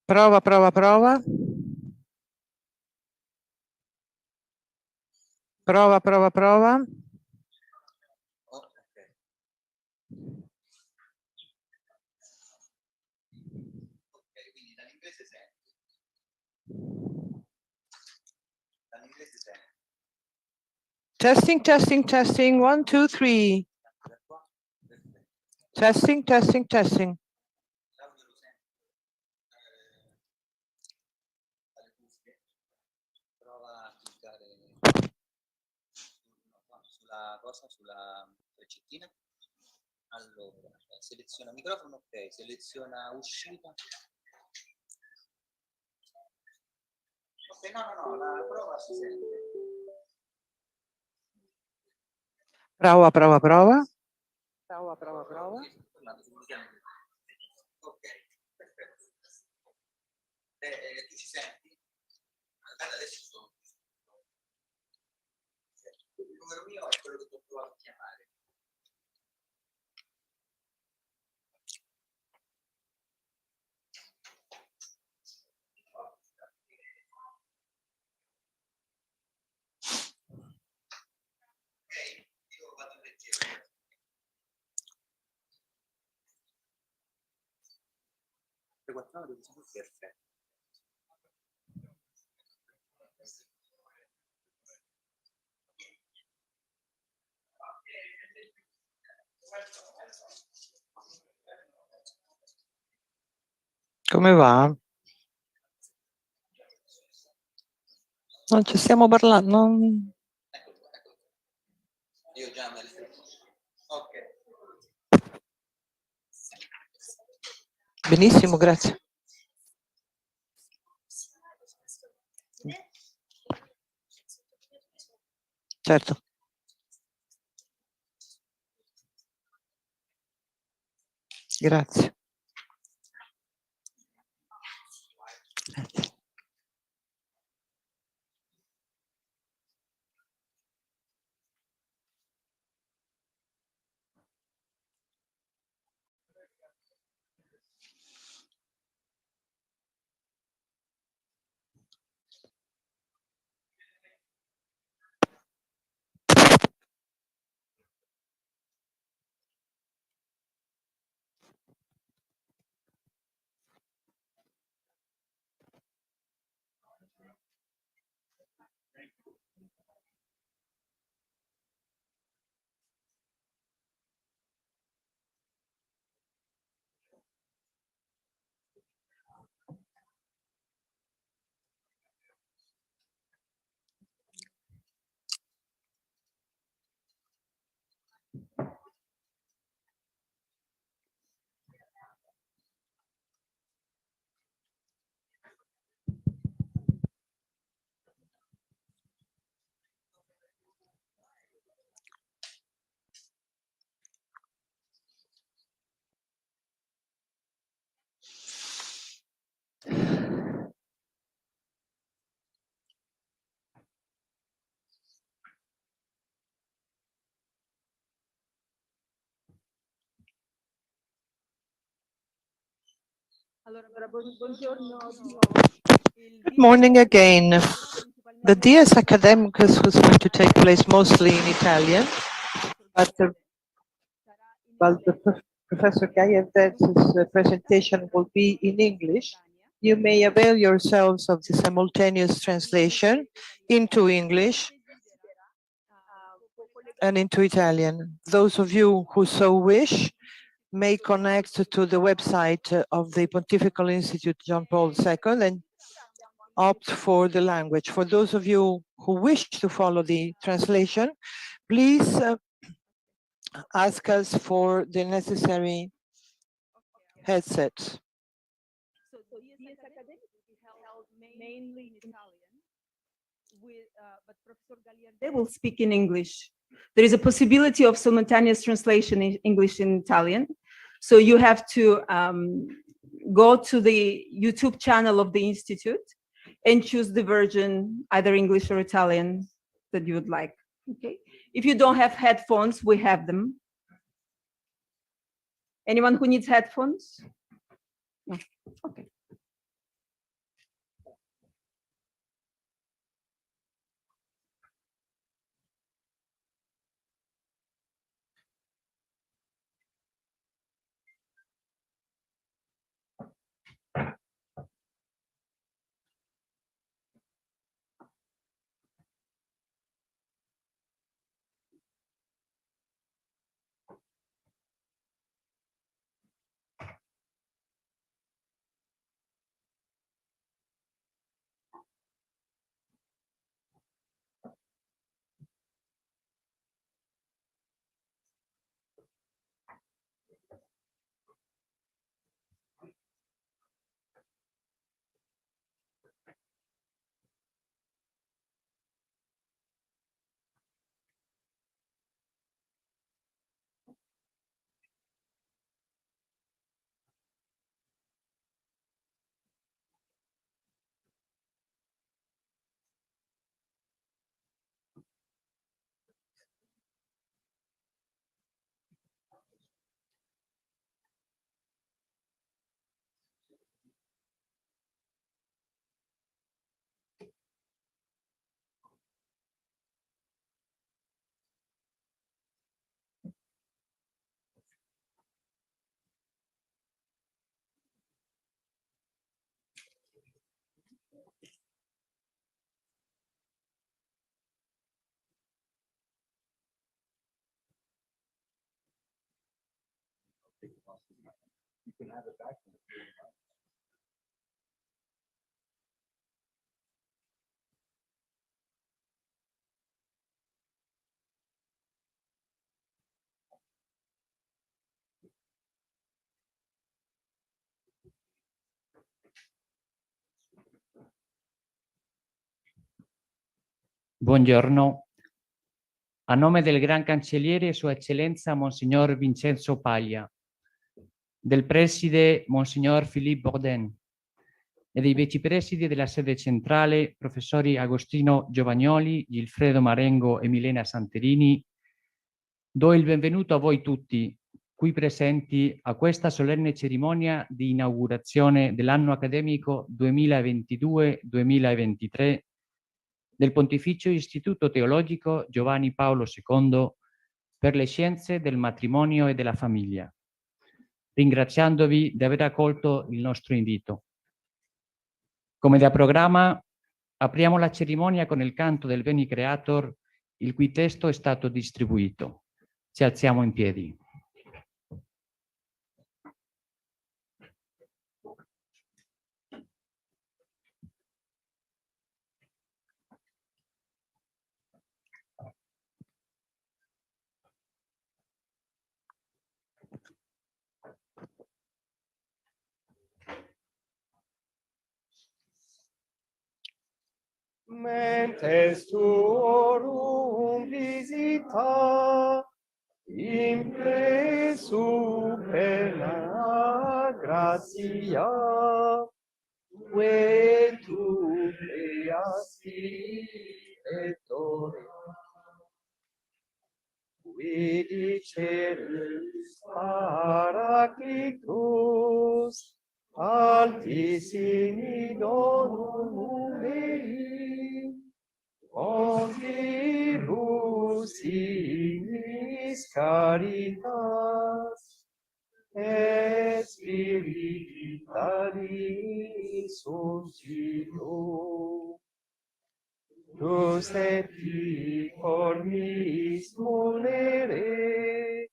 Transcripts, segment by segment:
Prova, prova, prova. Prova, prova, prova. Ok. Ok, quindi dall'inglese senti. Dall'inglese senti. Testing, testing, testing. 1, 2, 3. Da qua. Perfetto. Testing, testing, testing. L'audio lo senti. Dalle cuffie. Prova a cliccare sulla cosa, sulla freccettina. Allora, seleziona microfono, ok, seleziona uscita. Ok, no, la prova si sente. Prova, prova, prova. Prova, prova, prova. Ok, perfetto. Tu ci senti? Adesso sono. Il numero mio è quello che ti ho provato a chiamare. Ok, io vado leggero. Perfetto. Come va? Non ci stiamo parlando. Non... Ecco. Io già me le... Ok. Benissimo, grazie. Certo. Grazie. Grazie. Good morning again. The DS Academicus was going to take place mostly in Italian, but Professor Gayev's presentation will be in English. You may avail yourselves of the simultaneous translation into English and into Italian. Those of you who so wish may connect to the website of the Pontifical Institute John Paul II and opt for the language. For those of you who wish to follow the translation, please ask us for the necessary headsets. So DS Academicus will be held mainly in Italian, but Professor Gagliardi will speak in English. There is a possibility of simultaneous translation in English and Italian. So you have to go to the YouTube channel of the Institute and choose the version, either English or Italian, that you would like. Okay. If you don't have headphones, we have them. Anyone who needs headphones? No. Okay. Buongiorno. A nome del Gran Cancelliere Sua Eccellenza Monsignor Vincenzo Paglia, del Preside Monsignor Philippe Bourdin e dei Vicepresidi della sede centrale Professori Agostino Giovagnoli, Gilfredo Marengo e Milena Santerini, do il benvenuto a voi tutti qui presenti a questa solenne cerimonia di inaugurazione dell'anno accademico 2022-2023 del Pontificio Istituto Teologico Giovanni Paolo II per le scienze del matrimonio e della famiglia, ringraziandovi di aver accolto il nostro invito. Come da programma, apriamo la cerimonia con il canto del Veni Creator, il cui testo è stato distribuito. Ci alziamo in piedi. Mentes tuorum visita, impresu pena gratia, que tu creasti et ore. Qui diceris Paraclitus, altissimi donum Dei, contribus ignis caritas, et spiritualis uncido.Tus et formis munere,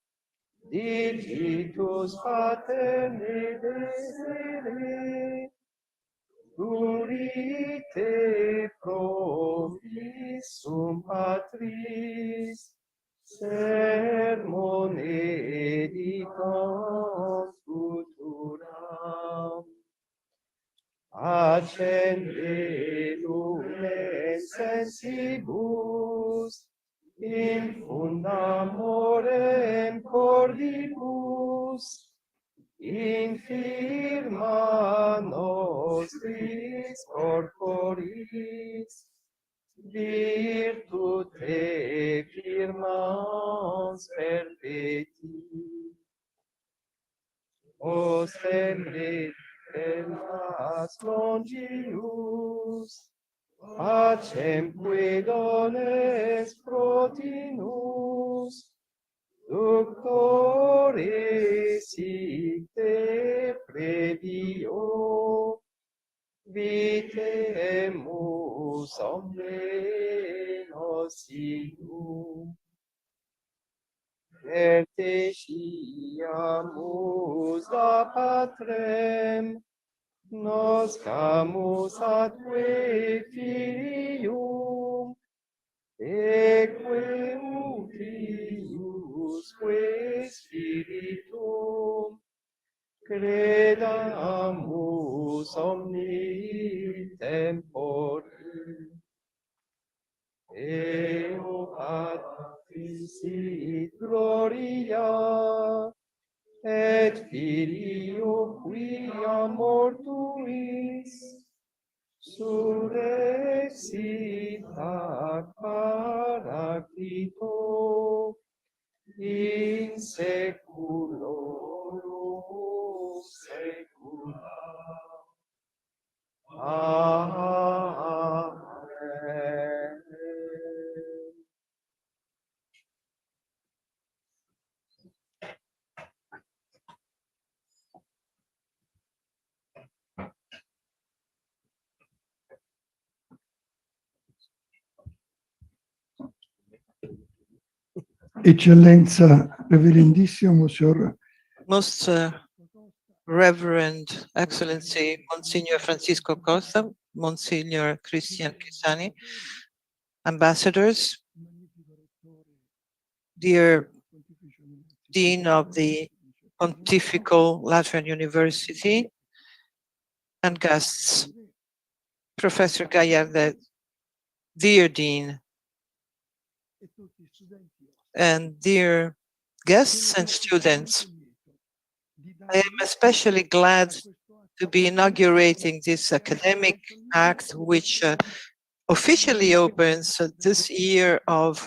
digitus paterne desere, durite promissum patris, sermone editam futuram. Accende lumen sensibus, infunda amorem cordibus, infirma nostris corporis, virtute firmans perpeti. Osembre Elas longius, pacemque dones protinus, doctores ite previo, vitemus omne nocium. Ertesiamus da Patrem, noscamus atque filium, eque Filiusque Spiritum, credamus omni tempore. Eo Patris et gloria, et Filio quia mortuis, surrexita Paraclito, in seculorum secula. Amen. Eccellenza, Reverendissimo Monsignor Most Reverend Excellency Monsignor Francisco Costa, Monsignor Christian Pisani, ambassadors, dear Dean of the Pontifical Lateran University, and guests, Professor Gallardet, dear Dean, and dear guests and students. I am especially glad to be inaugurating this academic act, which officially opens this year of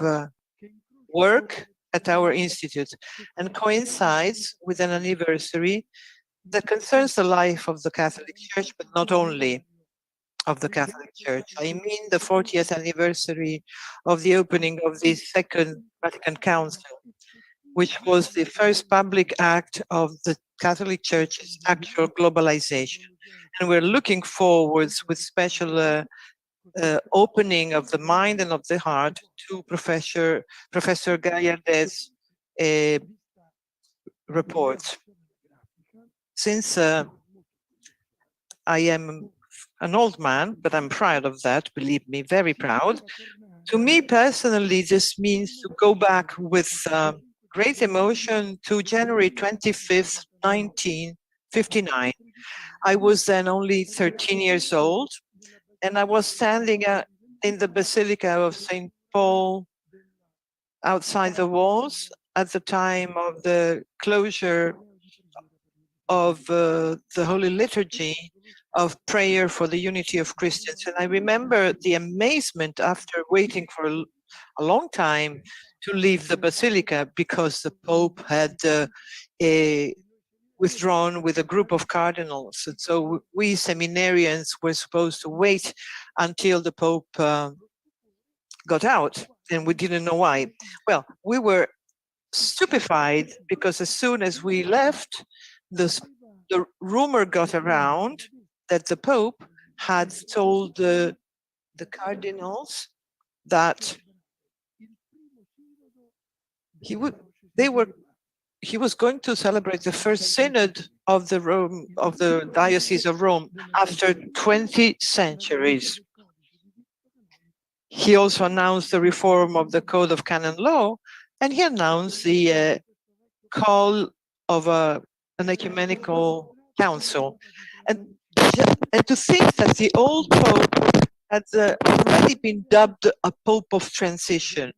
work at our institute and coincides with an anniversary that concerns the life of the Catholic Church, but not only of the Catholic Church. I mean the 40th anniversary of the opening of the Second Vatican Council, which was the first public act of the Catholic Church's actual globalization. And we're looking forwards with special opening of the mind and of the heart to Professor Gallardet's report. Since I am an old man, but I'm proud of that, believe me, very proud. To me personally, this means to go back with great emotion to January 25th, 1959. I was then only 13 years old, and I was standing in the Basilica of St. Paul outside the walls at the time of the closure of the Holy Liturgy of prayer for the unity of Christians. And I remember the amazement after waiting for a long time to leave the Basilica because the Pope had withdrawn with a group of cardinals. And so we seminarians were supposed to wait until the Pope got out, and we didn't know why. Well, we were stupefied because as soon as we left, the rumor got around that the Pope had told the cardinals that he was going to celebrate the first synod of the Diocese of Rome after 20 centuries. He also announced the reform of the Code of Canon Law, and he announced the call of an ecumenical council. And to think that the old Pope had already been dubbed a Pope of transition.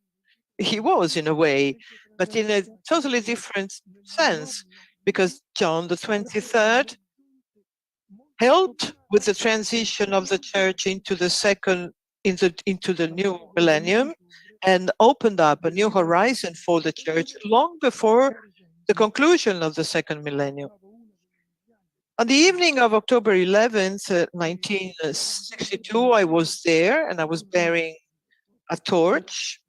He was, in a way, but in a totally different sense, because John the 23rd helped with the transition of the Church into the new millennium and opened up a new horizon for the Church long before the conclusion of the second millennium. On the evening of October 11th, 1962, I was there and I was bearing a torch,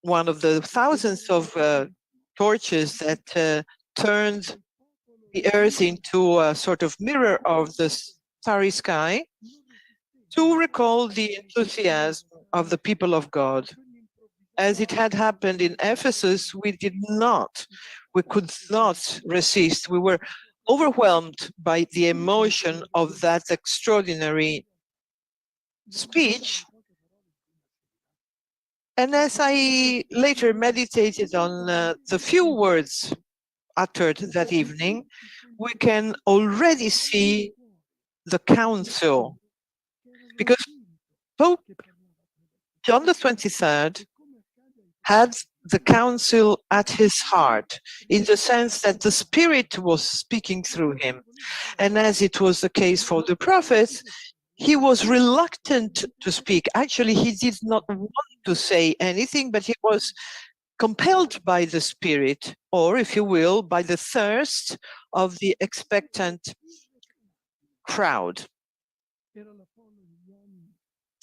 one of the thousands of torches that turned the earth into a sort of mirror of the starry sky, to recall the enthusiasm of the people of God. As it had happened in Ephesus, we could not resist. We were overwhelmed by the emotion of that extraordinary speech. And as I later meditated on the few words uttered that evening, we can already see the council, because Pope John the 23rd had the council at his heart, in the sense that the Spirit was speaking through him. And as it was the case for the prophets, he was reluctant to speak. Actually, he did not want to say anything, but he was compelled by the Spirit, or if you will, by the thirst of the expectant crowd.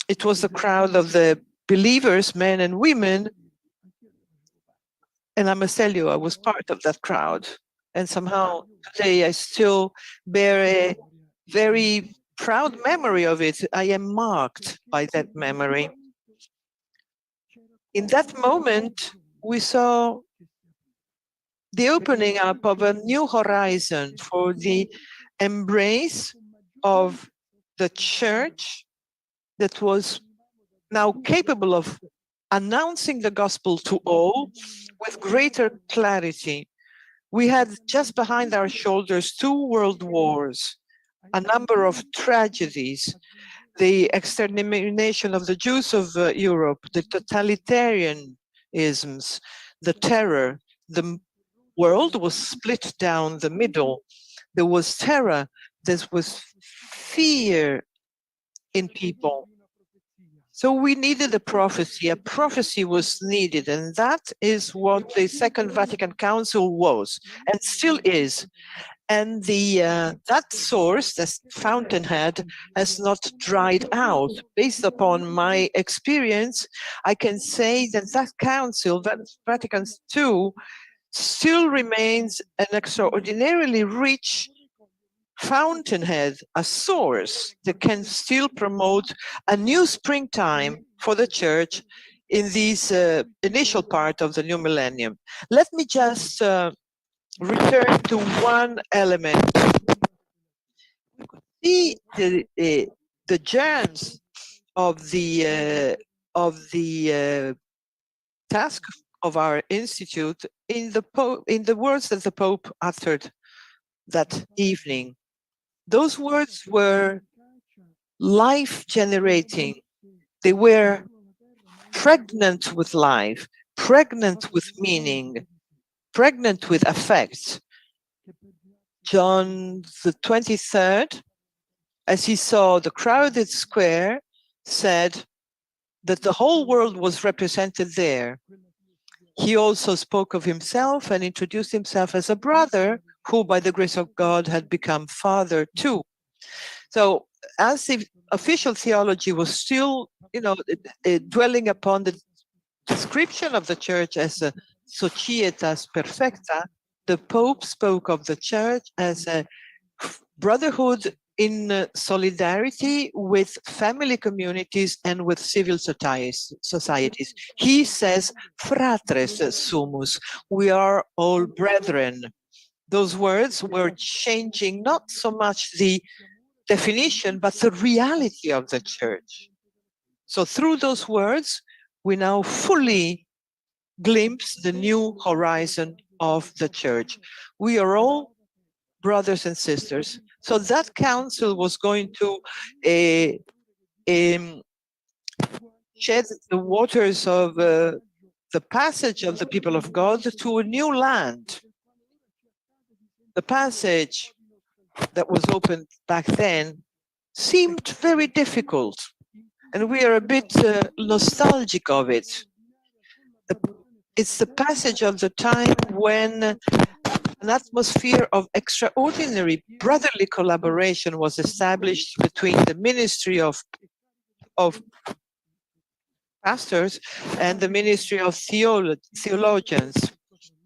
It was the crowd of the believers, men and women, and I must tell you, I was part of that crowd. And somehow today I still bear a very proud memory of it. I am marked by that memory. In that moment, we saw the opening up of a new horizon for the embrace of the church that was now capable of announcing the gospel to all with greater clarity. We had just behind our shoulders 2 world wars, a number of tragedies, the extermination of the Jews of Europe, the totalitarianisms, the terror. The world was split down the middle. There was terror, there was fear in people. So we needed a prophecy was needed, and that is what the Second Vatican Council was, and still is. And that source, this fountainhead, has not dried out. Based upon my experience, I can say that that council, that Vatican II, still remains an extraordinarily rich fountainhead, a source that can still promote a new springtime for the church in this initial part of the new millennium. Let me just return to one element. See the germs of the task of our institute in the words that the Pope uttered that evening. Those words were life-generating. They were pregnant with life, pregnant with meaning, pregnant with affects. John the 23rd, as he saw the crowded square, said that the whole world was represented there. He also spoke of himself and introduced himself as a brother who, by the grace of God, had become father too. So as the official theology was still, dwelling upon the description of the church as a societas perfecta, the Pope spoke of the church as a brotherhood in solidarity with family communities and with civil societies. He says, fratres sumus, we are all brethren. Those words were changing not so much the definition, but the reality of the church. So through those words, we now fully glimpse the new horizon of the church. We are all brothers and sisters. So that council was going to shed the waters of the passage of the people of God to a new land. The passage that was opened back then seemed very difficult, and we are a bit nostalgic of it. It's the passage of the time when an atmosphere of extraordinary brotherly collaboration was established between the ministry of pastors and the ministry of theologians.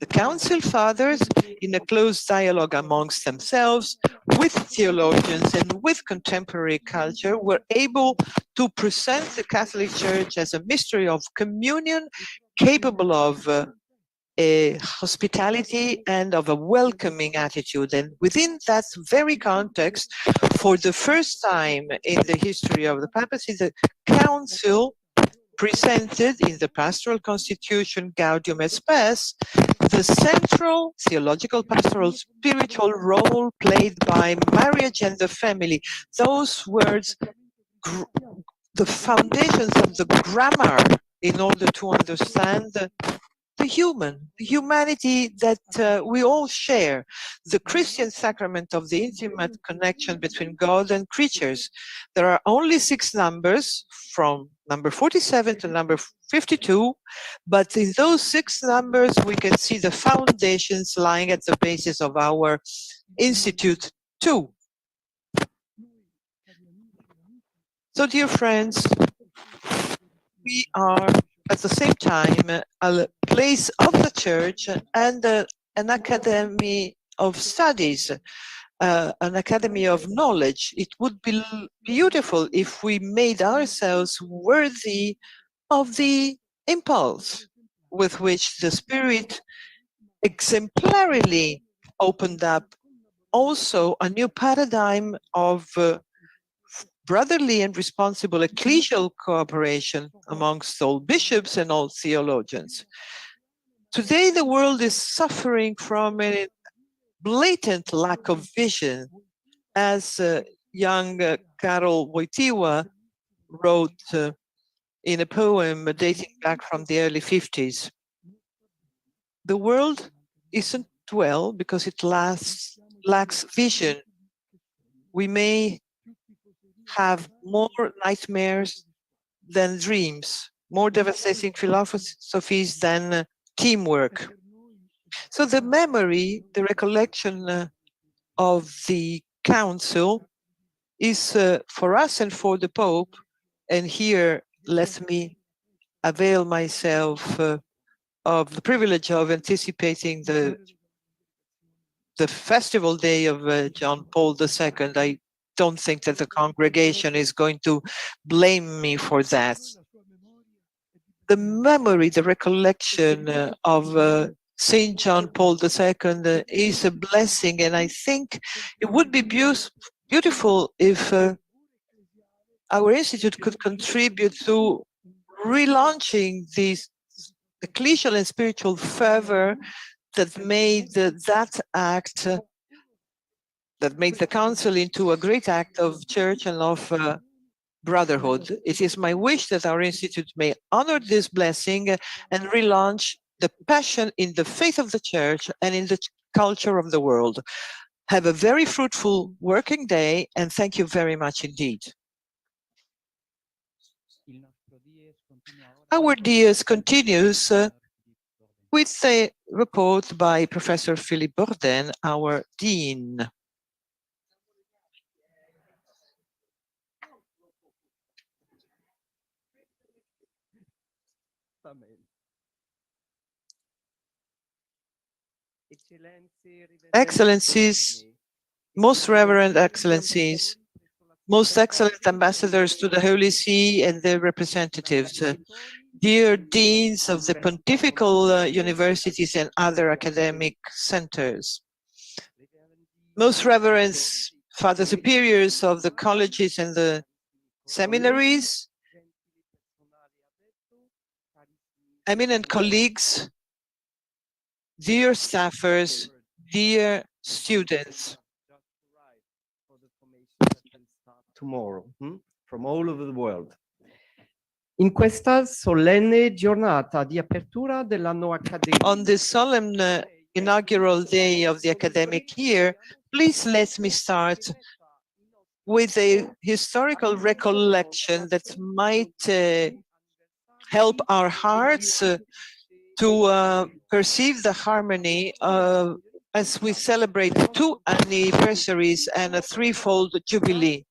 The council fathers, in a close dialogue amongst themselves, with theologians and with contemporary culture, were able to present the Catholic Church as a mystery of communion capable of a hospitality and of a welcoming attitude. And within that very context, for the first time in the history of the papacy, the council presented in the pastoral constitution Gaudium et Spes the central theological, pastoral, spiritual role played by marriage and the family. Those words, the foundations of the grammar in order to understand the humanity that we all share, the Christian sacrament of the intimate connection between God and creatures. There are only 6 numbers, from number 47 to number 52, but in those 6 numbers we can see the foundations lying at the basis of our institute too. So, dear friends, we are at the same time a place of the church and an academy of studies, an academy of knowledge. It would be beautiful if we made ourselves worthy of the impulse with which the Spirit exemplarily opened up also a new paradigm of brotherly and responsible ecclesial cooperation amongst all bishops and all theologians. Today, the world is suffering from a blatant lack of vision, as young Karol Wojtyła wrote in a poem dating back from the early 50s. The world isn't well because it lacks vision. We may have more nightmares than dreams, more devastating philosophies than teamwork. So the memory, the recollection of the Council is for us and for the Pope, and here let me avail myself of the privilege of anticipating the festival day of John Paul II. I don't think that the congregation is going to blame me for that. The memory, the recollection of St. John Paul II is a blessing, and I think it would be beautiful if our institute could contribute to relaunching this ecclesial and spiritual fervor that made that act, that made the council into a great act of church and of brotherhood. It is my wish that our institute may honor this blessing and relaunch the passion in the faith of the church and in the culture of the world. Have a very fruitful working day, and thank you very much indeed. Our Dies continues with a report by Professor Philippe Bourdain, our Dean. Excellencies, most reverend excellencies, most excellent ambassadors to the Holy See and their representatives, dear deans of the pontifical universities and other academic centers, most reverend Father Superiors of the colleges and the seminaries, eminent colleagues, dear staffers, dear students. Tomorrow, from all over the world. In questa solenne giornata di apertura dell'anno accademico. On this solemn inaugural day of the academic year, please let me start with a historical recollection that might help our hearts to perceive the harmony as we celebrate 2 anniversaries and a threefold jubilee.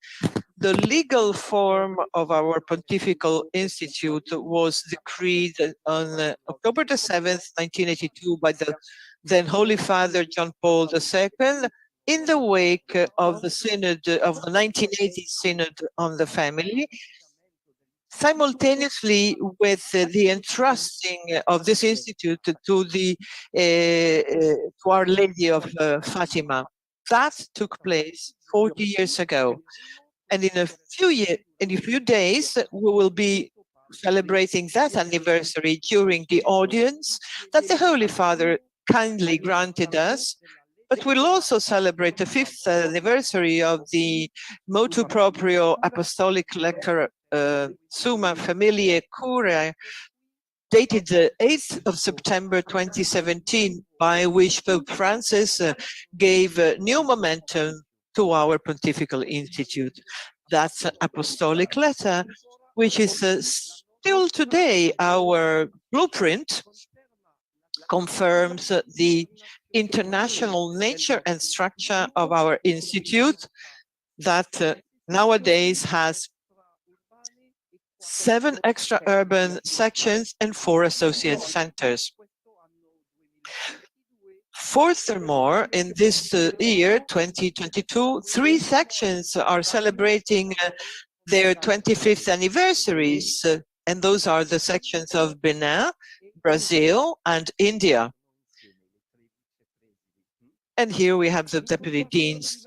The legal form of our Pontifical Institute was decreed on October the 7th, 1982 by the then Holy Father John Paul II in the wake of the Synod of the 1980 Synod on the Family, simultaneously with the entrusting of this institute to Our Lady of Fatima. That took place 40 years ago. And in a few days, we will be celebrating that anniversary during the audience that the Holy Father kindly granted us. But we'll also celebrate the 5th anniversary of the motu proprio apostolic lecture Summa Familiae Curae, dated the 8th of September 2017, by which Pope Francis gave new momentum to our Pontifical Institute. That's apostolic letter, which is still today our blueprint, confirms the international nature and structure of our institute that nowadays has 7 extra-urban sections and 4 associate centers. Furthermore, in this year, 2022, 3 sections are celebrating their 25th anniversaries, and those are the sections of Benin, Brazil, and India. And here we have the deputy deans.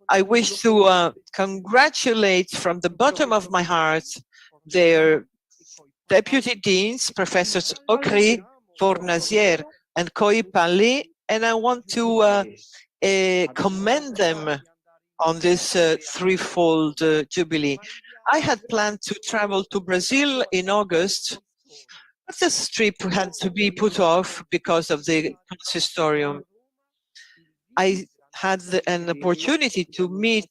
I wish to congratulate from the bottom of my heart their deputy deans, Professors Ocri, Fornasier, and Koipali, and I want to commend them on this threefold jubilee. I had planned to travel to Brazil in August, but this trip had to be put off because of the consistorium. I had an opportunity to meet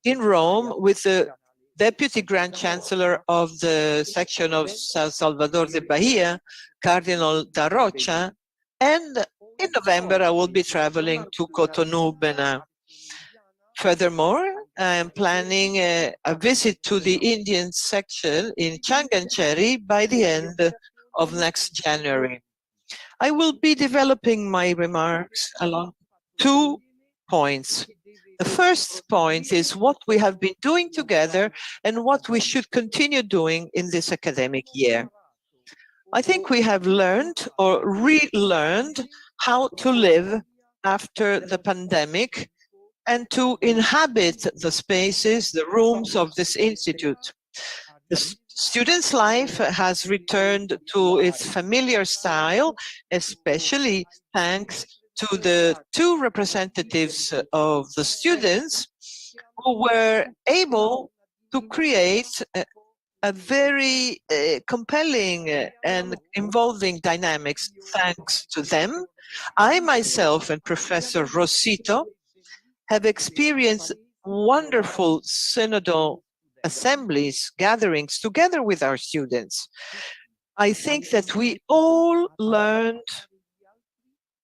in Rome with the Deputy Grand Chancellor of the section of San Salvador de Bahia, Cardinal da Rocha, and in November I will be traveling to Cotonou, Benin. Furthermore, I am planning a visit to the Indian section in Changancheri by the end of next January. I will be developing my remarks along 2 points. The first point is what we have been doing together and what we should continue doing in this academic year. I think we have learned or relearned how to live after the pandemic and to inhabit the spaces, the rooms of this institute. The student's life has returned to its familiar style, especially thanks to the 2 representatives of the students who were able to create a very compelling and involving dynamics. Thanks to them, I myself and Professor Rosito have experienced wonderful synodal assemblies, gatherings together with our students. I think that we all learned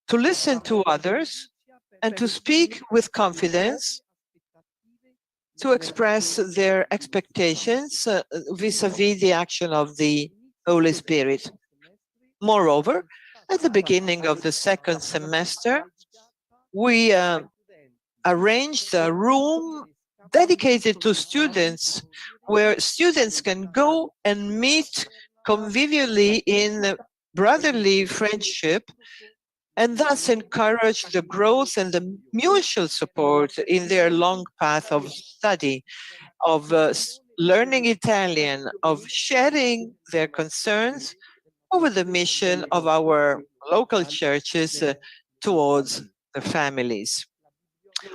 to listen to others and to speak with confidence, to express their expectations vis-à-vis the action of the Holy Spirit. Moreover, at the beginning of the second semester, we arranged a room dedicated to students, where students can go and meet convivially in brotherly friendship, and thus encourage the growth and the mutual support in their long path of study, of learning Italian, of sharing their concerns over the mission of our local churches towards the families.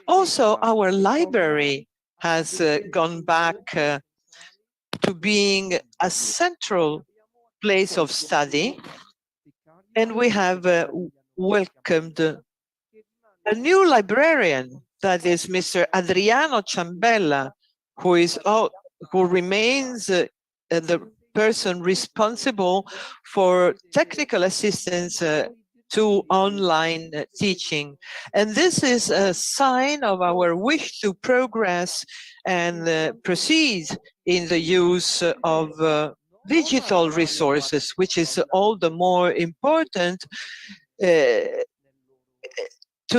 Also, our library has gone back to being a central place of study, and we have welcomed a new librarian, that is Mr. Adriano Ciambella, who remains the person responsible for technical assistance to online teaching. And this is a sign of our wish to progress and proceed in the use of digital resources, which is all the more important to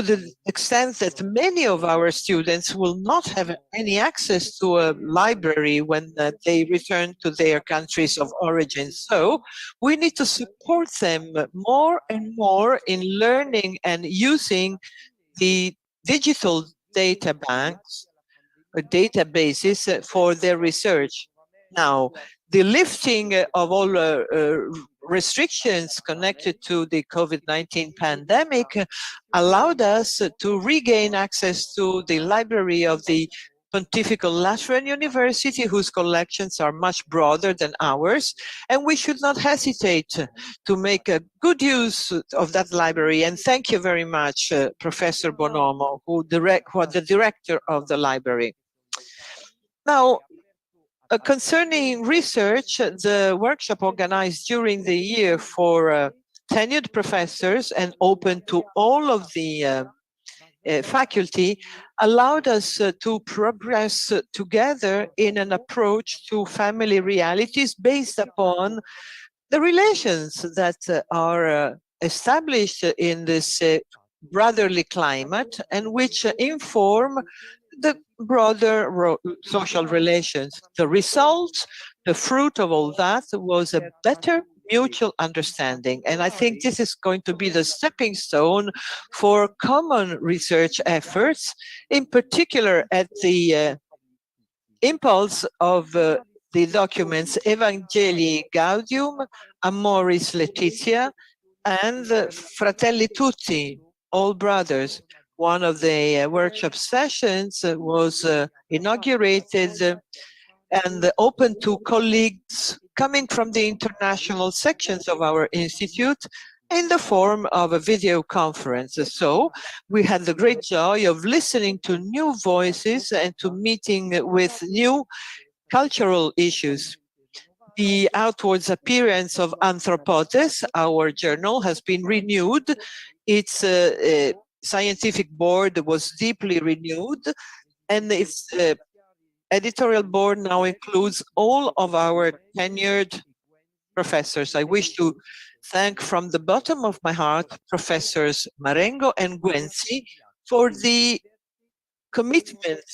the extent that many of our students will not have any access to a library when they return to their countries of origin. So we need to support them more and more in learning and using the digital data banks or databases for their research. Now, the lifting of all restrictions connected to the COVID-19 pandemic allowed us to regain access to the library of the Pontifical Lateran University, whose collections are much broader than ours, and we should not hesitate to make a good use of that library. And thank you very much, Professor Bonomo, who was the director of the library. Now, concerning research, the workshop organized during the year for tenured professors and open to all of the faculty allowed us to progress together in an approach to family realities based upon the relations that are established in this brotherly climate and which inform the broader social relations. The result, the fruit of all that was a better mutual understanding. And I think this is going to be the stepping stone for common research efforts, in particular at the impulse of the documents Evangelii Gaudium, Amoris Laetitia, and Fratelli Tutti, all brothers. One of the workshop sessions was inaugurated and open to colleagues coming from the international sections of our institute in the form of a video conference. So we had the great joy of listening to new voices and to meeting with new cultural issues. The outwards appearance of Anthropotes, our journal, has been renewed. Its scientific board was deeply renewed, and its editorial board now includes all of our tenured professors. I wish to thank from the bottom of my heart Professors Marengo and Guenzi for the commitment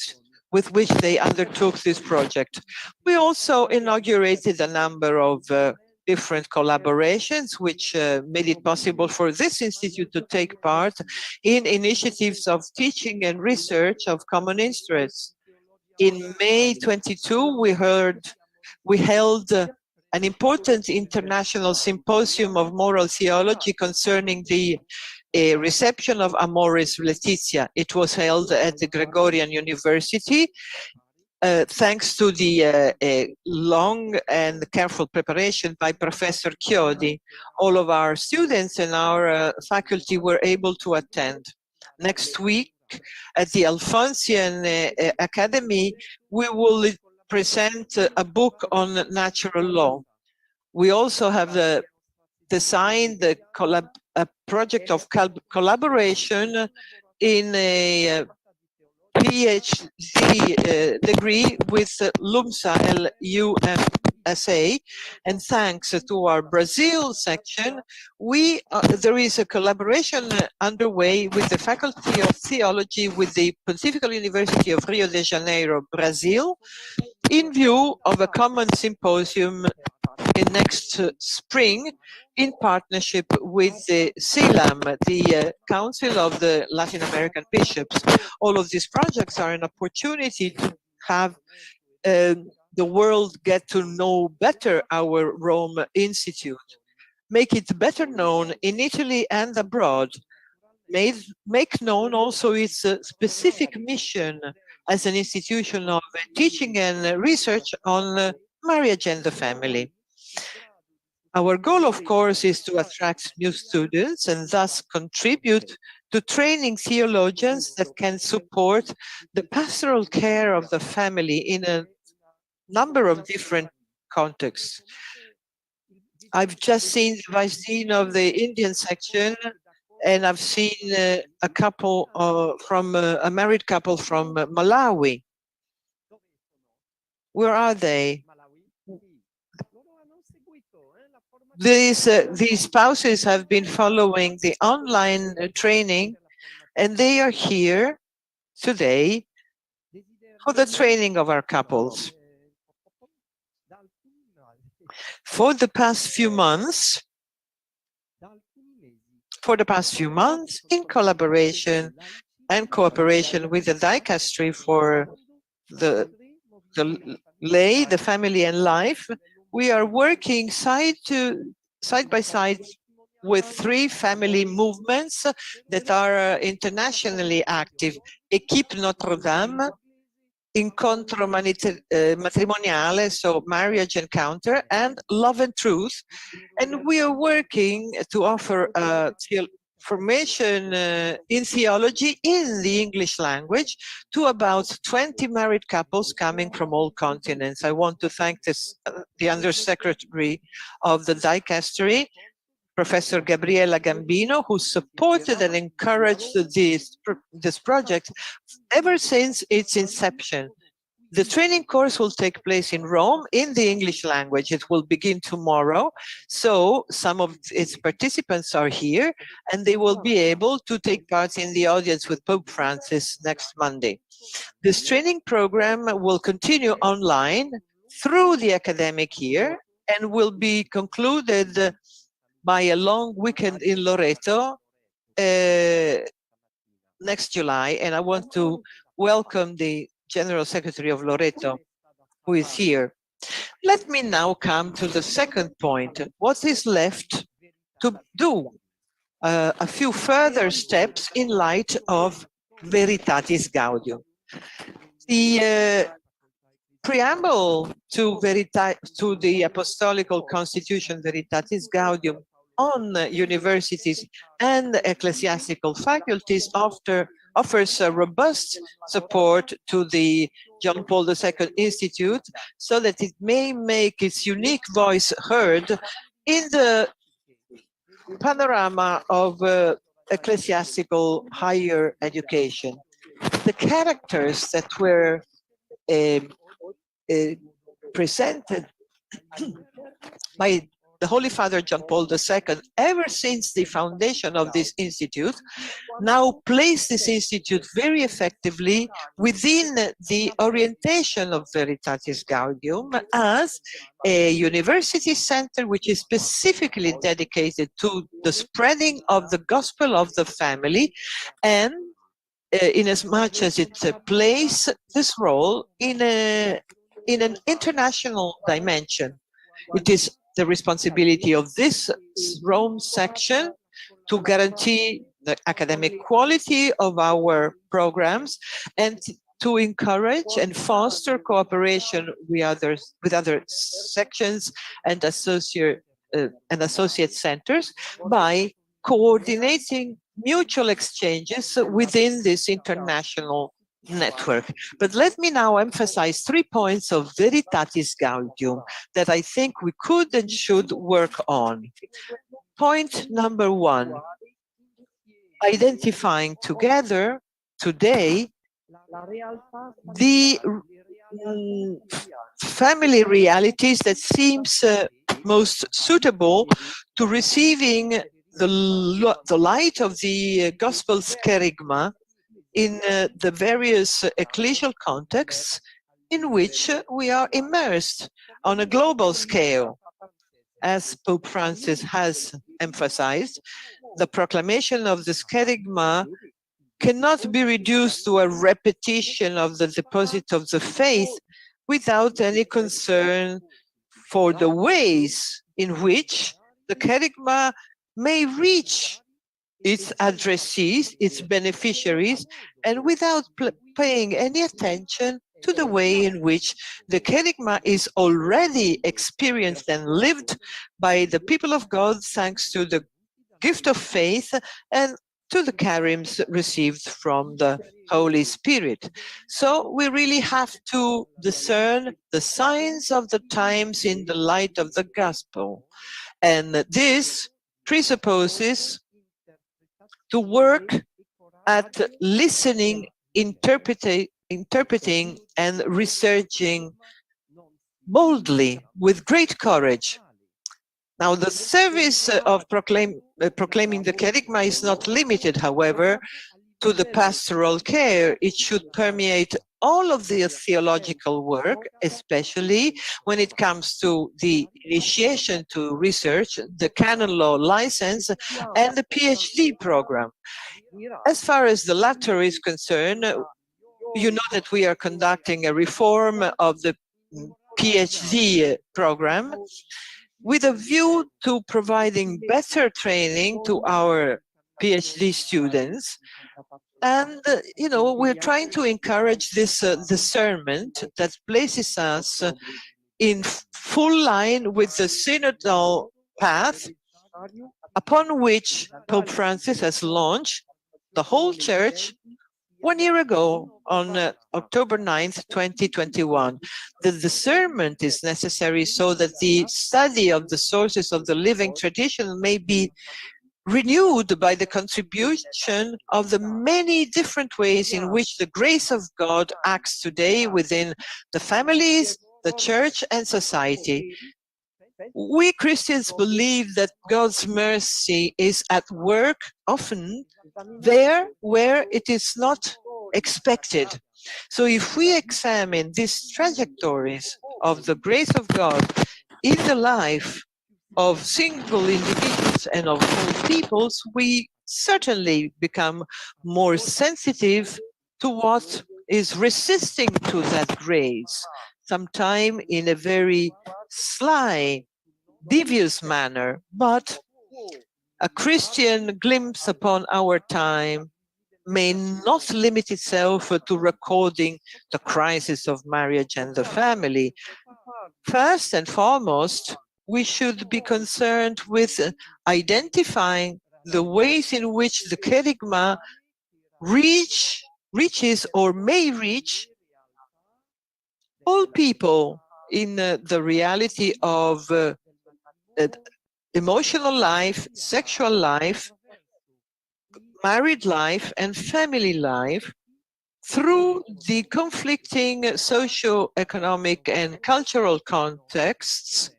with which they undertook this project. We also inaugurated a number of different collaborations, which made it possible for this institute to take part in initiatives of teaching and research of common interests. In May 22, we held an important international symposium of moral theology concerning the reception of Amoris Laetitia. It was held at the Gregorian University. Thanks to the long and careful preparation by Professor Chiodi, all of our students and our faculty were able to attend. Next week, at the Alphonsian Academy, we will present a book on natural law. We also have designed a project of collaboration in a PhD degree with LUMSA, LUMSA, and thanks to our Brazil section, there is a collaboration underway with the Faculty of Theology with the Pontifical University of Rio de Janeiro, Brazil, in view of a common symposium in next spring in partnership with the CELAM, the Council of the Latin American Bishops. All of these projects are an opportunity to have the world get to know better our Rome Institute, make it better known in Italy and abroad, make known also its specific mission as an institution of teaching and research on marriage and the family. Our goal, of course, is to attract new students and thus contribute to training theologians that can support the pastoral care of the family in a number of different contexts. I've just seen the Vice Dean of the Indian section, and I've seen a couple a married couple from Malawi. Where are they? These spouses have been following the online training, and they are here today for the training of our couples. For the past few months, in collaboration and cooperation with the dicastery for the lay, the family and life, we are working side by side with 3 family movements that are internationally active: Equipe Notre Dame, Incontro Matrimoniale, so marriage encounter, and Love and Truth. And we are working to offer formation in theology in the English language to about 20 married couples coming from all continents. I want to thank the Undersecretary of the Dicastery, Professor Gabriela Gambino, who supported and encouraged this project ever since its inception. The training course will take place in Rome in the English language. It will begin tomorrow. So some of its participants are here, and they will be able to take part in the audience with Pope Francis next Monday. This training program will continue online through the academic year and will be concluded by a long weekend in Loreto next July. And I want to welcome the General Secretary of Loreto, who is here. Let me now come to the second point. What is left to do? A few further steps in light of Veritatis Gaudium. The preamble to the Apostolical Constitution Veritatis Gaudium on universities and ecclesiastical faculties offers a robust support to the John Paul II Institute so that it may make its unique voice heard in the panorama of ecclesiastical higher education. The characters that were presented by the Holy Father John Paul II ever since the foundation of this institute now place this institute very effectively within the orientation of Veritatis Gaudium as a university center which is specifically dedicated to the spreading of the gospel of the family, and in as much as it plays this role in an international dimension. It is the responsibility of this Rome section to guarantee the academic quality of our programs and to encourage and foster cooperation with other sections and associate centers by coordinating mutual exchanges within this international network. But let me now emphasize 3 points of Veritatis Gaudium that I think we could and should work on. Point number 1, identifying together today the family realities that seems most suitable to receiving the light of the gospel's kerygma in the various ecclesial contexts in which we are immersed on a global scale. As Pope Francis has emphasized, the proclamation of this kerygma cannot be reduced to a repetition of the deposit of the faith without any concern for the ways in which the kerygma may reach its addressees, its beneficiaries, and without paying any attention to the way in which the kerygma is already experienced and lived by the people of God thanks to the gift of faith and to the charisms received from the Holy Spirit. So we really have to discern the signs of the times in the light of the gospel. And this presupposes to work at listening, interpreting, and researching boldly with great courage. Now, the service of proclaiming the kerygma is not limited, however, to the pastoral care. It should permeate all of the theological work, especially when it comes to the initiation to research, the canon law license, and the PhD program. As far as the latter is concerned, you know that we are conducting a reform of the PhD program with a view to providing better training to our PhD students. And, you know, we're trying to encourage this discernment that places us in full line with the synodal path upon which Pope Francis has launched the whole church 1 year ago on October 9th, 2021. The discernment is necessary so that the study of the sources of the living tradition may be renewed by the contribution of the many different ways in which the grace of God acts today within the families, the church, and society. We Christians believe that God's mercy is at work often there where it is not expected. So if we examine these trajectories of the grace of God in the life of single individuals and of whole peoples, we certainly become more sensitive to what is resisting to that grace, sometimes in a very sly, devious manner, but a Christian glimpse upon our time may not limit itself to recording the crisis of marriage and the family. First and foremost, we should be concerned with identifying the ways in which the kerygma reaches or may reach all people in the reality of emotional life, sexual life, married life, and family life through the conflicting socio-economic and cultural contexts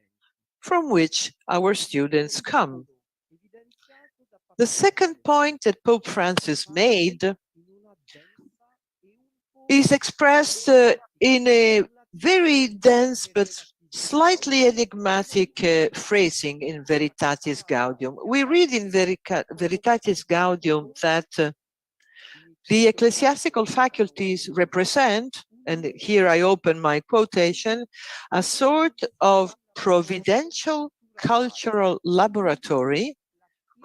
from which our students come. The second point that Pope Francis made is expressed in a very dense but slightly enigmatic phrasing in Veritatis Gaudium. We read in Veritatis Gaudium that the ecclesiastical faculties represent, and here I open my quotation, a sort of providential cultural laboratory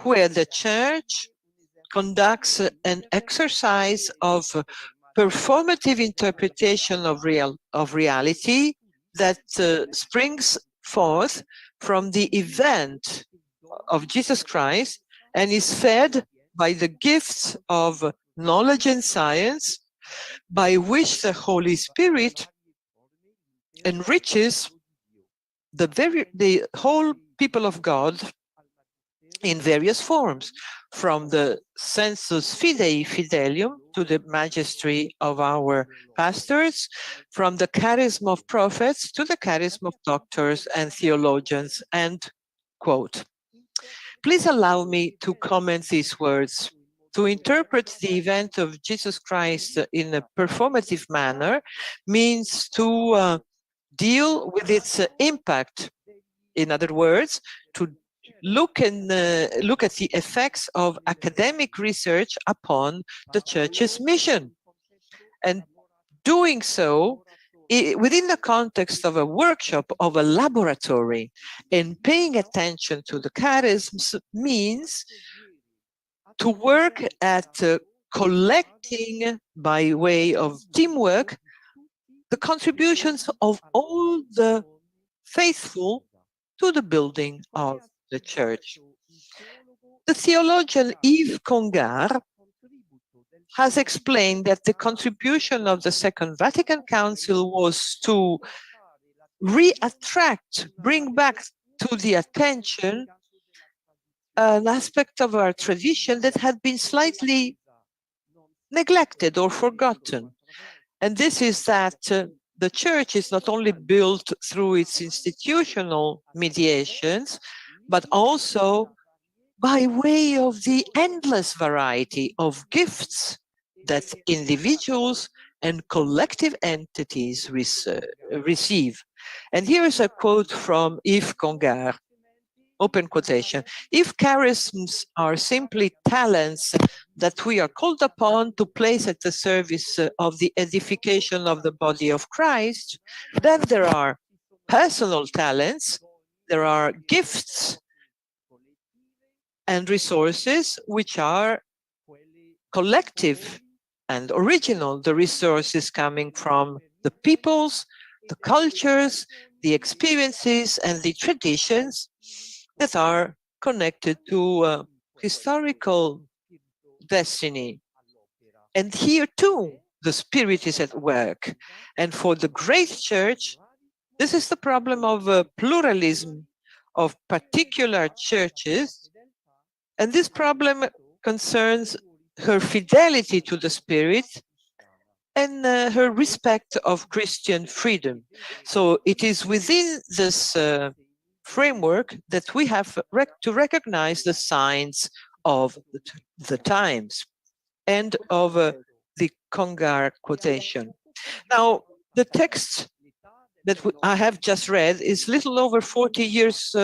where the Church conducts an exercise of performative interpretation of reality that springs forth from the event of Jesus Christ and is fed by the gifts of knowledge and science by which the Holy Spirit enriches the whole people of God in various forms, from the sensus fidei fidelium to the magistry of our pastors, from the charism of prophets to the charism of doctors and theologians, and quote. Please allow me to comment these words. To interpret the event of Jesus Christ in a performative manner means to deal with its impact. In other words, to look at the effects of academic research upon the Church's mission. And doing so within the context of a workshop, of a laboratory, and paying attention to the charisms means to work at collecting by way of teamwork the contributions of all the faithful to the building of the Church. The theologian Yves Congar has explained that the contribution of the Second Vatican Council was to bring back to the attention an aspect of our tradition that had been slightly neglected or forgotten. And this is that the Church is not only built through its institutional mediations, but also by way of the endless variety of gifts that individuals and collective entities receive. And here is a quote from Yves Congar, open quotation. If charisms are simply talents that we are called upon to place at the service of the edification of the body of Christ, then there are personal talents, there are gifts and resources which are collective and original, the resources coming from the peoples, the cultures, the experiences, and the traditions that are connected to historical destiny. And here too, the Spirit is at work. And for the great Church, this is the problem of pluralism of particular churches. And this problem concerns her fidelity to the Spirit and her respect of Christian freedom. So it is within this framework that we have to recognize the signs of the times. End of the Congar quotation. Now, the text that I have just read is little over 40 years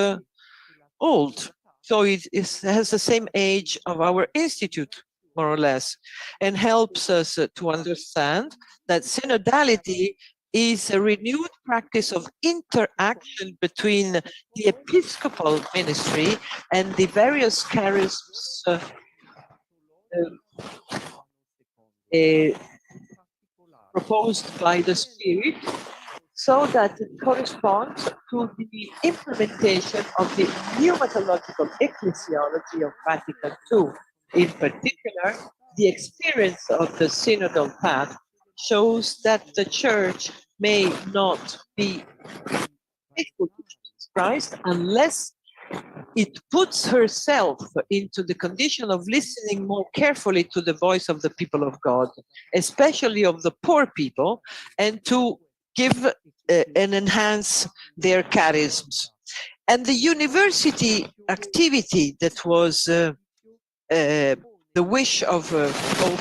old. So it has the same age of our institute, more or less, and helps us to understand that synodality is a renewed practice of interaction between the episcopal ministry and the various charisms proposed by the Spirit, so that it corresponds to the implementation of the pneumatological ecclesiology of Vatican II. In particular, the experience of the synodal path shows that the Church may not be faithful to Jesus Christ unless it puts herself into the condition of listening more carefully to the voice of the people of God, especially of the poor people, and to give and enhance their charisms. And the university activity that was the wish of Pope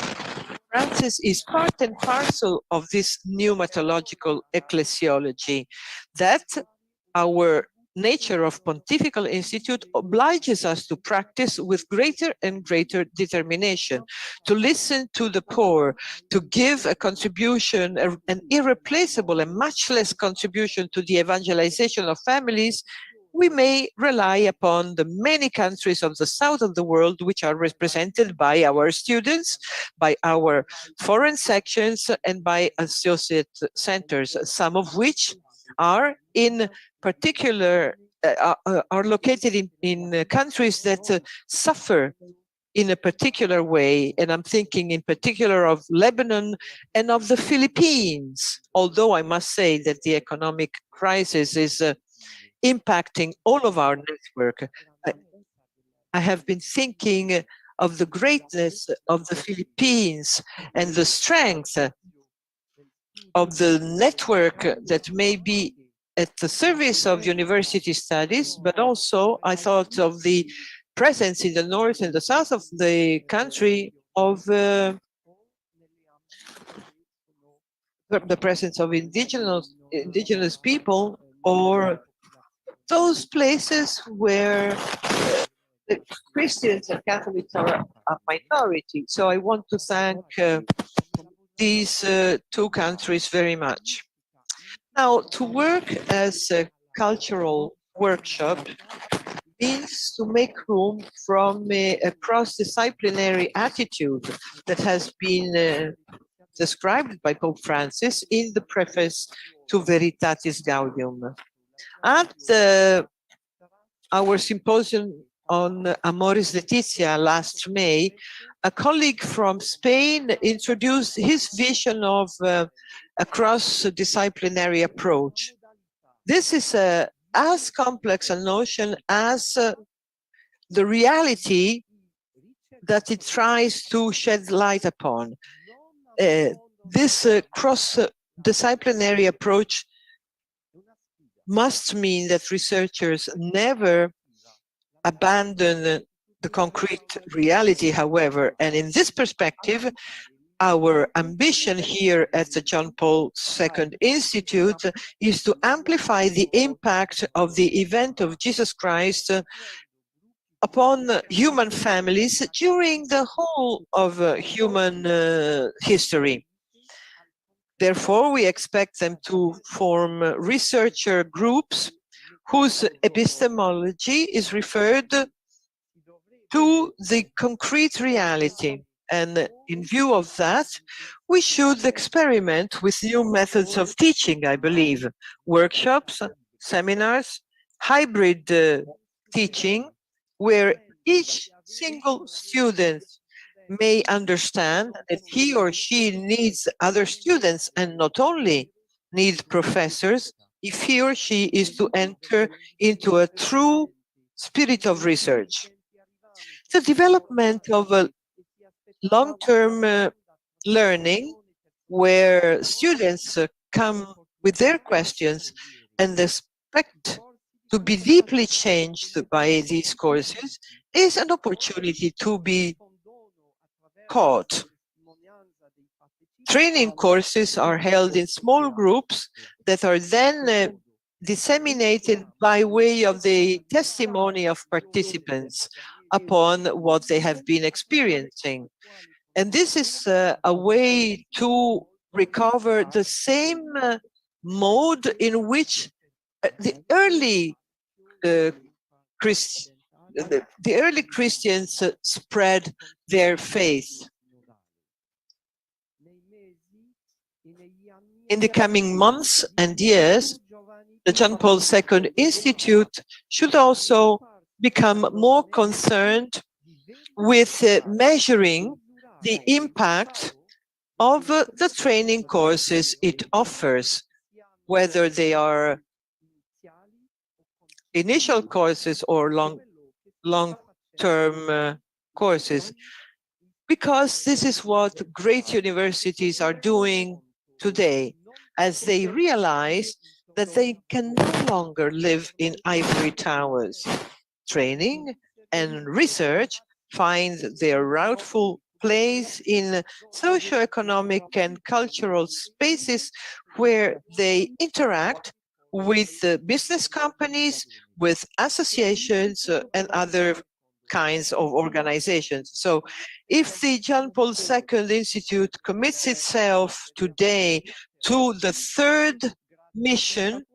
Francis is part and parcel of this pneumatological ecclesiology, that our nature of Pontifical Institute obliges us to practice with greater and greater determination, to listen to the poor, to give a contribution, an irreplaceable and much less contribution to the evangelization of families. We may rely upon the many countries of the south of the world, which are represented by our students, by our foreign sections, and by associate centers, some of which are in particular are located in countries that suffer in a particular way, and I'm thinking in particular of Lebanon and of the Philippines, although I must say that the economic crisis is impacting all of our network. I have been thinking of the greatness of the Philippines and the strength of the network that may be at the service of university studies, but also I thought of the presence in the north and the south of the country of the presence of indigenous people, or those places where the Christians and Catholics are a minority. So I want to thank these two countries very much. Now, to work as a cultural workshop means to make room from a cross-disciplinary attitude that has been described by Pope Francis in the preface to Veritatis Gaudium. At our symposium on Amoris Laetitia last May, a colleague from Spain introduced his vision of a cross-disciplinary approach. This is as complex a notion as the reality that it tries to shed light upon. This cross-disciplinary approach must mean that researchers never abandon the concrete reality, however, and in this perspective, our ambition here at the John Paul II Institute is to amplify the impact of the event of Jesus Christ upon human families during the whole of human history. Therefore, we expect them to form researcher groups whose epistemology is referred to the concrete reality. And in view of that, we should experiment with new methods of teaching, I believe. Workshops, seminars, hybrid teaching, where each single student may understand that he or she needs other students and not only needs professors if he or she is to enter into a true spirit of research. The development of a long-term learning where students come with their questions and expect to be deeply changed by these courses is an opportunity to be caught. training courses are held in small groups that are then disseminated by way of the testimony of participants upon what they have been experiencing. And this is a way to recover the same mode in which the early Christians spread their faith. In the coming months and years, the John Paul II Institute should also become more concerned with measuring the impact of the training courses it offers, whether they are initial courses or long-term courses, because this is what great universities are doing today, as they realize that they can no longer live in ivory towers. Training and research find their rightful place in socio-economic and cultural spaces where they interact with business companies, with associations, and other kinds of organizations. So if the John Paul II Institute commits itself today to the third mission,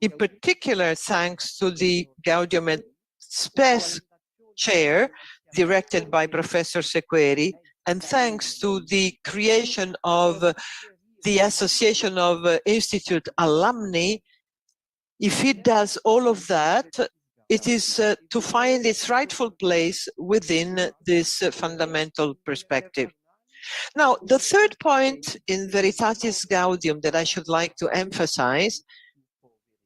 in particular thanks to the Gaudium et Spes chair directed by Professor Sequeri, and thanks to the creation of the Association of Institute Alumni, if it does all of that, it is to find its rightful place within this fundamental perspective. Now, the third point in Veritatis Gaudium that I should like to emphasize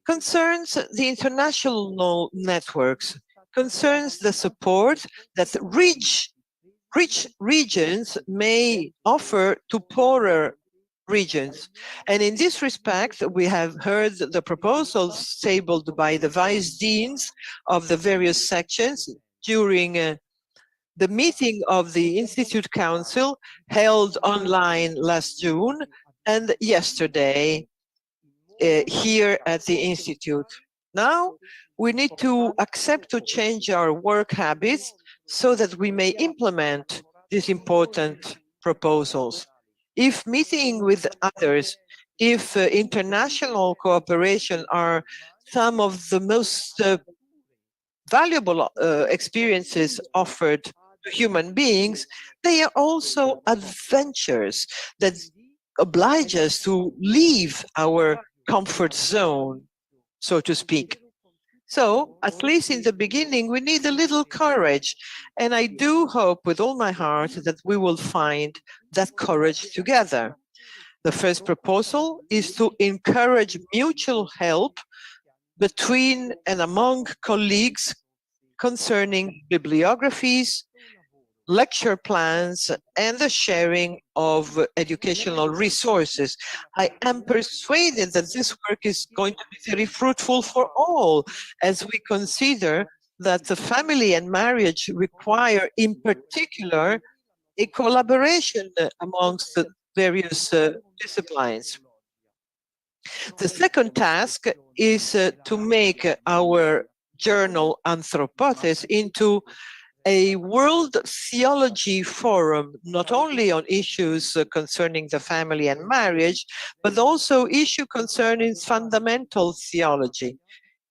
concerns the international networks, concerns the support that rich regions may offer to poorer regions. And in this respect, we have heard the proposals tabled by the vice deans of the various sections during the meeting of the Institute Council held online last June and yesterday here at the Institute. Now, we need to accept to change our work habits so that we may implement these important proposals. If meeting with others, if international cooperation are some of the most valuable experiences offered to human beings, they are also adventures that oblige us to leave our comfort zone, so to speak. So, at least in the beginning, we need a little courage. And I do hope with all my heart that we will find that courage together. The first proposal is to encourage mutual help between and among colleagues concerning bibliographies, lecture plans, and the sharing of educational resources. I am persuaded that this work is going to be very fruitful for all, as we consider that the family and marriage require, in particular, a collaboration amongst the various disciplines. The second task is to make our journal Anthropotes into a world theology forum, not only on issues concerning the family and marriage, but also issues concerning fundamental theology.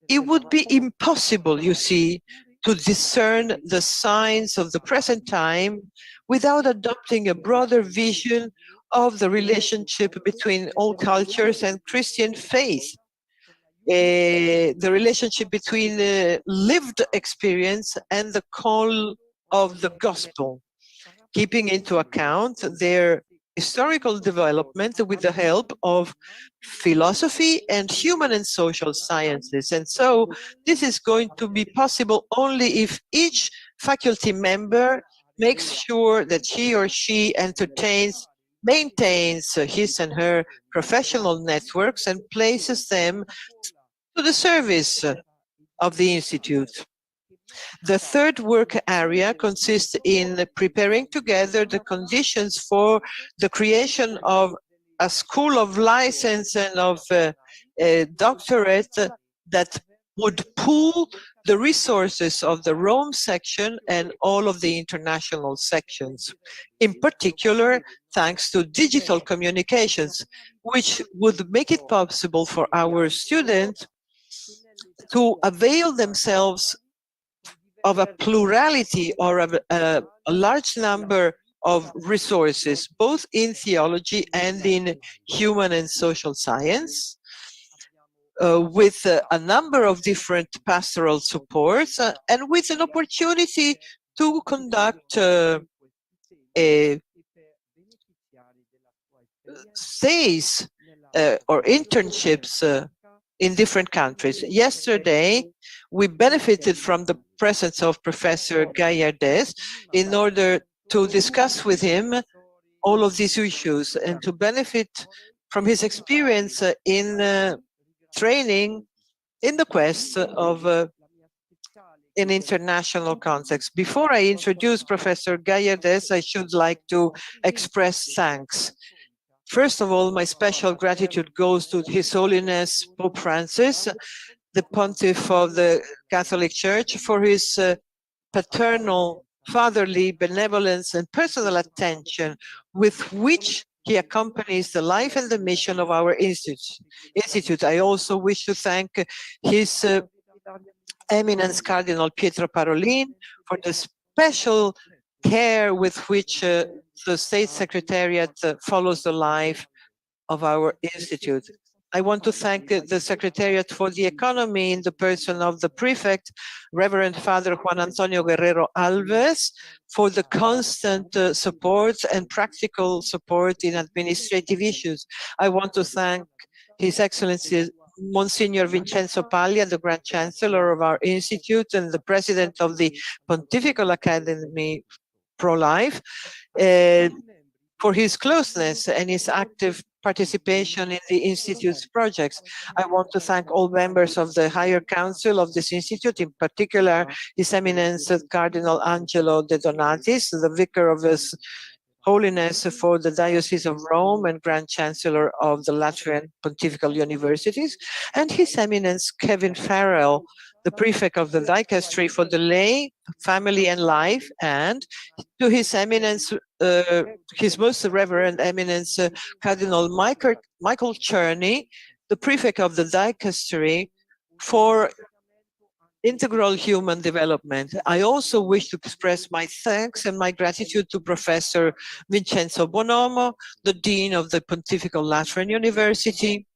It would be impossible, you see, to discern the signs of the present time without adopting a broader vision of the relationship between all cultures and Christian faith. The relationship between lived experience and the call of the gospel, keeping into account their historical development with the help of philosophy and human and social sciences. And so this is going to be possible only if each faculty member makes sure that he or she maintains his and her professional networks and places them to the service of the Institute. The third work area consists in preparing together the conditions for the creation of a school of license and of a doctorate that would pool the resources of the Rome section and all of the international sections. In particular, thanks to digital communications, which would make it possible for our students to avail themselves of a plurality or of a large number of resources, both in theology and in human and social science, with a number of different pastoral supports, and with an opportunity to conduct stays or internships in different countries. Yesterday, we benefited from the presence of Professor Gallardes in order to discuss with him all of these issues and to benefit from his experience in training in the quest of an international context. Before I introduce Professor Gallardes, I should like to express thanks. First of all, my special gratitude goes to His Holiness Pope Francis, the Pontiff of the Catholic Church, for his paternal, fatherly benevolence and personal attention with which he accompanies the life and the mission of our institute. I also wish to thank His Eminence Cardinal Pietro Parolin for the special care with which the State Secretariat follows the life of our institute. I want to thank the Secretariat for the Economy in the person of the Prefect, Reverend Father Juan Antonio Guerrero Alves, for the constant support and practical support in administrative issues. I want to thank His Excellency Monsignor Vincenzo Paglia, the Grand Chancellor of our Institute and the President of the Pontifical Academy Pro-Life, for his closeness and his active participation in the Institute's projects. I want to thank all members of the Higher Council of this Institute, in particular His Eminence Cardinal Angelo De Donatis, the Vicar of His Holiness for the Diocese of Rome and Grand Chancellor of the Lateran Pontifical Universities, and His Eminence Kevin Farrell, the Prefect of the Dicastery for the Lay, Family and Life, and to His Eminence, His Most Reverend Eminence Cardinal Michael Czerny, the Prefect of the Dicastery for Integral Human Development. I also wish to express my thanks and my gratitude to Professor Vincenzo Bonomo, the Dean of the Pontifical Lateran University.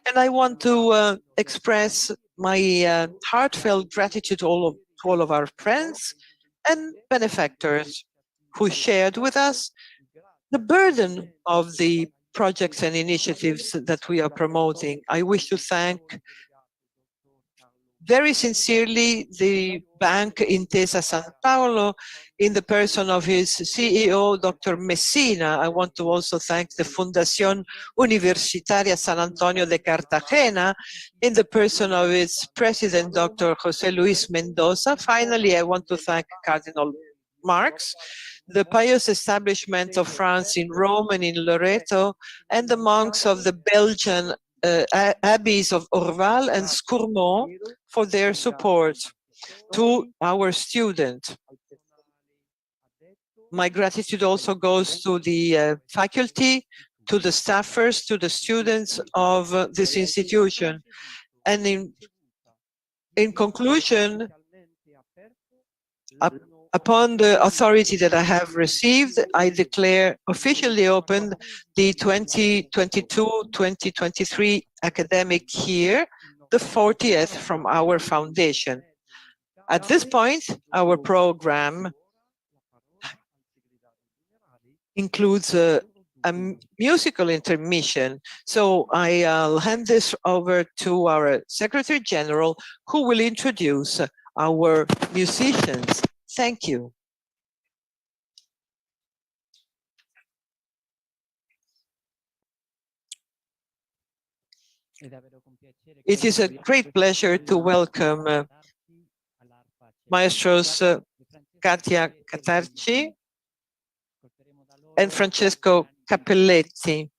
And I want to express my heartfelt gratitude to all of our friends and benefactors who shared with us the burden of the projects and initiatives that we are promoting. I wish to thank very sincerely the Bank Intesa San Paolo in the person of his CEO, Dr. Messina. I want to also thank the Fundación Universitaria San Antonio de Cartagena in the person of its president, Dr. José Luis Mendoza. Finally, I want to thank Cardinal Marx, the pious establishment of France in Rome and in Loreto, and the monks of the Belgian abbeys of Orval and Scourmont for their support to our student. My gratitude also goes to the faculty, to the staffers, to the students of this institution. And in conclusion, upon the authority that I have received, I declare officially open the 2022-2023 academic year, the 40th from our foundation. At this point, our program includes a musical intermission. So I'll hand this over to our Secretary General, who will introduce our musicians. Thank you. It is a great pleasure to welcome Maestros Katia Catarci and Francesco Cappelletti,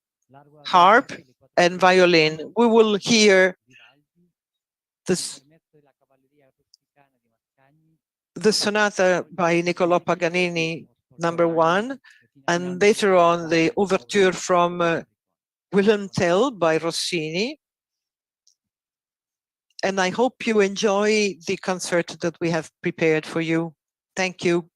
harp and violin. We will hear the sonata by Niccolò Paganini, #1, and later on the overture from Wilhelm Tell by Rossini. And I hope you enjoy the concert that we have prepared for you. Thank you.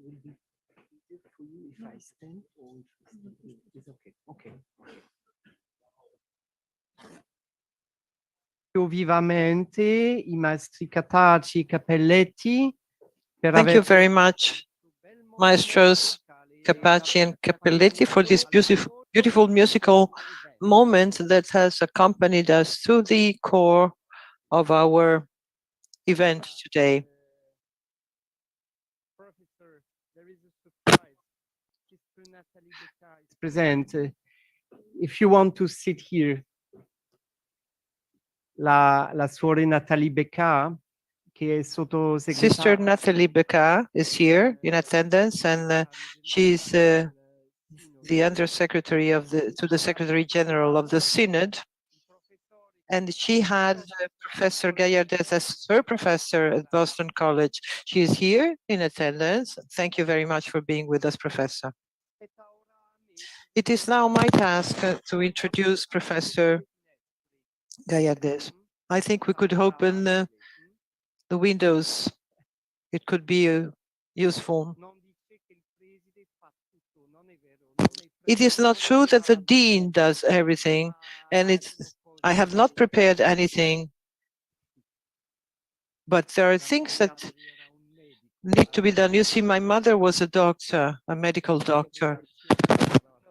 Will be easier for you if I stand or if I stand? It's okay. Okay. Più vivamente i maestri Cataci, Cappelletti per Thank you aver very much, maestros Capaci and Cappelletti, for this beautiful musical moment that has accompanied us to the core of our event today. Professor, there is a surprise. Sister Nathalie Becca is present. If you want to sit here, la suore Nathalie Becca, che è Sister sottosegretaria Nathalie Becca is here in attendance, and she's the Undersecretary to the Secretary General of the Synod, and she had Professor Gallardes as her professor at Boston College. She is here in attendance. Thank you very much for being with us, Professor. It is now my task to introduce Professor Gallardes. I think we could open the windows. It could be useful. It is not true that the dean does everything, and I have not prepared anything, but there are things that need to be done. You see, my mother was a doctor, a medical doctor.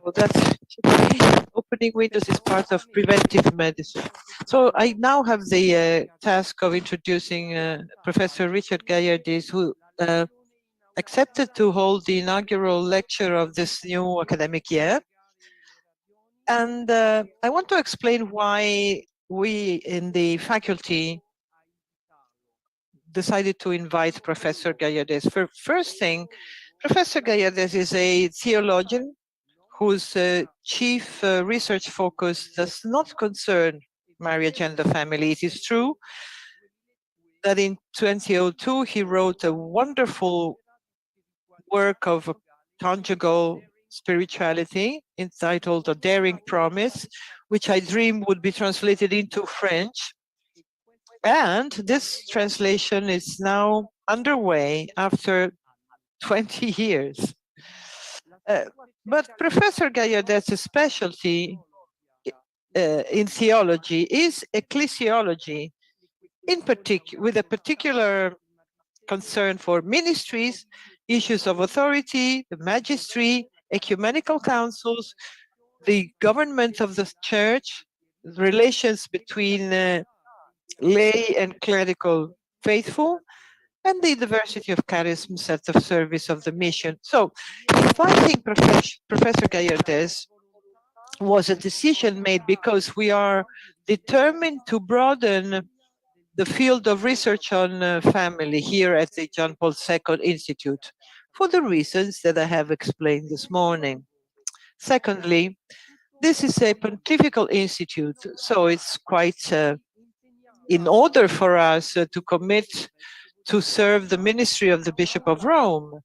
So that's opening windows is part of preventive medicine. So I now have the task of introducing Professor Richard Gallardes, who accepted to hold the inaugural lecture of this new academic year. And I want to explain why we in the faculty decided to invite Professor Gallardes. First thing, Professor Gallardes is a theologian whose chief research focus does not concern marriage and the family. It is true that in 2002 he wrote a wonderful work of conjugal spirituality entitled A Daring Promise, which I dream would be translated into French. And this translation is now underway after 20 years. But Professor Gallardet's specialty in theology is ecclesiology, with a particular concern for ministries, issues of authority, the magistry, ecumenical councils, the government of the church, relations between lay and clerical faithful, and the diversity of charisms at the service of the mission. So if I think Professor Gallardès was a decision made because we are determined to broaden the field of research on family here at the John Paul II Institute for the reasons that I have explained this morning. Secondly, this is a pontifical institute, so it's quite in order for us to commit to serve the ministry of the Bishop of Rome,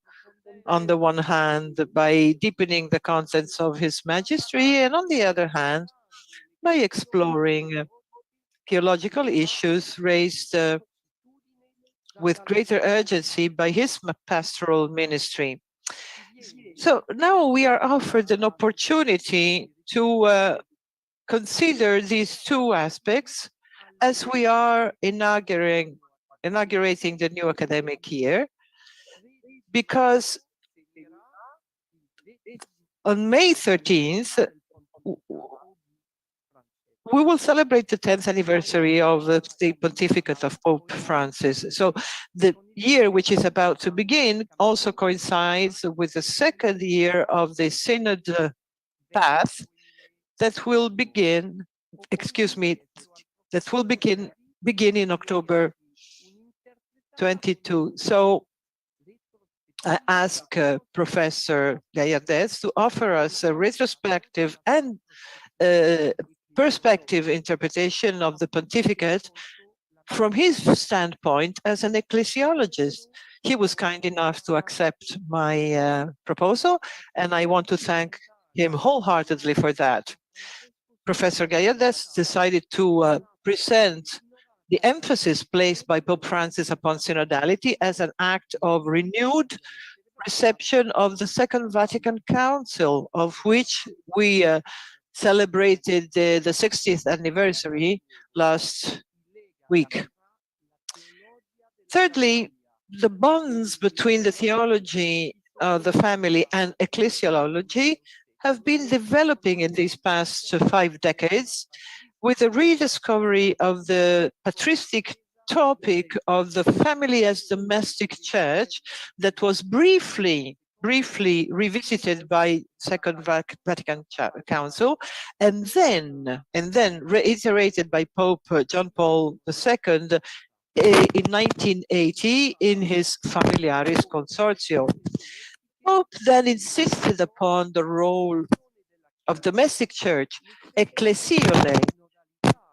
on the one hand, by deepening the contents of his magistry, and on the other hand, by exploring theological issues raised with greater urgency by his pastoral ministry. So now we are offered an opportunity to consider these two aspects as we are inaugurating the new academic year, because on May 13th, we will celebrate the 10th anniversary of the pontificate of Pope Francis. So the year which is about to begin also coincides with the second year of the Synod path that will begin, begin in October 22. So I ask Professor Gallardès to offer us a retrospective and perspective interpretation of the pontificate from his standpoint as an ecclesiologist. He was kind enough to accept my proposal, and I want to thank him wholeheartedly for that. Professor Gallardès decided to present the emphasis placed by Pope Francis upon synodality as an act of renewed reception of the Second Vatican Council, of which we celebrated the 60th anniversary last week. Thirdly, the bonds between the theology of the family and ecclesiology have been developing in these past 5 decades with the rediscovery of the patristic topic of the family as domestic church that was briefly revisited by Second Vatican Council, and then reiterated by Pope John Paul II in 1980 in his Familiaris Consortio. Pope then insisted upon the role of domestic church, ecclesiolae,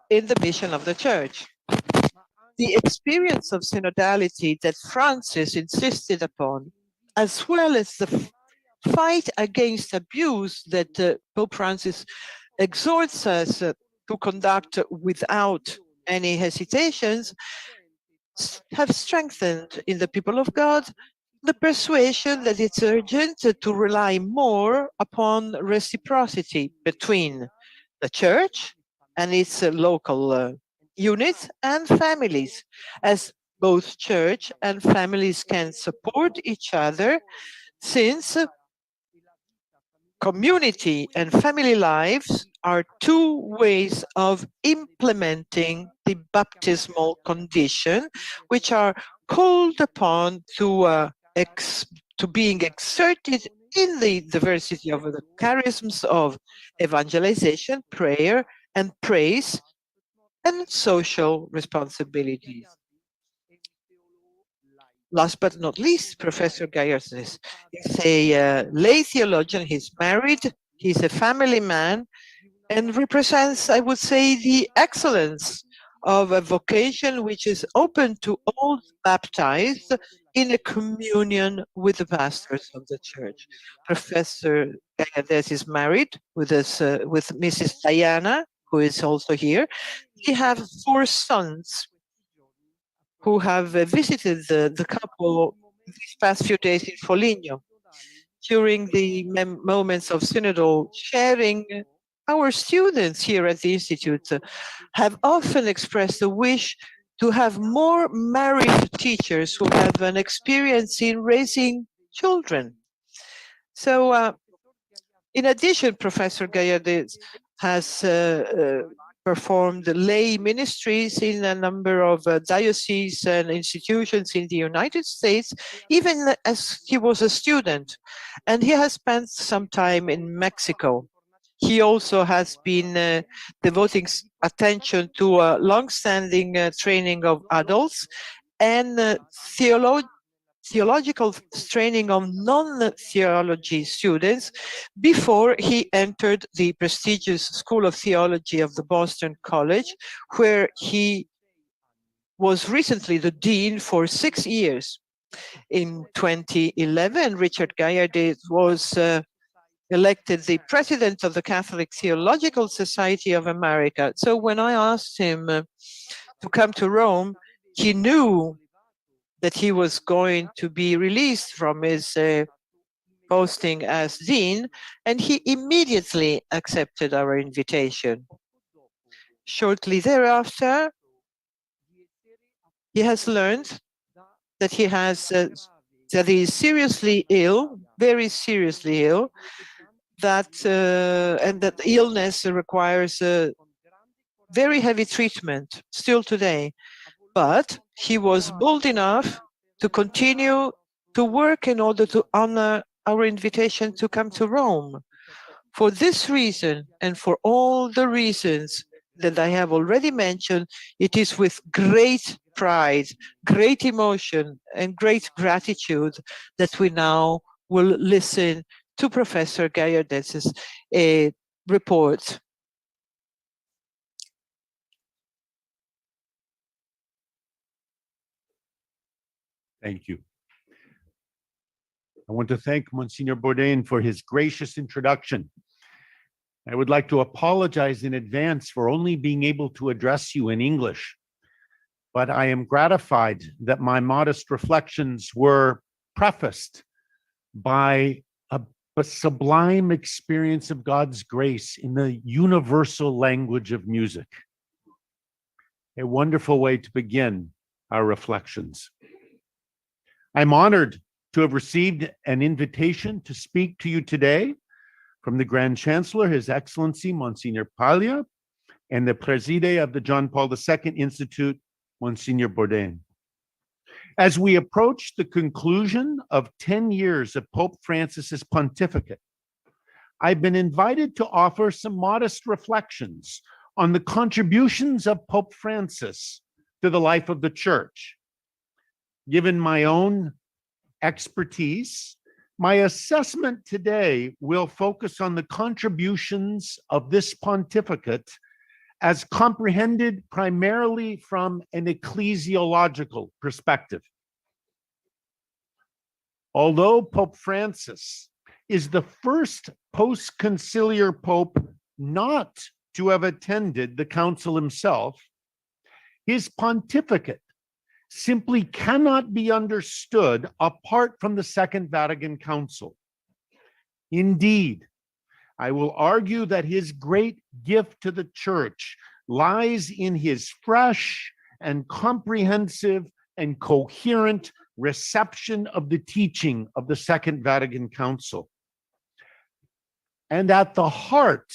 in the mission of the church. The experience of synodality that Francis insisted upon, as well as the fight against abuse that Pope Francis exhorts us to conduct without any hesitations, have strengthened in the people of God the persuasion that it's urgent to rely more upon reciprocity between the church and its local units and families, as both church and families can support each other, since community and family lives are two ways of implementing the baptismal condition, which are called upon to being exerted in the diversity of the charisms of evangelization, prayer, and praise, and social responsibilities. Last but not least, Professor Gallardès is a lay theologian. He's married, he's a family man, and represents, I would say, the excellence of a vocation which is open to all baptized in a communion with the pastors of the church. Professor Gayades is married with with Mrs. Diana, who is also here. They have 4 sons who have visited the couple these past few days in Foligno. During the moments of synodal sharing, our students here at the Institute have often expressed the wish to have more married teachers who have an experience in raising children. So in addition, Professor Gayades has performed lay ministries in a number of dioceses and institutions in the United States, even as he was a student. And he has spent some time in Mexico. He also has been devoting attention to long-standing training of adults and theological training of non-theology students before he entered the prestigious School of Theology of the Boston College, where he was recently the dean for 6 years. In 2011, Richard Gayardet was elected the president of the Catholic Theological Society of America. So when I asked him to come to Rome, he knew that he was going to be released from his posting as dean, and he immediately accepted our invitation. Shortly thereafter, he has learned that he is seriously ill, very seriously ill, and that illness requires very heavy treatment still today. But he was bold enough to continue to work in order to honor our invitation to come to Rome. For this reason, and for all the reasons that I have already mentioned, it is with great pride, great emotion, and great gratitude that we now will listen to Professor Gayardet's report. Thank you. I want to thank Monsignor Bourdain for his gracious introduction. I would like to apologize in advance for only being able to address you in English, but I am gratified that my modest reflections were prefaced by a sublime experience of God's grace in the universal language of music. A wonderful way to begin our reflections. I'm honored to have received an invitation to speak to you today from the Grand Chancellor, His Excellency, Monsignor Paglia, and the Preside of the John Paul II Institute, Monsignor Bourdain. As we approach the conclusion of 10 years of Pope Francis's pontificate, I've been invited to offer some modest reflections on the contributions of Pope Francis to the life of the Church. Given my own expertise, my assessment today will focus on the contributions of this pontificate as comprehended primarily from an ecclesiological perspective. Although Pope Francis is the first post-conciliar pope not to have attended the council himself, his pontificate simply cannot be understood apart from the Second Vatican Council. Indeed, I will argue that his great gift to the Church lies in his fresh and comprehensive and coherent reception of the teaching of the Second Vatican Council. And at the heart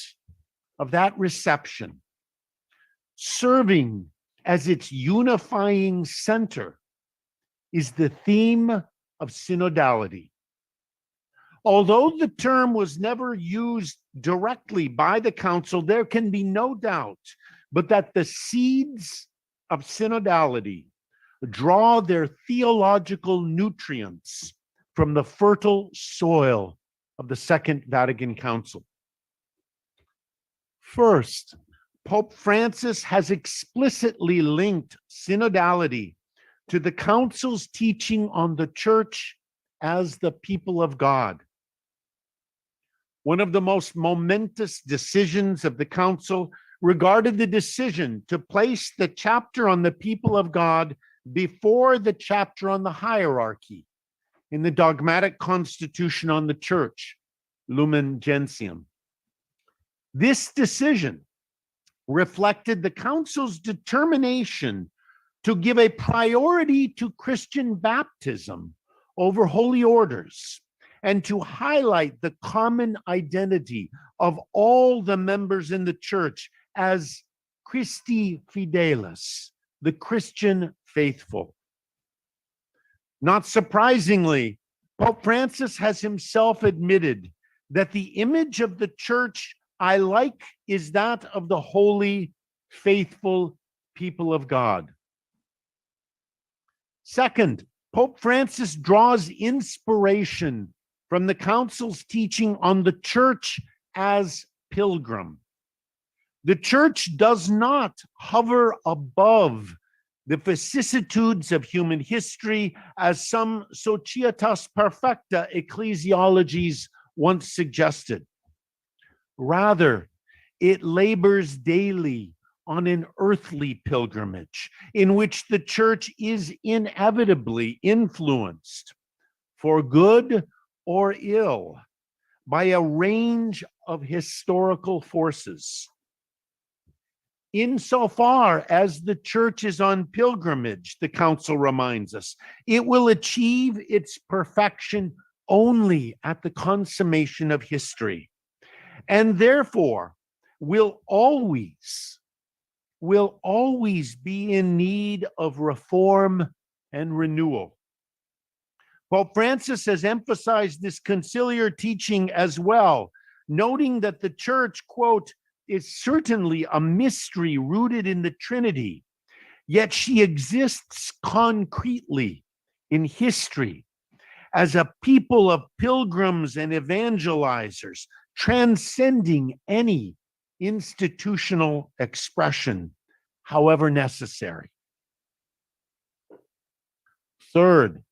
of that reception, serving as its unifying center, is the theme of synodality. Although the term was never used directly by the council, there can be no doubt but that the seeds of synodality draw their theological nutrients from the fertile soil of the Second Vatican Council. First, Pope Francis has explicitly linked synodality to the council's teaching on the church as the people of God. One of the most momentous decisions of the council regarded the decision to place the chapter on the people of God before the chapter on the hierarchy in the dogmatic constitution on the church, Lumen Gentium. This decision reflected the council's determination to give a priority to Christian baptism over holy orders and to highlight the common identity of all the members in the church as Christi Fidelis, the Christian faithful. Not surprisingly, Pope Francis has himself admitted that the image of the church I like is that of the holy, faithful people of God. Second, Pope Francis draws inspiration from the council's teaching on the church as pilgrim. The church does not hover above the vicissitudes of human history, as some societas perfecta ecclesiologies once suggested. Rather, it labors daily on an earthly pilgrimage in which the church is inevitably influenced, for good or ill, by a range of historical forces. Insofar as the church is on pilgrimage, the council reminds us, it will achieve its perfection only at the consummation of history, and therefore will always be in need of reform and renewal. Pope Francis has emphasized this conciliar teaching as well, noting that the church, quote, is certainly a mystery rooted in the Trinity, yet she exists concretely in history as a people of pilgrims and evangelizers, transcending any institutional expression, however necessary. Third,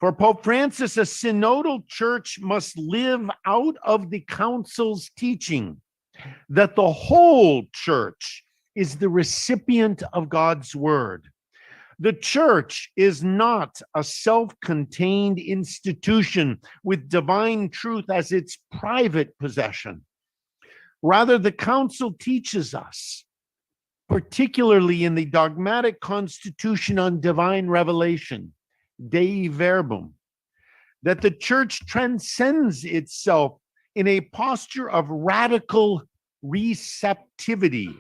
for Pope Francis, a synodal church must live out of the council's teaching that the whole church is the recipient of God's word. The church is not a self-contained institution with divine truth as its private possession. Rather, the council teaches us, particularly in the dogmatic constitution on divine revelation, Dei Verbum, that the church transcends itself in a posture of radical receptivity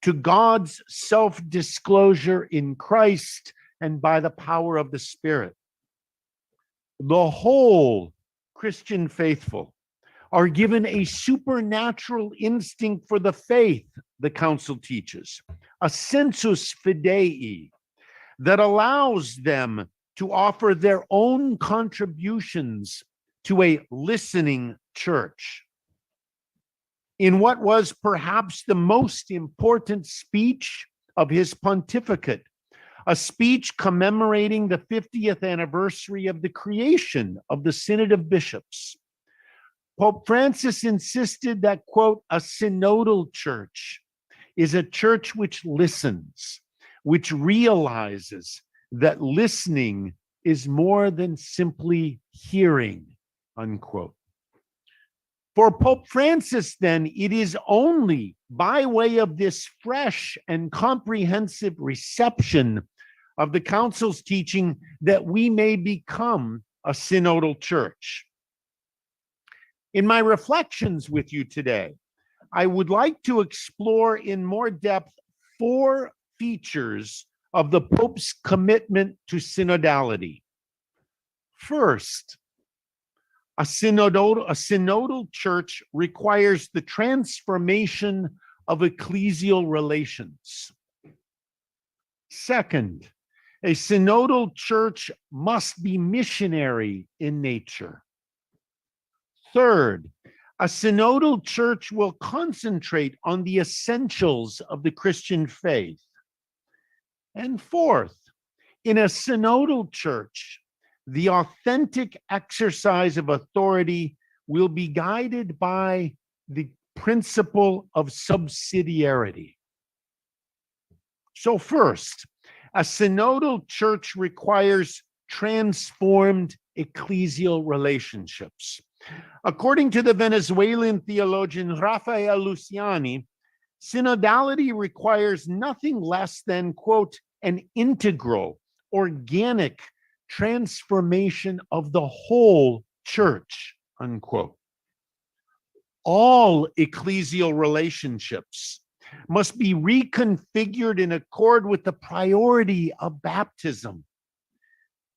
to God's self-disclosure in Christ and by the power of the Spirit. The whole Christian faithful are given a supernatural instinct for the faith, the council teaches, a sensus fidei that allows them to offer their own contributions to a listening church. In what was perhaps the most important speech of his pontificate, a speech commemorating the 50th anniversary of the creation of the Synod of Bishops, Pope Francis insisted that, quote, a synodal church is a church which listens, which realizes that listening is more than simply hearing, unquote. For Pope Francis, then, it is only by way of this fresh and comprehensive reception of the council's teaching that we may become a synodal church. In my reflections with you today, I would like to explore in more depth 4 features of the Pope's commitment to synodality. First, a synodal church requires the transformation of ecclesial relations. Second, a synodal church must be missionary in nature. Third, A synodal church will concentrate on the essentials of the Christian faith. And fourth, in a synodal church, the authentic exercise of authority will be guided by the principle of subsidiarity. So first, a synodal church requires transformed ecclesial relationships. According to the Venezuelan theologian Rafael Luciani, synodality requires nothing less than, quote, an integral, organic transformation of the whole church, unquote. All ecclesial relationships must be reconfigured in accord with the priority of baptism.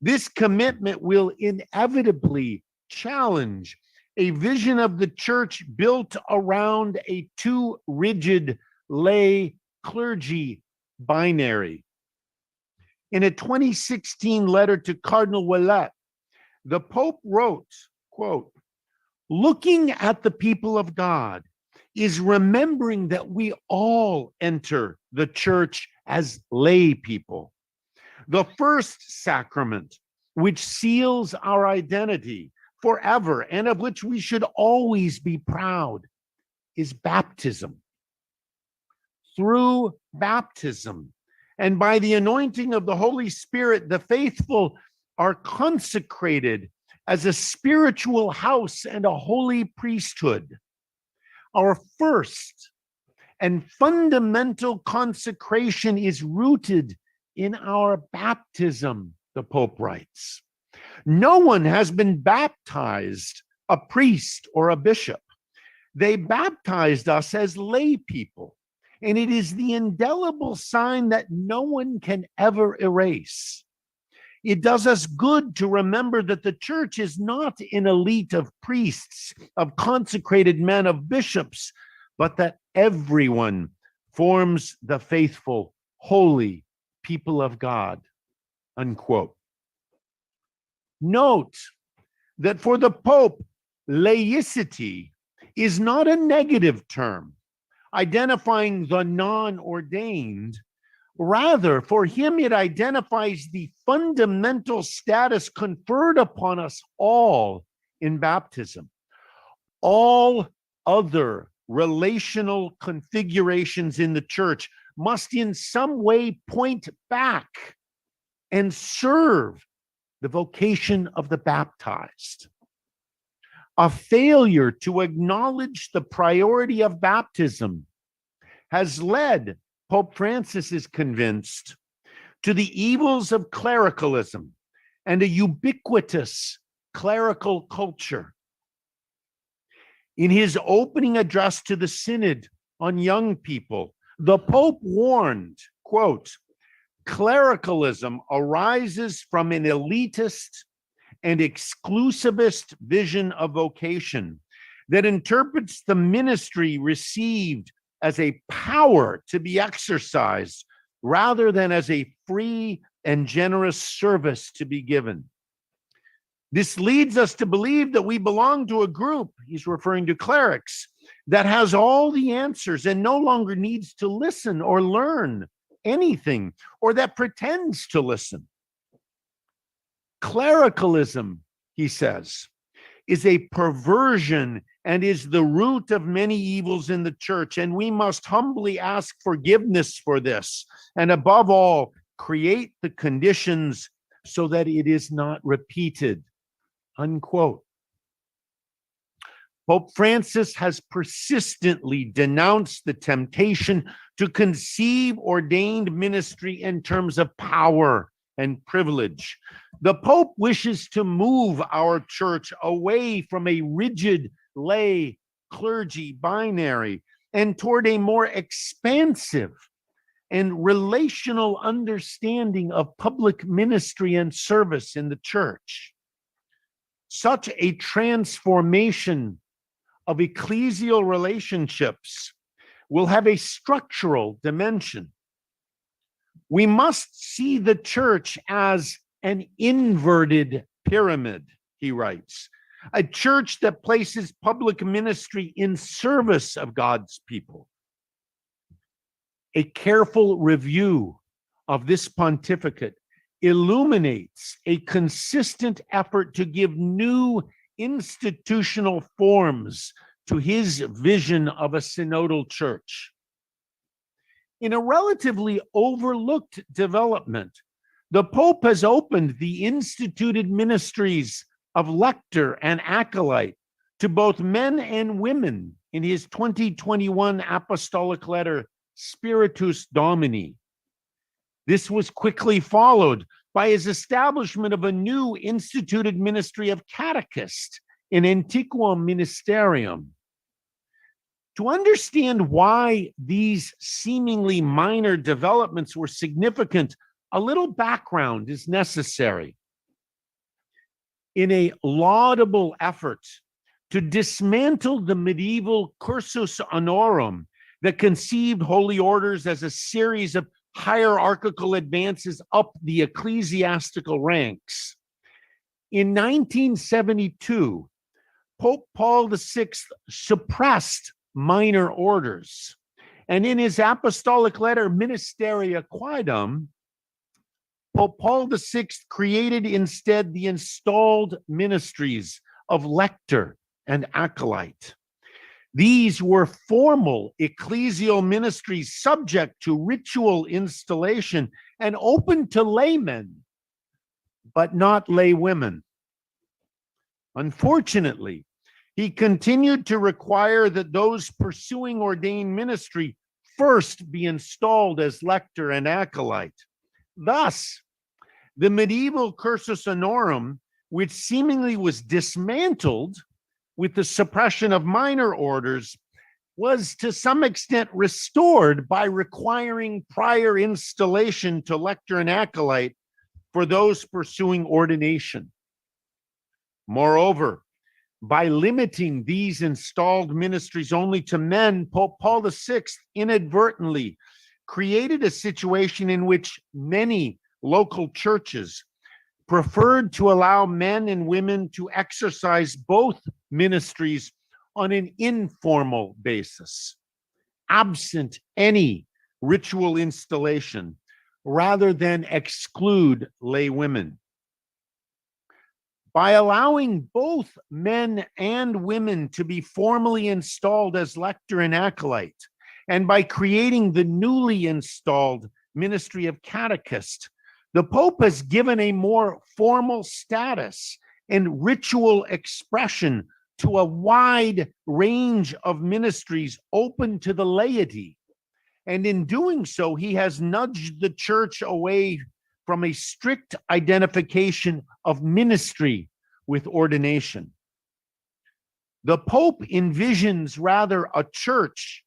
This commitment will inevitably challenge a vision of the church built around a too rigid lay clergy binary. In a 2016 letter to Cardinal Ouellet, the Pope wrote, quote, "Looking at the people of God is remembering that we all enter the church as lay people. The first sacrament, which seals our identity forever and of which we should always be proud, is baptism. Through baptism and by the anointing of the Holy Spirit, the faithful are consecrated as a spiritual house and a holy priesthood. Our first and fundamental consecration is rooted in our baptism," the Pope writes. "No one has been baptized, a priest or a bishop. They baptized us as lay people, and it is the indelible sign that no one can ever erase. It does us good to remember that the church is not an elite of priests, of consecrated men, of bishops, but that everyone forms the faithful, holy people of God," unquote. Note that for the Pope, laicity is not a negative term, identifying the non-ordained. Rather, for him, it identifies the fundamental status conferred upon us all in baptism. All other relational configurations in the church must in some way point back and serve the vocation of the baptized. A failure to acknowledge the priority of baptism has led, Pope Francis is convinced, to the evils of clericalism and a ubiquitous clerical culture. In his opening address to the Synod on young people, the Pope warned, quote, "Clericalism arises from an elitist and exclusivist vision of vocation that interprets the ministry received as a power to be exercised rather than as a free and generous service to be given. This leads us to believe that we belong to a group," he's referring to clerics, "that has all the answers and no longer needs to listen or learn anything, or that pretends to listen. Clericalism," he says, "is a perversion and is the root of many evils in the church, and we must humbly ask forgiveness for this, and above all, create the conditions so that it is not repeated," unquote. Pope Francis has persistently denounced the temptation to conceive ordained ministry in terms of power and privilege. The Pope wishes to move our church away from a rigid lay clergy binary and toward a more expansive and relational understanding of public ministry and service in the church. Such a transformation of ecclesial relationships will have a structural dimension. We must see the church as an inverted pyramid, he writes, a church that places public ministry in service of God's people. A careful review of this pontificate illuminates a consistent effort to give new institutional forms to his vision of a synodal church. In a relatively overlooked development, the Pope has opened the instituted ministries of lector and acolyte to both men and women in his 2021 apostolic letter, Spiritus Domini. This was quickly followed by his establishment of a new instituted ministry of catechist in Antiquum Ministerium. To understand why these seemingly minor developments were significant, a little background is necessary. In a laudable effort to dismantle the medieval cursus honorum that conceived holy orders as a series of hierarchical advances up the ecclesiastical ranks, in 1972, Pope Paul VI suppressed minor orders. And in his apostolic letter, Ministeria Quaedam, Pope Paul VI created instead the installed ministries of lector and acolyte. These were formal ecclesial ministries subject to ritual installation and open to laymen, but not lay women. Unfortunately, he continued to require that those pursuing ordained ministry first be installed as lector and acolyte. Thus, the medieval cursus honorum, which seemingly was dismantled with the suppression of minor orders, was to some extent restored by requiring prior installation to lector and acolyte for those pursuing ordination. Moreover, by limiting these installed ministries only to men, Pope Paul VI inadvertently created a situation in which many local churches preferred to allow men and women to exercise both ministries on an informal basis, absent any ritual installation, rather than exclude lay women. By allowing both men and women to be formally installed as lector and acolyte, and by creating the newly installed ministry of catechist, the Pope has given a more formal status and ritual expression to a wide range of ministries open to the laity. And in doing so, he has nudged the church away from a strict identification of ministry with ordination. The Pope envisions rather a church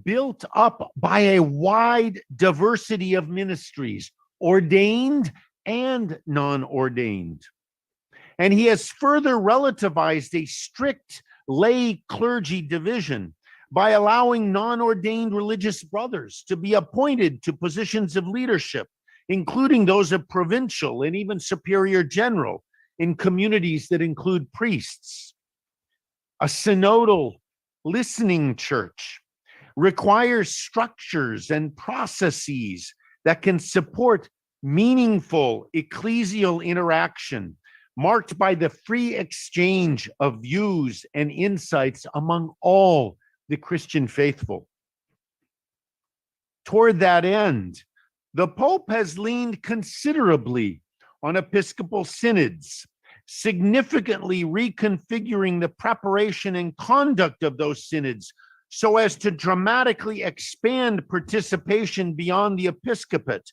built up by a wide diversity of ministries, ordained and non-ordained. And he has further relativized a strict lay clergy division by allowing non-ordained religious brothers to be appointed to positions of leadership, including those of provincial and even superior general in communities that include priests. A synodal listening church requires structures and processes that can support meaningful ecclesial interaction, marked by the free exchange of views and insights among all the Christian faithful. Toward that end, the Pope has leaned considerably on episcopal synods, significantly reconfiguring the preparation and conduct of those synods so as to dramatically expand participation beyond the episcopate.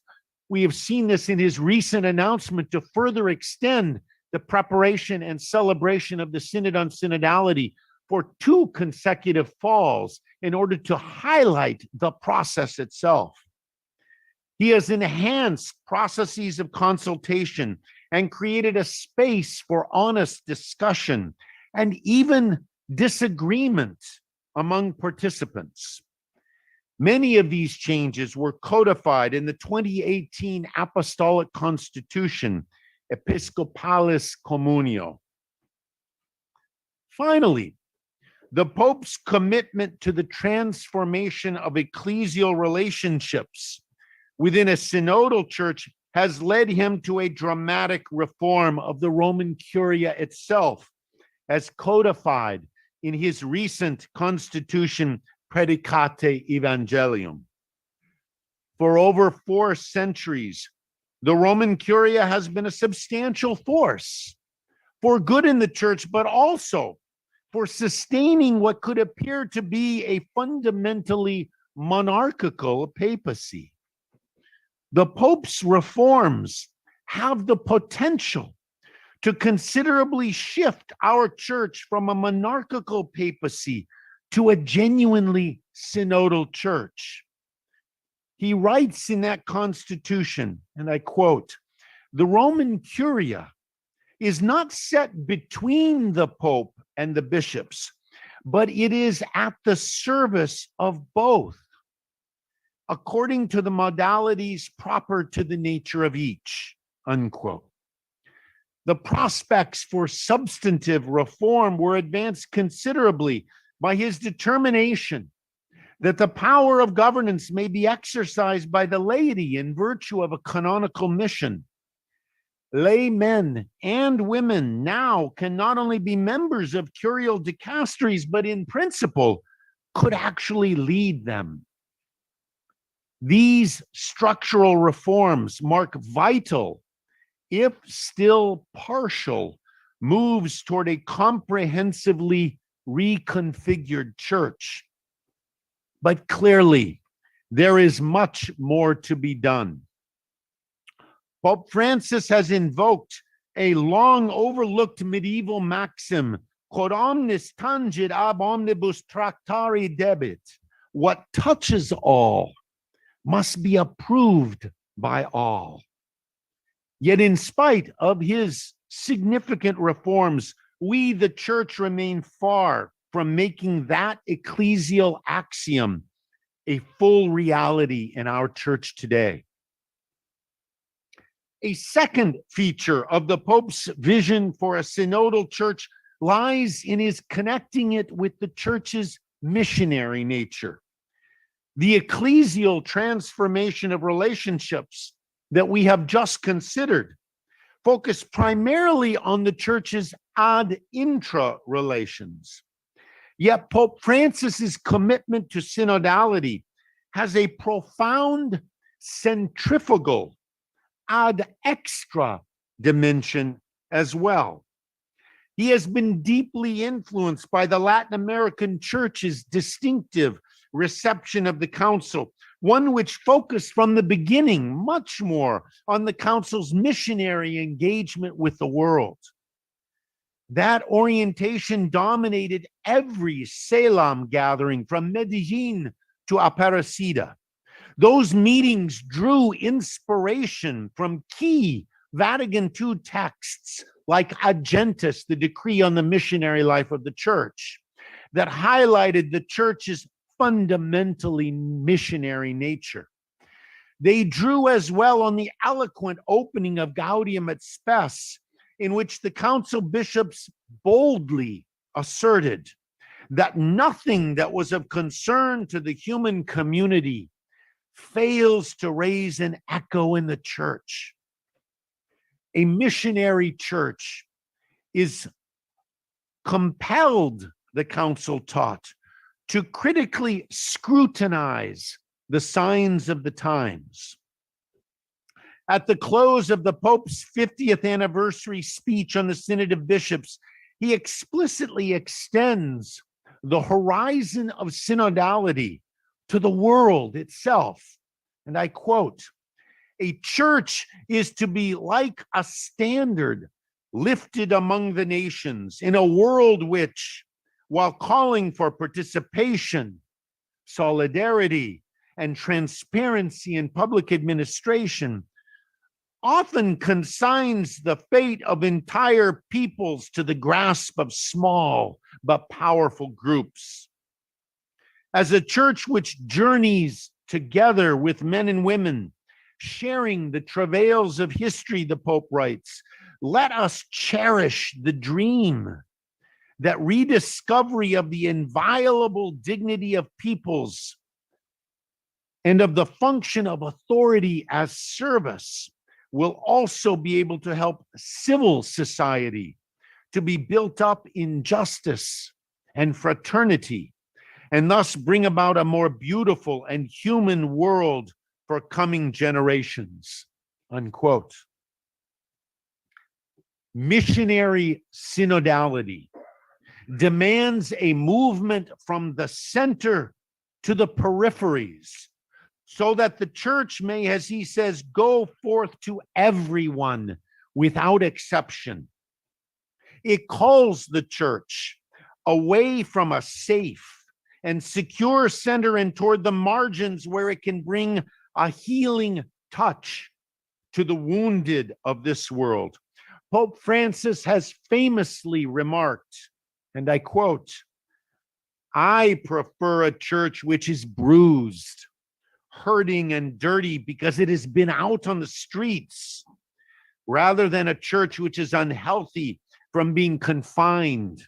We have seen this in his recent announcement to further extend the preparation and celebration of the Synod on Synodality for 2 consecutive falls in order to highlight the process itself. He has enhanced processes of consultation and created a space for honest discussion and even disagreement among participants. Many of these changes were codified in the 2018 Apostolic Constitution, Episcopalis Communio. Finally, the Pope's commitment to the transformation of ecclesial relationships within a synodal church has led him to a dramatic reform of the Roman Curia itself, as codified in his recent constitution, Predicate Evangelium. For over 4 centuries, the Roman Curia has been a substantial force for good in the church, but also for sustaining what could appear to be a fundamentally monarchical papacy. The Pope's reforms have the potential to considerably shift our church from a monarchical papacy to a genuinely synodal church. He writes in that constitution, and I quote, "The Roman Curia is not set between the Pope and the bishops, but it is at the service of both, according to the modalities proper to the nature of each," unquote. The prospects for substantive reform were advanced considerably by his determination that the power of governance may be exercised by the laity in virtue of a canonical mission. Lay men and women now can not only be members of curial dicasteries, but in principle could actually lead them. These structural reforms mark vital, if still partial, moves toward a comprehensively reconfigured church. But clearly, there is much more to be done. Pope Francis has invoked a long overlooked medieval maxim, quod omnis tangit ab omnibus tractari debit. What touches all must be approved by all. Yet in spite of his significant reforms, we, the church, remain far from making that ecclesial axiom a full reality in our church today. A second feature of the Pope's vision for a synodal church lies in his connecting it with the church's missionary nature. The ecclesial transformation of relationships that we have just considered focus primarily on the church's ad intra relations. Yet Pope Francis's commitment to synodality has a profound centrifugal ad extra dimension as well. He has been deeply influenced by the Latin American church's distinctive reception of the council, one which focused from the beginning much more on the council's missionary engagement with the world. That orientation dominated every Selam gathering from Medellin to Aparecida. Those meetings drew inspiration from key Vatican II texts like Ad Gentis, the decree on the missionary life of the church, that highlighted the church's fundamentally missionary nature. They drew as well on the eloquent opening of Gaudium et Spes, in which the council bishops boldly asserted that nothing that was of concern to the human community fails to raise an echo in the church. A missionary church is compelled, the council taught, to critically scrutinize the signs of the times. At the close of the Pope's 50th anniversary speech on the Synod of Bishops, he explicitly extends the horizon of synodality to the world itself. And I quote, "A church is to be like a standard lifted among the nations in a world which, while calling for participation, solidarity, and transparency in public administration, often consigns the fate of entire peoples to the grasp of small but powerful groups. As a church which journeys together with men and women, sharing the travails of history," the Pope writes, "let us cherish the dream that rediscovery of the inviolable dignity of peoples and of the function of authority as service will also be able to help civil society to be built up in justice and fraternity, and thus bring about a more beautiful and human world for coming generations, unquote. Missionary synodality demands a movement from the center to the peripheries, so that the church may, as he says, go forth to everyone without exception. It calls the church away from a safe and secure center and toward the margins where it can bring a healing touch to the wounded of this world. Pope Francis has famously remarked, and I quote, "I prefer a church which is bruised, hurting, and dirty because it has been out on the streets, rather than a church which is unhealthy from being confined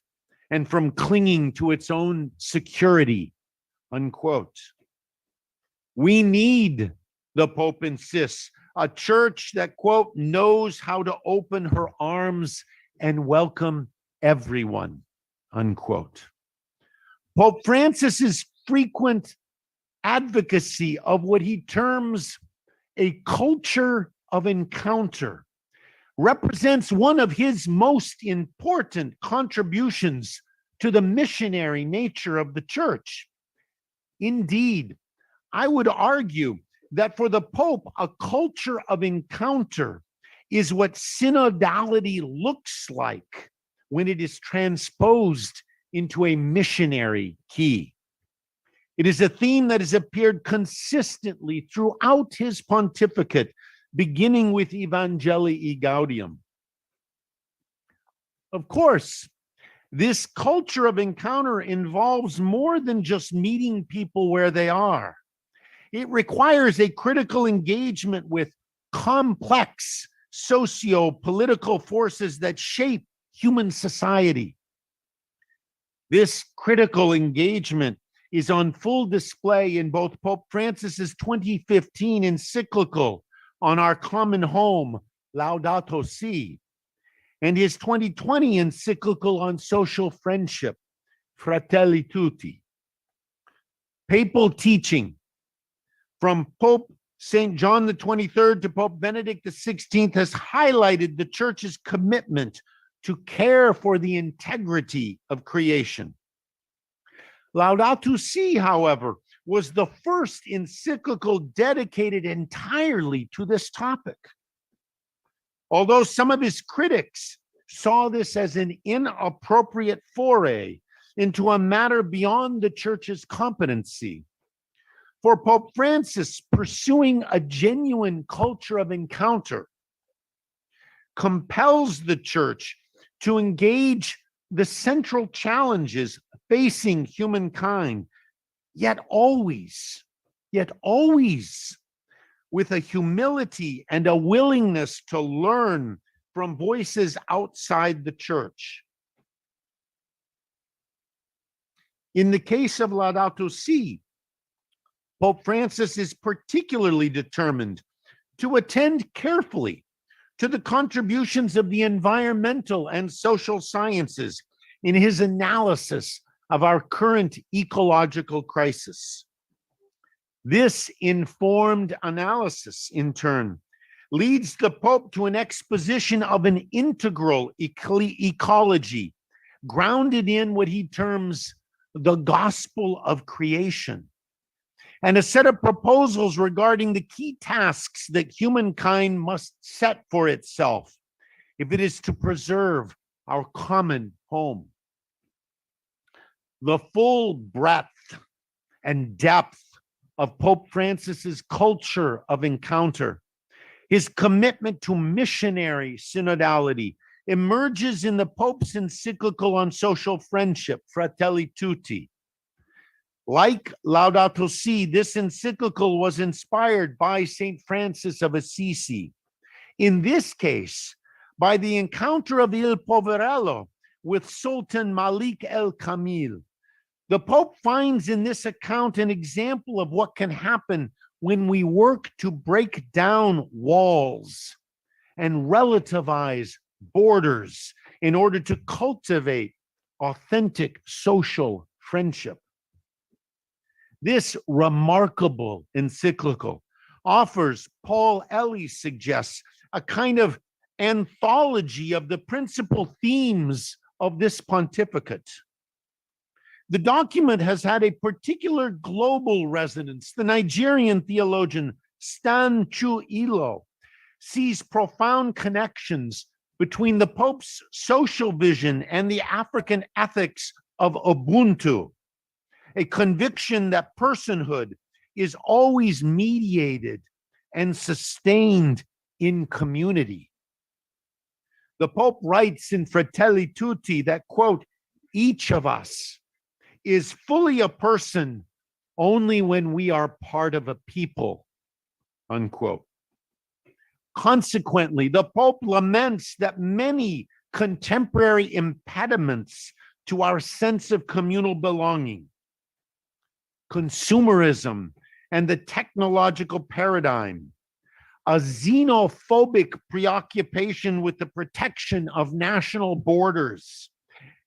and from clinging to its own security," unquote. We need, the Pope insists, a church that, quote, knows how to open her arms and welcome everyone, unquote. Pope Francis's frequent advocacy of what he terms a culture of encounter represents one of his most important contributions to the missionary nature of the church. Indeed, I would argue that for the Pope, a culture of encounter is what synodality looks like when it is transposed into a missionary key. It is a theme that has appeared consistently throughout his pontificate, beginning with Evangelii Gaudium. Of course, this culture of encounter involves more than just meeting people where they are. It requires a critical engagement with complex socio-political forces that shape human society. This critical engagement is on full display in both Pope Francis's 2015 encyclical on our common home, Laudato Si, and his 2020 encyclical on social friendship, Fratelli Tutti. Papal teaching from Pope St. John the 23rd to Pope Benedict the 16th has highlighted the church's commitment to care for the integrity of creation. Laudato Si, however, was the first encyclical dedicated entirely to this topic. Although some of his critics saw this as an inappropriate foray into a matter beyond the church's competency, for Pope Francis, pursuing a genuine culture of encounter compels the church to engage the central challenges facing humankind, yet always with a humility and a willingness to learn from voices outside the church. In the case of Laudato Si, Pope Francis is particularly determined to attend carefully to the contributions of the environmental and social sciences in his analysis of our current ecological crisis. This informed analysis, in turn, leads the Pope to an exposition of an integral ecology grounded in what he terms the gospel of creation, and a set of proposals regarding the key tasks that humankind must set for itself if it is to preserve our common home. The full breadth and depth of Pope Francis's culture of encounter, his commitment to missionary synodality, emerges in the Pope's encyclical on social friendship, Fratelli Tutti. Like Laudato Si, this encyclical was inspired by St. Francis of Assisi. In this case, by the encounter of Il Poverello with Sultan Malik el-Kamil. The Pope finds in this account an example of what can happen when we work to break down walls and relativize borders in order to cultivate authentic social friendship. This remarkable encyclical offers, Paul Elie suggests, a kind of anthology of the principal themes of this pontificate. The document has had a particular global resonance. The Nigerian theologian Stan Chu-Ilo sees profound connections between the Pope's social vision and the African ethics of Ubuntu, a conviction that personhood is always mediated and sustained in community. The Pope writes in Fratelli Tutti that, quote, each of us is fully a person only when we are part of a people, unquote. Consequently, the Pope laments that many contemporary impediments to our sense of communal belonging, consumerism and the technological paradigm, a xenophobic preoccupation with the protection of national borders,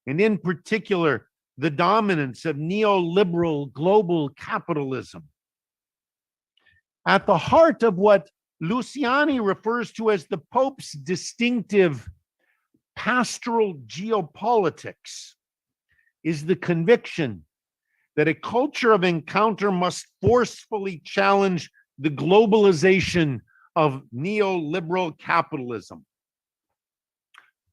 and in particular, the dominance of neoliberal global capitalism. At the heart of what Luciani refers to as the Pope's distinctive pastoral geopolitics is the conviction that a culture of encounter must forcefully challenge the globalization of neoliberal capitalism.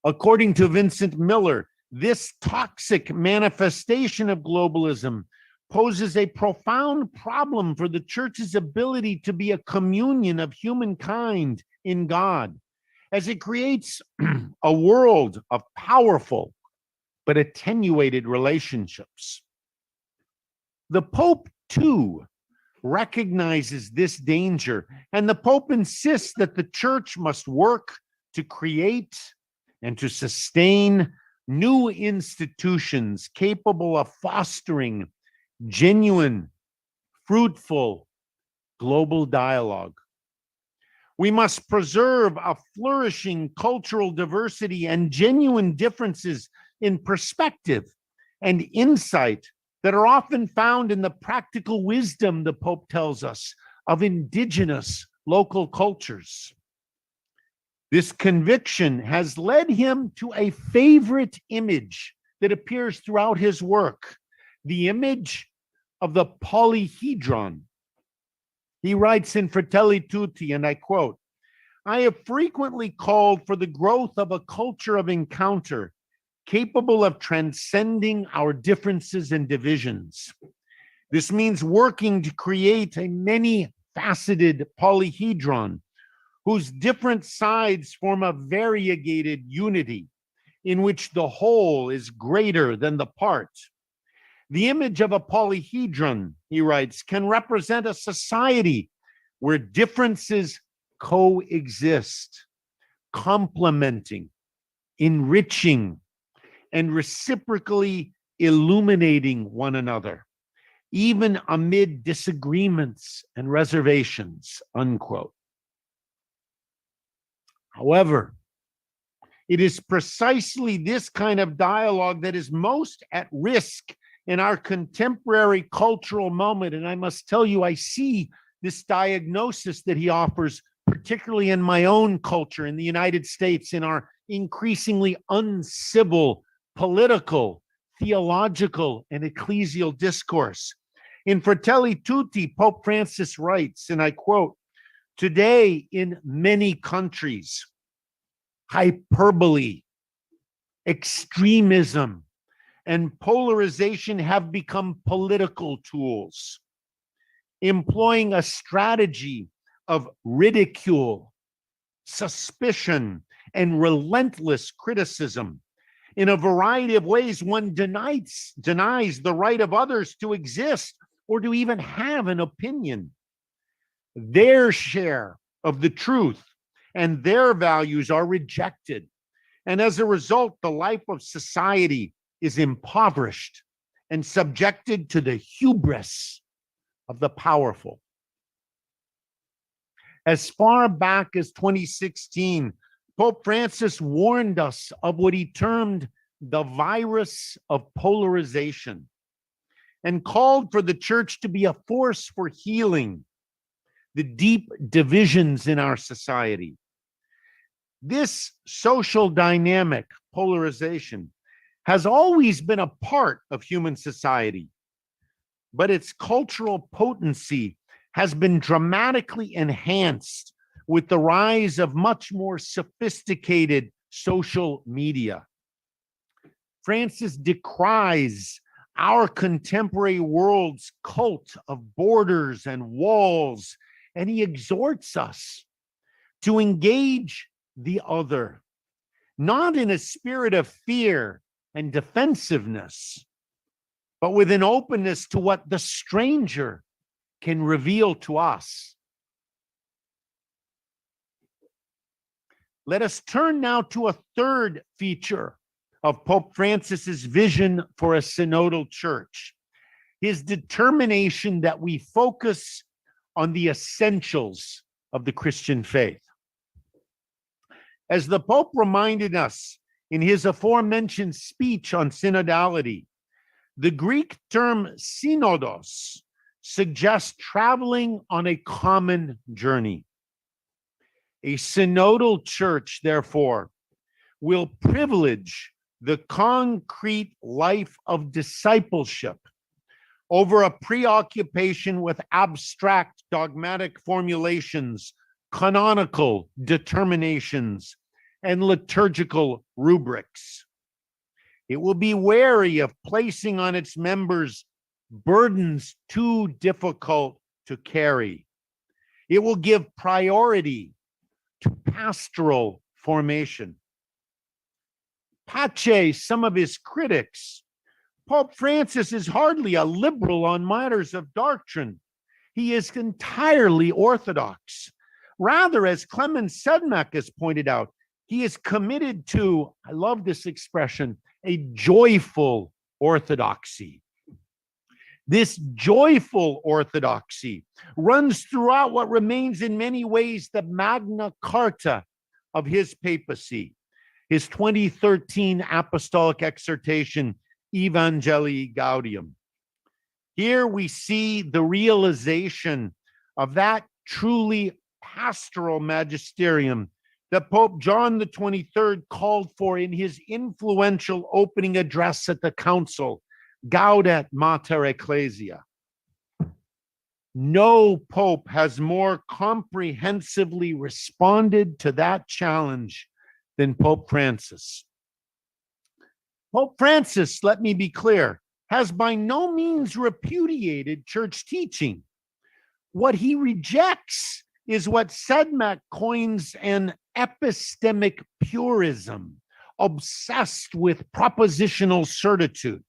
According to Vincent Miller, this toxic manifestation of globalism poses a profound problem for the church's ability to be a communion of humankind in God, as it creates a world of powerful but attenuated relationships. The Pope, too, recognizes this danger, and the Pope insists that the church must work to create and to sustain new institutions capable of fostering genuine, fruitful global dialogue. We must preserve a flourishing cultural diversity and genuine differences in perspective and insight that are often found in the practical wisdom, the Pope tells us, of indigenous local cultures. This conviction has led him to a favorite image that appears throughout his work, the image of the polyhedron. He writes in Fratelli Tutti, and I quote, I have frequently called for the growth of a culture of encounter capable of transcending our differences and divisions. This means working to create a many-faceted polyhedron whose different sides form a variegated unity in which the whole is greater than the part. The image of a polyhedron, he writes, can represent a society where differences coexist, complementing, enriching, and reciprocally illuminating one another, even amid disagreements and reservations, unquote. However, it is precisely this kind of dialogue that is most at risk in our contemporary cultural moment. And I must tell you, I see this diagnosis that he offers, particularly in my own culture in the United States, in our increasingly uncivil political, theological, and ecclesial discourse. In Fratelli Tutti, Pope Francis writes, and I quote, today in many countries, hyperbole, extremism, and polarization have become political tools, employing a strategy of ridicule, suspicion, and relentless criticism. In a variety of ways, one denies the right of others to exist or to even have an opinion. Their share of the truth and their values are rejected, And as a result, the life of society is impoverished and subjected to the hubris of the powerful. As far back as 2016, Pope Francis warned us of what he termed the virus of polarization and called for the church to be a force for healing the deep divisions in our society. This social dynamic, polarization, has always been a part of human society, but its cultural potency has been dramatically enhanced with the rise of much more sophisticated social media. Francis decries our contemporary world's cult of borders and walls, and he exhorts us to engage the other, not in a spirit of fear and defensiveness, but with an openness to what the stranger can reveal to us. Let us turn now to a third feature of Pope Francis's vision for a synodal church, his determination that we focus on the essentials of the Christian faith. As the Pope reminded us in his aforementioned speech on synodality, the Greek term synodos suggests traveling on a common journey. A synodal church, therefore, will privilege the concrete life of discipleship over a preoccupation with abstract dogmatic formulations, canonical determinations, and liturgical rubrics. It will be wary of placing on its members burdens too difficult to carry. It will give priority to pastoral formation. Pace some of his critics. Pope Francis is hardly a liberal on matters of doctrine. He is entirely orthodox. Rather, as Clemens Sedmak has pointed out, he is committed to, I love this expression, a joyful orthodoxy. This joyful orthodoxy runs throughout what remains in many ways the Magna Carta of his papacy, his 2013 apostolic exhortation, Evangelii Gaudium. Here we see the realization of that truly pastoral magisterium that Pope John the 23rd called for in his influential opening address at the council, Gaudet Mater Ecclesia. No pope has more comprehensively responded to that challenge than Pope Francis. Pope Francis, let me be clear, has by no means repudiated church teaching. What he rejects is what Sedmak coins an epistemic purism, obsessed with propositional certitude.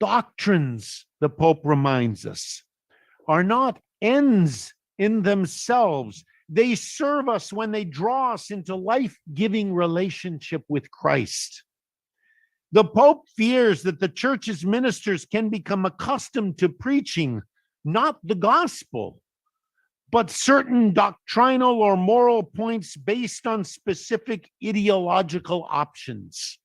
Doctrines, the Pope reminds us, are not ends in themselves. They serve us when they draw us into life-giving relationship with Christ. The Pope fears that the church's ministers can become accustomed to preaching not the gospel, but certain doctrinal or moral points based on specific ideological options.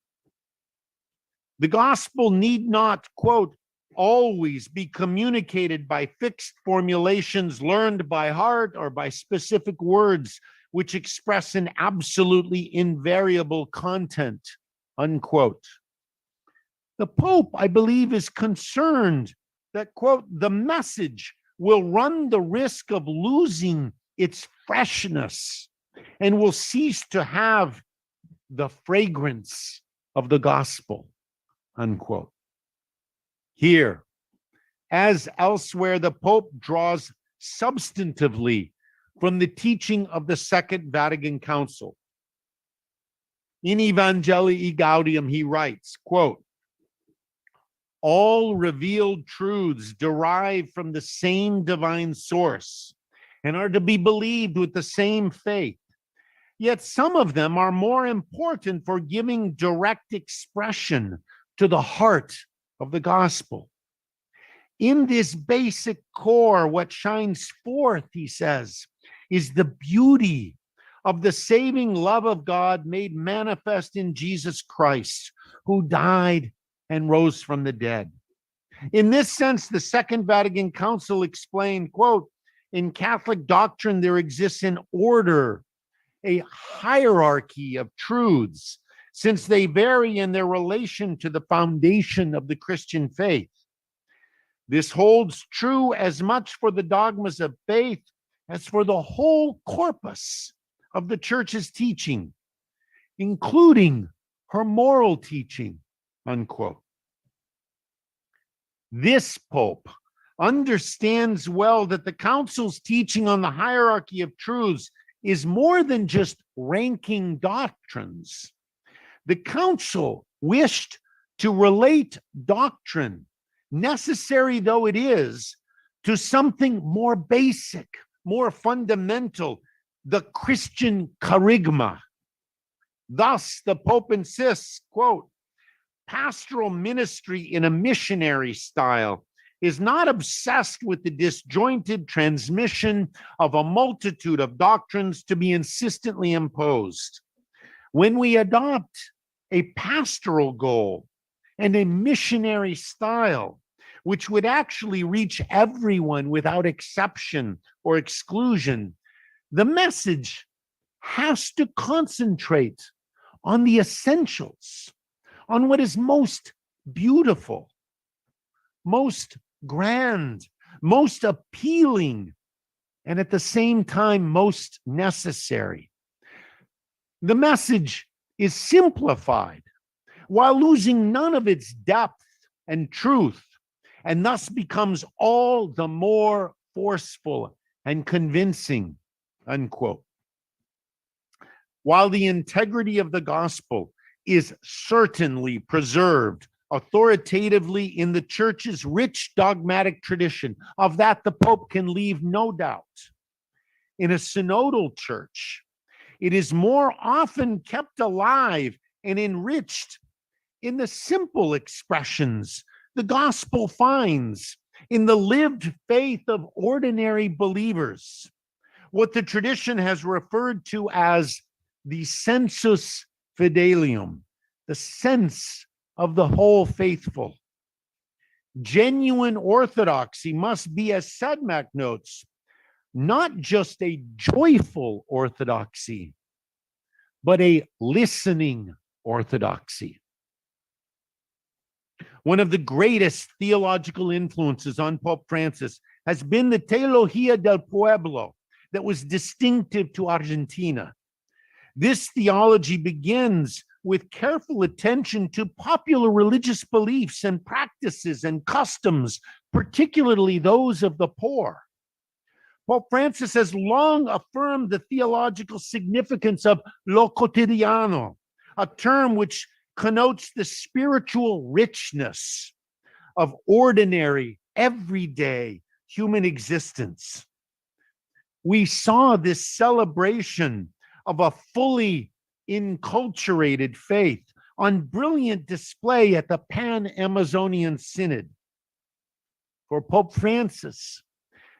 The gospel need not, quote, always be communicated by fixed formulations learned by heart or by specific words which express an absolutely invariable content, unquote. The Pope, I believe, is concerned that, quote, the message will run the risk of losing its freshness and will cease to have the fragrance of the gospel, unquote. Here, as elsewhere, the Pope draws substantively from the teaching of the Second Vatican Council. In Evangelii Gaudium, he writes, quote, all revealed truths derive from the same divine source and are to be believed with the same faith. Yet some of them are more important for giving direct expression to the heart of the gospel. In this basic core, what shines forth, he says, is the beauty of the saving love of God made manifest in Jesus Christ, who died and rose from the dead. In this sense, the Second Vatican Council explained, quote, in Catholic doctrine, there exists an order, a hierarchy of truths, since they vary in their relation to the foundation of the Christian faith. This holds true as much for the dogmas of faith as for the whole corpus of the church's teaching, including her moral teaching, unquote. This Pope understands well that the Council's teaching on the hierarchy of truths is more than just ranking doctrines. The Council wished to relate doctrine, necessary though it is, to something more basic, more fundamental, the Christian charisma. Thus, the Pope insists, quote, pastoral ministry in a missionary style is not obsessed with the disjointed transmission of a multitude of doctrines to be insistently imposed. When we adopt a pastoral goal and a missionary style, which would actually reach everyone without exception or exclusion, the message has to concentrate on the essentials, on what is most beautiful, most grand, most appealing, and at the same time, most necessary. The message is simplified while losing none of its depth and truth, and thus becomes all the more forceful and convincing, unquote. While the integrity of the gospel is certainly preserved authoritatively in the church's rich dogmatic tradition, of that the Pope can leave no doubt. In a synodal church, it is more often kept alive and enriched in the simple expressions the gospel finds in the lived faith of ordinary believers, what the tradition has referred to as the sensus fidelium, the sense of the whole faithful. Genuine orthodoxy must be, as Sedmak notes, not just a joyful orthodoxy, but a listening orthodoxy. One of the greatest theological influences on Pope Francis has been the Teología del Pueblo that was distinctive to Argentina. This theology begins with careful attention to popular religious beliefs and practices and customs, particularly those of the poor. Pope Francis has long affirmed the theological significance of lo cotidiano, a term which connotes the spiritual richness of ordinary, everyday human existence. We saw this celebration of a fully enculturated faith on brilliant display at the Pan-Amazonian Synod. For Pope Francis,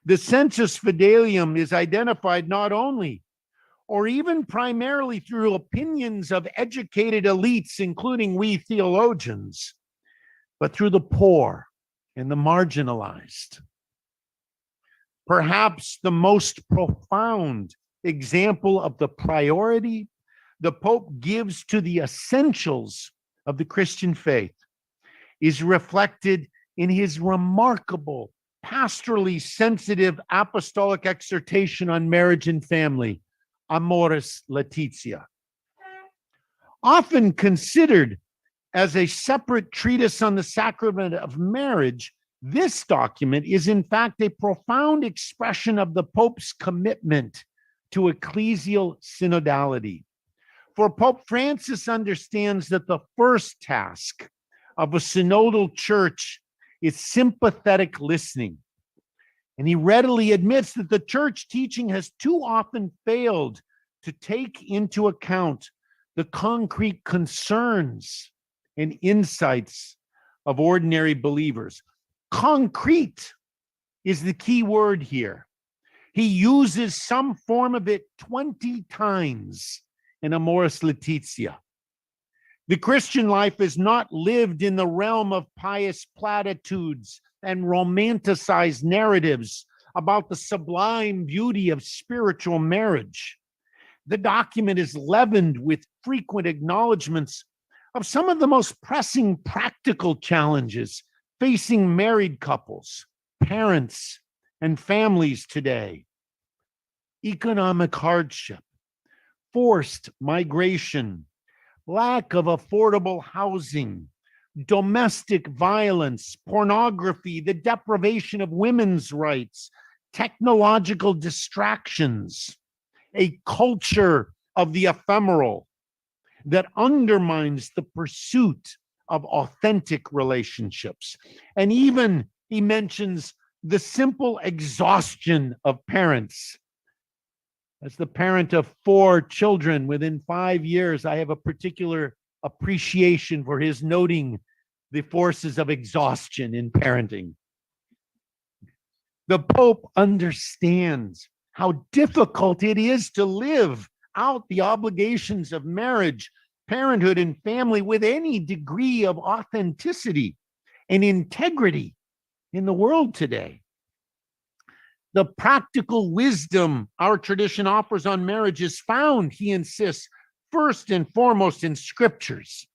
the sensus fidelium is identified not only or even primarily through opinions of educated elites, including we theologians, but through the poor and the marginalized. Perhaps the most profound example of the priority the Pope gives to the essentials of the Christian faith is reflected in his remarkable, pastorally sensitive apostolic exhortation on marriage and family, Amoris Laetitia. Often considered as a separate treatise on the sacrament of marriage, this document is in fact a profound expression of the Pope's commitment to ecclesial synodality. For Pope Francis understands that the first task of a synodal church is sympathetic listening. And he readily admits that the church teaching has too often failed to take into account the concrete concerns and insights of ordinary believers. Concrete is the key word here. He uses some form of it 20 times in Amoris Laetitia. The Christian life is not lived in the realm of pious platitudes and romanticized narratives about the sublime beauty of spiritual marriage. The document is leavened with frequent acknowledgments of some of the most pressing practical challenges facing married couples, parents, and families today. Economic hardship, forced migration, lack of affordable housing, domestic violence, pornography, the deprivation of women's rights, technological distractions, a culture of the ephemeral that undermines the pursuit of authentic relationships. And even he mentions the simple exhaustion of parents. As the parent of 4 children within 5 years, I have a particular appreciation for his noting the forces of exhaustion in parenting. The Pope understands how difficult it is to live out the obligations of marriage, parenthood, and family with any degree of authenticity and integrity in the world today. The practical wisdom our tradition offers on marriage is found, he insists, first and foremost in scriptures,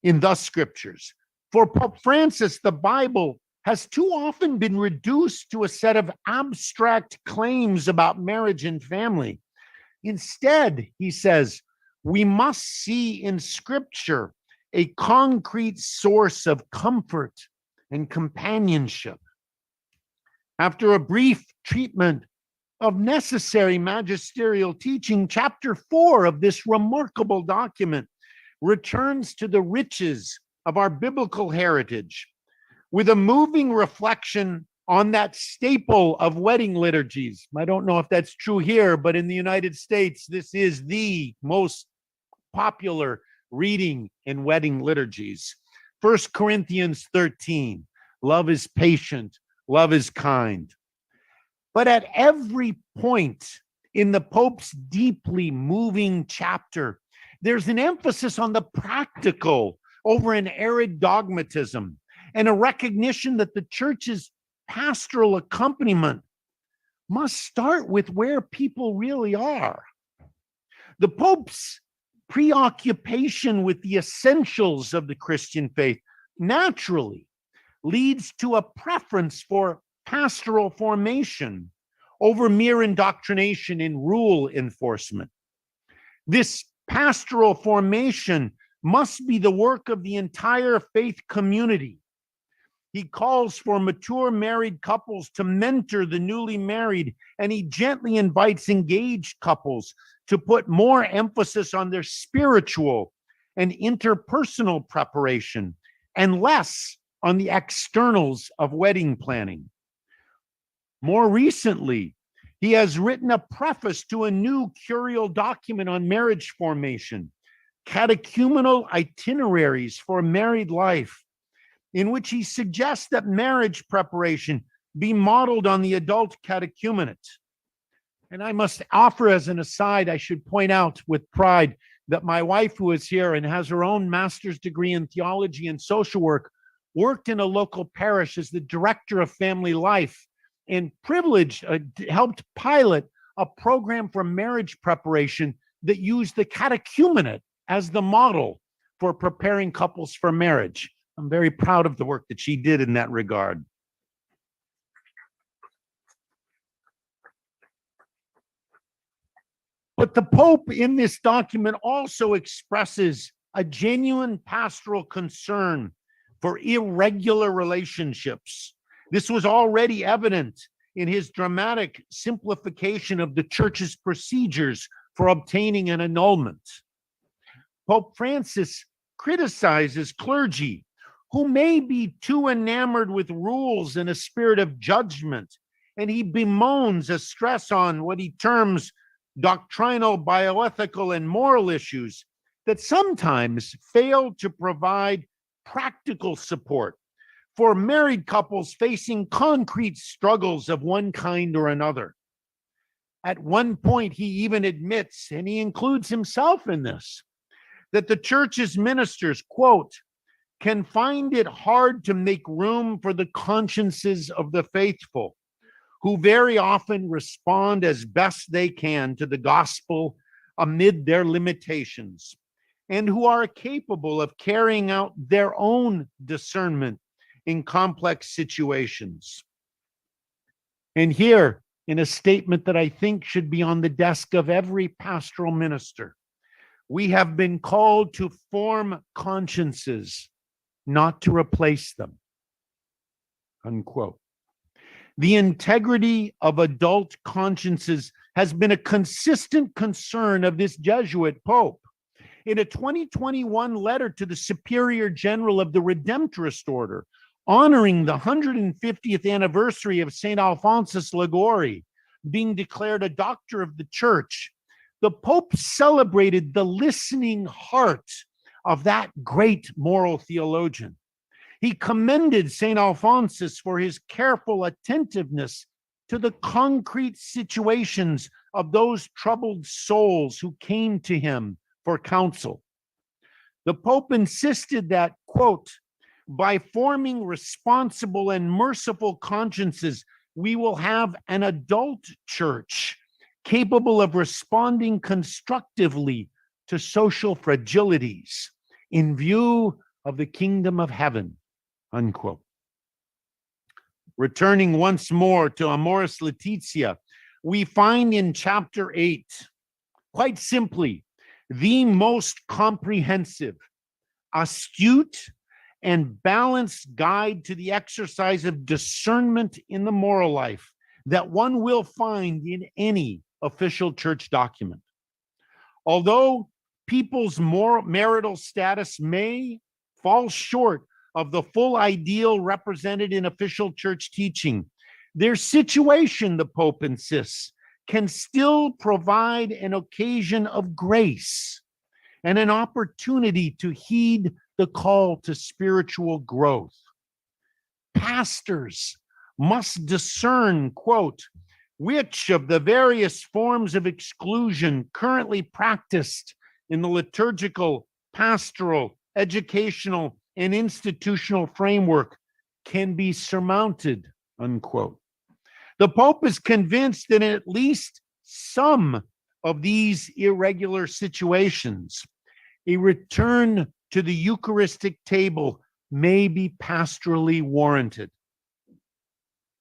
in the scriptures. For Pope Francis, the Bible has too often been reduced to a set of abstract claims about marriage and family. Instead, he says, we must see in scripture a concrete source of comfort and companionship. After a brief treatment of necessary magisterial teaching, chapter 4 of this remarkable document returns to the riches of our biblical heritage with a moving reflection on that staple of wedding liturgies. I don't know if that's true here, but in the United States, this is the most popular reading in wedding liturgies. 1 Corinthians 13, love is patient, love is kind. But at every point in the Pope's deeply moving chapter, there's an emphasis on the practical over an arid dogmatism and a recognition that the church's pastoral accompaniment must start with where people really are. The Pope's preoccupation with the essentials of the Christian faith naturally leads to a preference for pastoral formation over mere indoctrination in rule enforcement. This pastoral formation must be the work of the entire faith community. He calls for mature married couples to mentor the newly married, and he gently invites engaged couples to put more emphasis on their spiritual and interpersonal preparation and less on the externals of wedding planning. More recently, he has written a preface to a new curial document on marriage formation, Catechumenal Itineraries for Married Life, in which he suggests that marriage preparation be modeled on the adult catechumenate. And I must offer as an aside, I should point out with pride that my wife, who is here and has her own master's degree in theology and social work, worked in a local parish as the director of family life and helped pilot a program for marriage preparation that used the catechumenate as the model for preparing couples for marriage. I'm very proud of the work that she did in that regard. But the Pope in this document also expresses a genuine pastoral concern for irregular relationships. This was already evident in his dramatic simplification of the church's procedures for obtaining an annulment. Pope Francis criticizes clergy who may be too enamored with rules in a spirit of judgment, and he bemoans a stress on what he terms doctrinal, bioethical, and moral issues that sometimes fail to provide practical support for married couples facing concrete struggles of one kind or another. At one point, he even admits, and he includes himself in this, that the church's ministers, quote, can find it hard to make room for the consciences of the faithful, who very often respond as best they can to the gospel amid their limitations, and who are capable of carrying out their own discernment in complex situations. And here, in a statement that I think should be on the desk of every pastoral minister, we have been called to form consciences, not to replace them. Unquote. The integrity of adult consciences has been a consistent concern of this Jesuit Pope. In a 2021 letter to the Superior General of the Redemptorist Order, honoring the 150th anniversary of St. Alphonsus Liguori being declared a doctor of the church, the Pope celebrated the listening heart of that great moral theologian. He commended St. Alphonsus for his careful attentiveness to the concrete situations of those troubled souls who came to him for counsel. The Pope insisted that, quote, by forming responsible and merciful consciences, we will have an adult church capable of responding constructively to social fragilities in view of the kingdom of heaven, unquote. Returning once more to Amoris Laetitia, we find in chapter 8, quite simply, the most comprehensive, astute, and balanced guide to the exercise of discernment in the moral life that one will find in any official church document. Although people's marital status may fall short of the full ideal represented in official church teaching, their situation, the Pope insists, can still provide an occasion of grace and an opportunity to heed the call to spiritual growth. Pastors must discern, quote, which of the various forms of exclusion currently practiced in the liturgical, pastoral, educational, and institutional framework can be surmounted, unquote. The Pope is convinced that in at least some of these irregular situations, a return to the Eucharistic table may be pastorally warranted.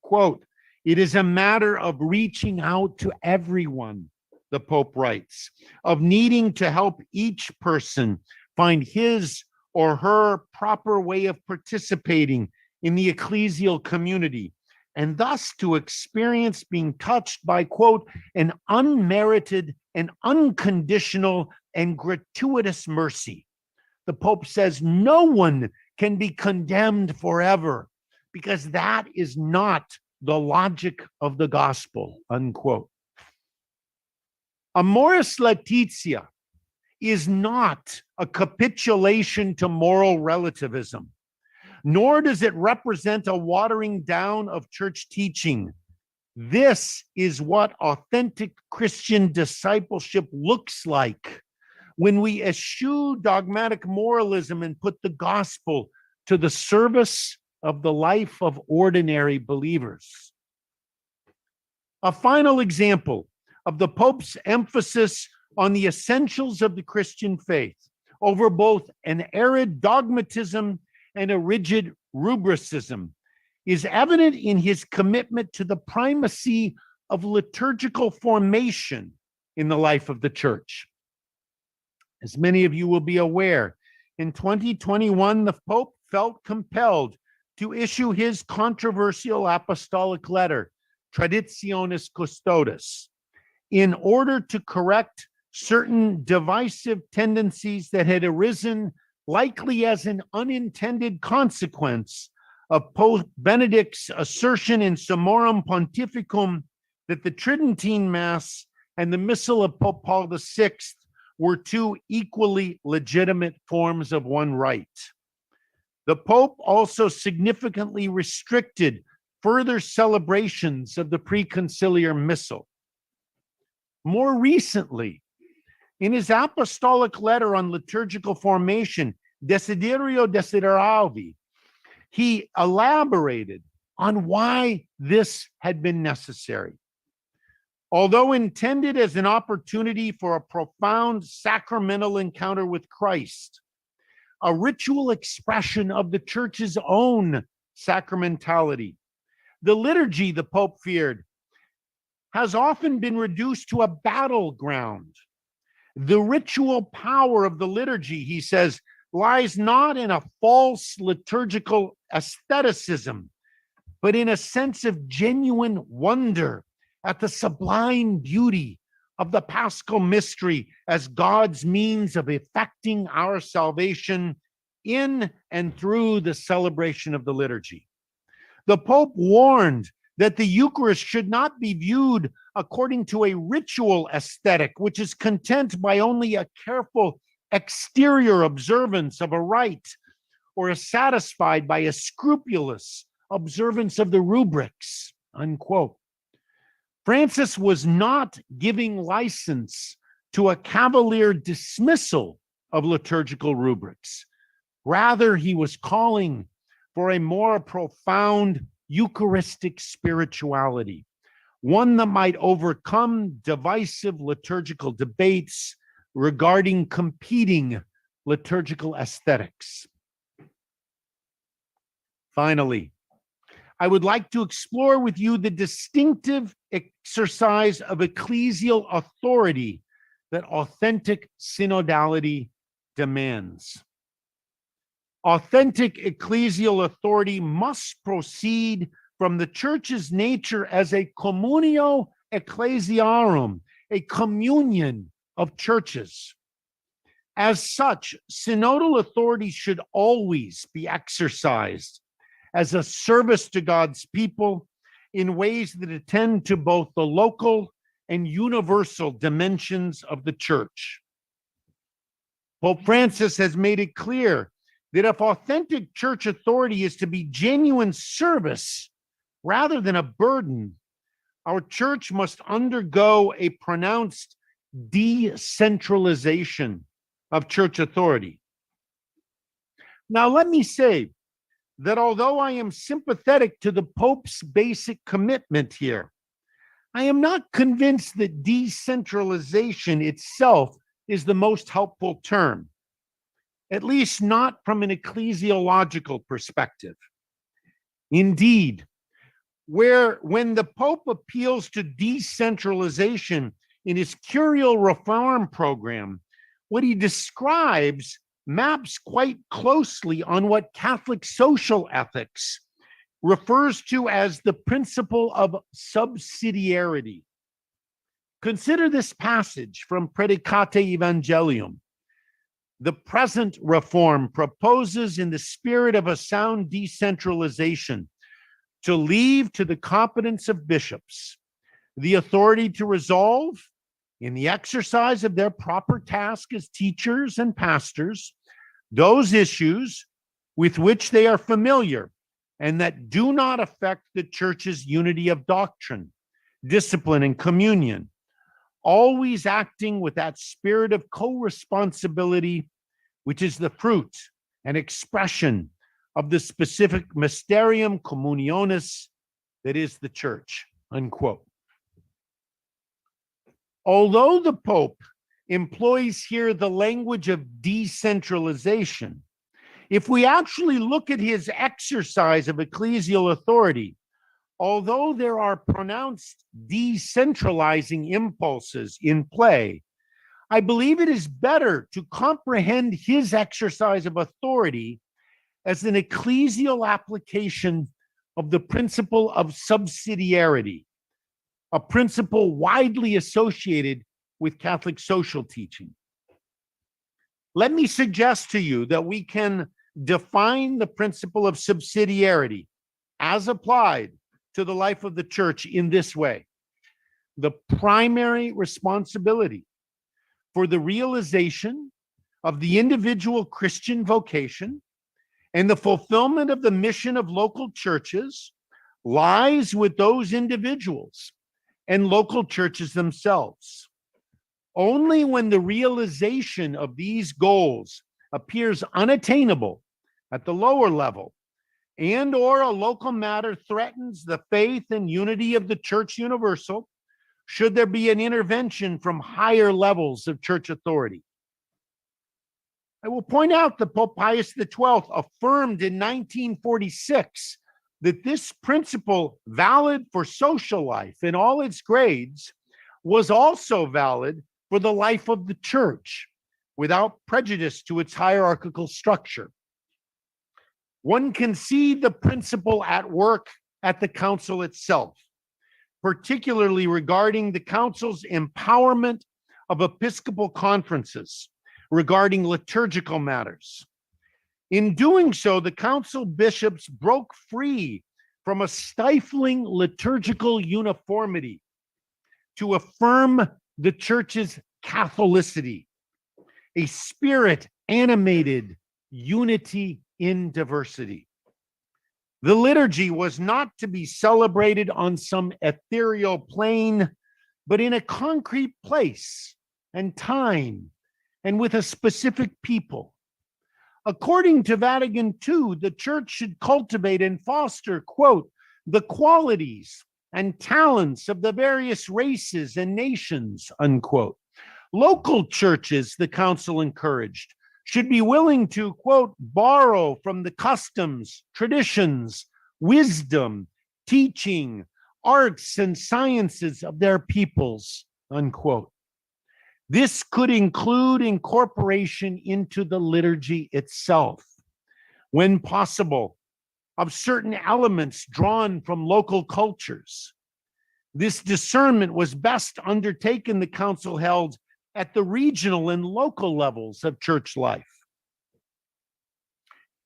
Quote, it is a matter of reaching out to everyone, the Pope writes, of needing to help each person find his or her proper way of participating in the ecclesial community, and thus to experience being touched by, quote, an unmerited and unconditional and gratuitous mercy. The Pope says no one can be condemned forever because that is not the logic of the gospel, unquote. Amoris Laetitia is not a capitulation to moral relativism, nor does it represent a watering down of church teaching. This is what authentic Christian discipleship looks like when we eschew dogmatic moralism and put the gospel to the service of the life of ordinary believers. A final example of the Pope's emphasis on the essentials of the Christian faith over both an arid dogmatism and a rigid rubricism is evident in his commitment to the primacy of liturgical formation in the life of the church. As many of you will be aware, in 2021, the Pope felt compelled to issue his controversial apostolic letter, Traditionis Custodes, in order to correct certain divisive tendencies that had arisen, likely as an unintended consequence of Pope Benedict's assertion in Summorum Pontificum that the Tridentine Mass and the Missal of Pope Paul VI were two equally legitimate forms of one rite. The Pope also significantly restricted further celebrations of the preconciliar Missal. More recently, in his apostolic letter on liturgical formation, Desiderio Desideravi, he elaborated on why this had been necessary. Although intended as an opportunity for a profound sacramental encounter with Christ, a ritual expression of the church's own sacramentality, the liturgy, the Pope feared, has often been reduced to a battleground. The ritual power of the liturgy, he says, lies not in a false liturgical aestheticism, but in a sense of genuine wonder at the sublime beauty of the Paschal mystery as God's means of effecting our salvation in and through the celebration of the liturgy. The Pope warned that the Eucharist should not be viewed according to a ritual aesthetic, which is content by only a careful exterior observance of a rite, or is satisfied by a scrupulous observance of the rubrics, unquote. Francis was not giving license to a cavalier dismissal of liturgical rubrics. Rather, he was calling for a more profound Eucharistic spirituality, one that might overcome divisive liturgical debates regarding competing liturgical aesthetics. Finally, I would like to explore with you the distinctive exercise of ecclesial authority that authentic synodality demands. Authentic ecclesial authority must proceed from the church's nature as a communio ecclesiarum, a communion of churches. As such, synodal authority should always be exercised as a service to God's people in ways that attend to both the local and universal dimensions of the church. Pope Francis has made it clear that if authentic church authority is to be genuine service rather than a burden, our church must undergo a pronounced decentralization of church authority. Now, let me say that although I am sympathetic to the Pope's basic commitment here, I am not convinced that decentralization itself is the most helpful term, at least not from an ecclesiological perspective. Indeed, when the Pope appeals to decentralization in his curial reform program, what he describes maps quite closely on what Catholic social ethics refers to as the principle of subsidiarity. Consider this passage from Predicate Evangelium. The present reform proposes, in the spirit of a sound decentralization, to leave to the competence of bishops the authority to resolve, in the exercise of their proper task as teachers and pastors, those issues with which they are familiar and that do not affect the church's unity of doctrine, discipline, and communion, always acting with that spirit of co-responsibility, which is the fruit and expression of the specific mysterium communionis that is the church, unquote. Although the Pope employs here the language of decentralization, if we actually look at his exercise of ecclesial authority, although there are pronounced decentralizing impulses in play, I believe it is better to comprehend his exercise of authority as an ecclesial application of the principle of subsidiarity, a principle widely associated with Catholic social teaching. Let me suggest to you that we can define the principle of subsidiarity as applied to the life of the church in this way. the primary responsibility for the realization of the individual Christian vocation and the fulfillment of the mission of local churches lies with those individuals and local churches themselves. Only when the realization of these goals appears unattainable at the lower level and or a local matter threatens the faith and unity of the Church Universal, should there be an intervention from higher levels of church authority. I will point out that Pope Pius XII affirmed in 1946 that this principle, valid for social life in all its grades, was also valid for the life of the church, without prejudice to its hierarchical structure. One can see the principle at work at the council itself, particularly regarding the council's empowerment of episcopal conferences regarding liturgical matters. In doing so, the council bishops broke free from a stifling liturgical uniformity to affirm the church's Catholicity, a spirit-animated unity in diversity. The liturgy was not to be celebrated on some ethereal plane, but in a concrete place and time and with a specific people. According to Vatican II, the church should cultivate and foster, quote, the qualities and talents of the various races and nations, unquote. Local churches, the council encouraged, should be willing to, quote, borrow from the customs, traditions, wisdom, teaching, arts, and sciences of their peoples, unquote. This could include incorporation into the liturgy itself, when possible, of certain elements drawn from local cultures. This discernment was best undertaken, the council held, at the regional and local levels of church life.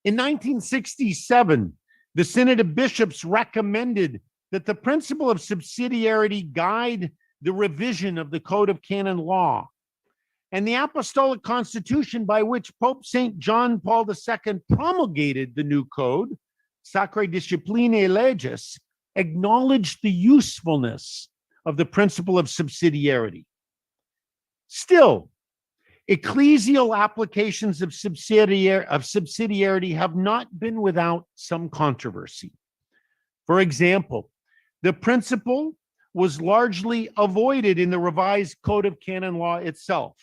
In 1967, the Synod of Bishops recommended that the principle of subsidiarity guide the revision of the Code of Canon Law, and the Apostolic Constitution by which Pope St. John Paul II promulgated the new code, Sacrae Disciplinae Legis, acknowledged the usefulness of the principle of subsidiarity. Still, ecclesial applications of subsidiarity have not been without some controversy. For example, the principle was largely avoided in the revised Code of Canon Law itself.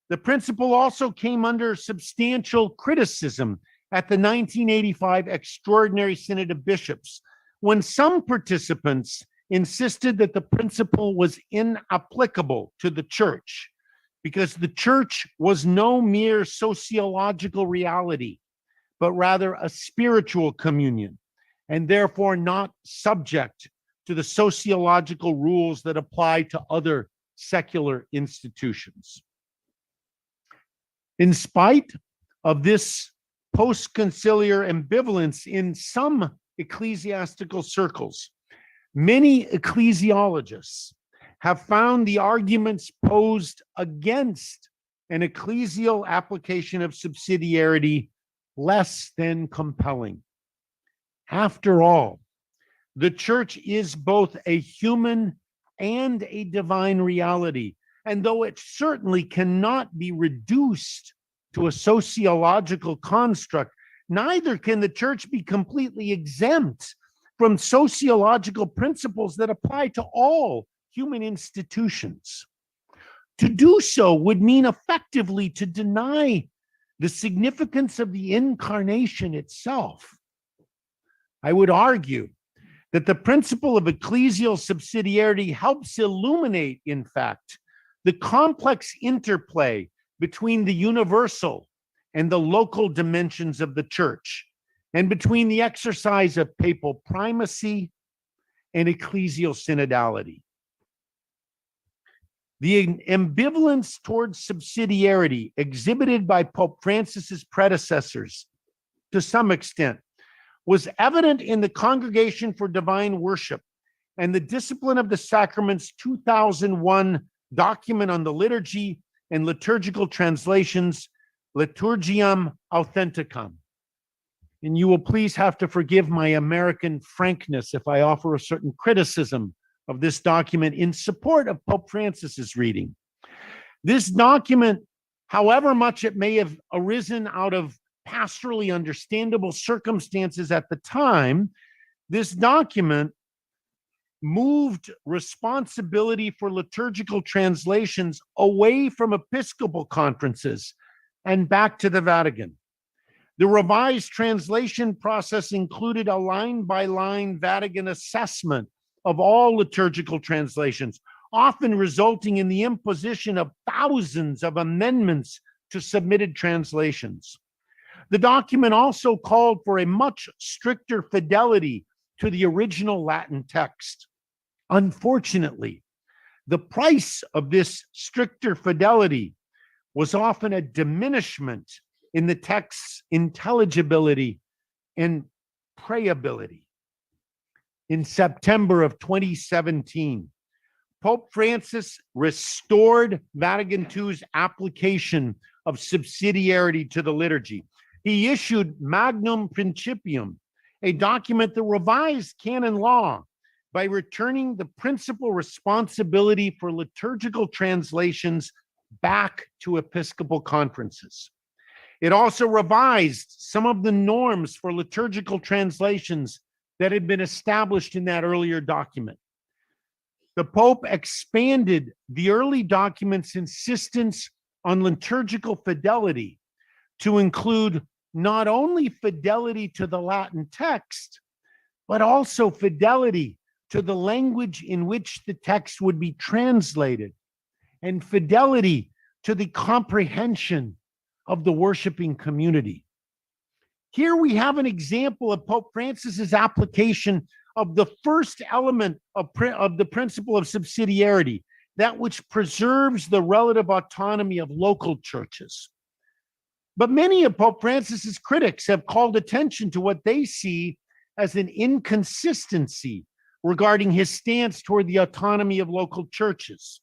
The principle also came under substantial criticism at the 1985 Extraordinary Synod of Bishops, when some participants insisted that the principle was inapplicable to the church because the church was no mere sociological reality, but rather a spiritual communion, and therefore not subject to the sociological rules that apply to other secular institutions. In spite of this post-conciliar ambivalence in some ecclesiastical circles, many ecclesiologists have found the arguments posed against an ecclesial application of subsidiarity less than compelling. After all, the church is both a human and a divine reality, and though it certainly cannot be reduced to a sociological construct, neither can the church be completely exempt from sociological principles that apply to all human institutions. To do so would mean effectively to deny the significance of the incarnation itself. I would argue that the principle of ecclesial subsidiarity helps illuminate, in fact, the complex interplay between the universal and the local dimensions of the church, and between the exercise of papal primacy and ecclesial synodality. The ambivalence towards subsidiarity exhibited by Pope Francis's predecessors, to some extent, was evident in the Congregation for Divine Worship and the Discipline of the Sacraments 2001 document on the liturgy and liturgical translations, Liturgiam Authenticam. And you will please have to forgive my American frankness if I offer a certain criticism of this document in support of Pope Francis's reading. This document, however much it may have arisen out of pastorally understandable circumstances at the time, this document moved responsibility for liturgical translations away from episcopal conferences and back to the Vatican. The revised translation process included a line-by-line Vatican assessment of all liturgical translations, often resulting in the imposition of thousands of amendments to submitted translations. The document also called for a much stricter fidelity to the original Latin text. Unfortunately, the price of this stricter fidelity was often a diminishment in the text's intelligibility and prayability. In September of 2017, Pope Francis restored Vatican II's application of subsidiarity to the liturgy. He issued Magnum Principium, a document that revised canon law by returning the principal responsibility for liturgical translations back to episcopal conferences. It also revised some of the norms for liturgical translations that had been established in that earlier document. The Pope expanded the early document's insistence on liturgical fidelity to include not only fidelity to the Latin text, but also fidelity to the language in which the text would be translated, and fidelity to the comprehension of the worshiping community. Here we have an example of Pope Francis's application of the first element of the principle of subsidiarity, that which preserves the relative autonomy of local churches. But many of Pope Francis's critics have called attention to what they see as an inconsistency regarding his stance toward the autonomy of local churches.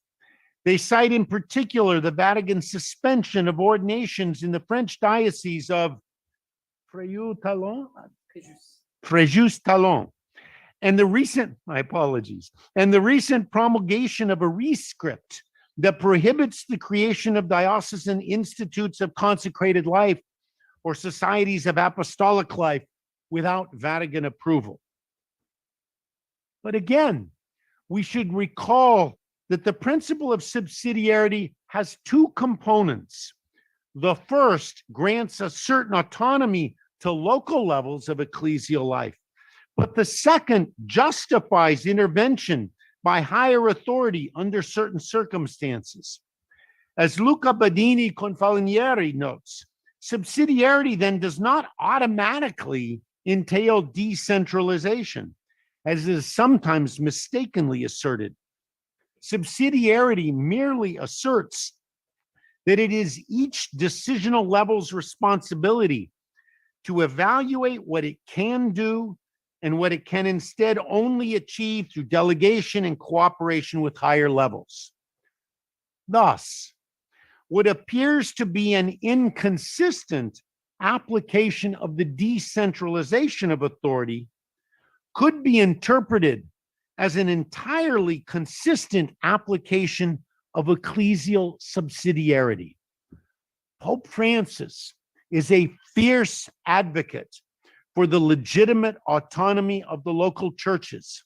They cite in particular the Vatican suspension of ordinations in the French diocese of Fréjus-Talon, and the recent, my apologies, and the recent promulgation of a rescript that prohibits the creation of diocesan institutes of consecrated life or societies of apostolic life without Vatican approval. But again, we should recall that the principle of subsidiarity has two components. The first grants a certain autonomy to local levels of ecclesial life, but the second justifies intervention by higher authority under certain circumstances. As Luca Badini Confalinieri notes, subsidiarity then does not automatically entail decentralization, as is sometimes mistakenly asserted. Subsidiarity merely asserts that it is each decisional level's responsibility to evaluate what it can do and what it can instead only achieve through delegation and cooperation with higher levels. Thus, what appears to be an inconsistent application of the decentralization of authority could be interpreted as an entirely consistent application of ecclesial subsidiarity. Pope Francis is a fierce advocate for the legitimate autonomy of the local churches,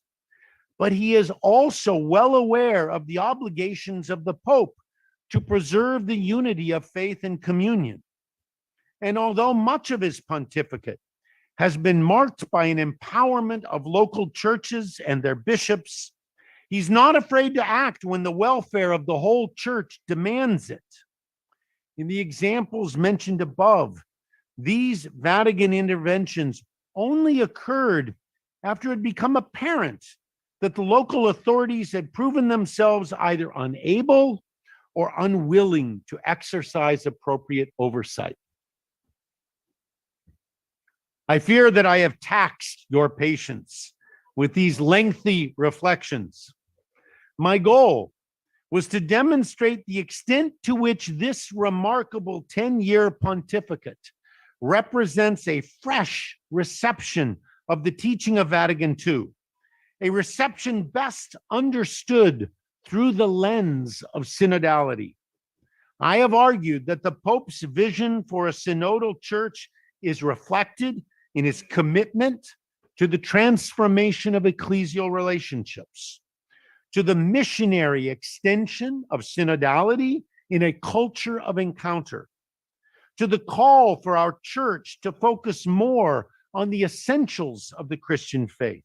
but he is also well aware of the obligations of the Pope to preserve the unity of faith and communion. And although much of his pontificate has been marked by an empowerment of local churches and their bishops, he's not afraid to act when the welfare of the whole church demands it. In the examples mentioned above, these Vatican interventions only occurred after it had become apparent that the local authorities had proven themselves either unable or unwilling to exercise appropriate oversight. I fear that I have taxed your patience with these lengthy reflections. My goal was to demonstrate the extent to which this remarkable 10-year pontificate represents a fresh reception of the teaching of Vatican II, a reception best understood through the lens of synodality. I have argued that the Pope's vision for a synodal church is reflected in his commitment to the transformation of ecclesial relationships, to the missionary extension of synodality in a culture of encounter, to the call for our church to focus more on the essentials of the Christian faith,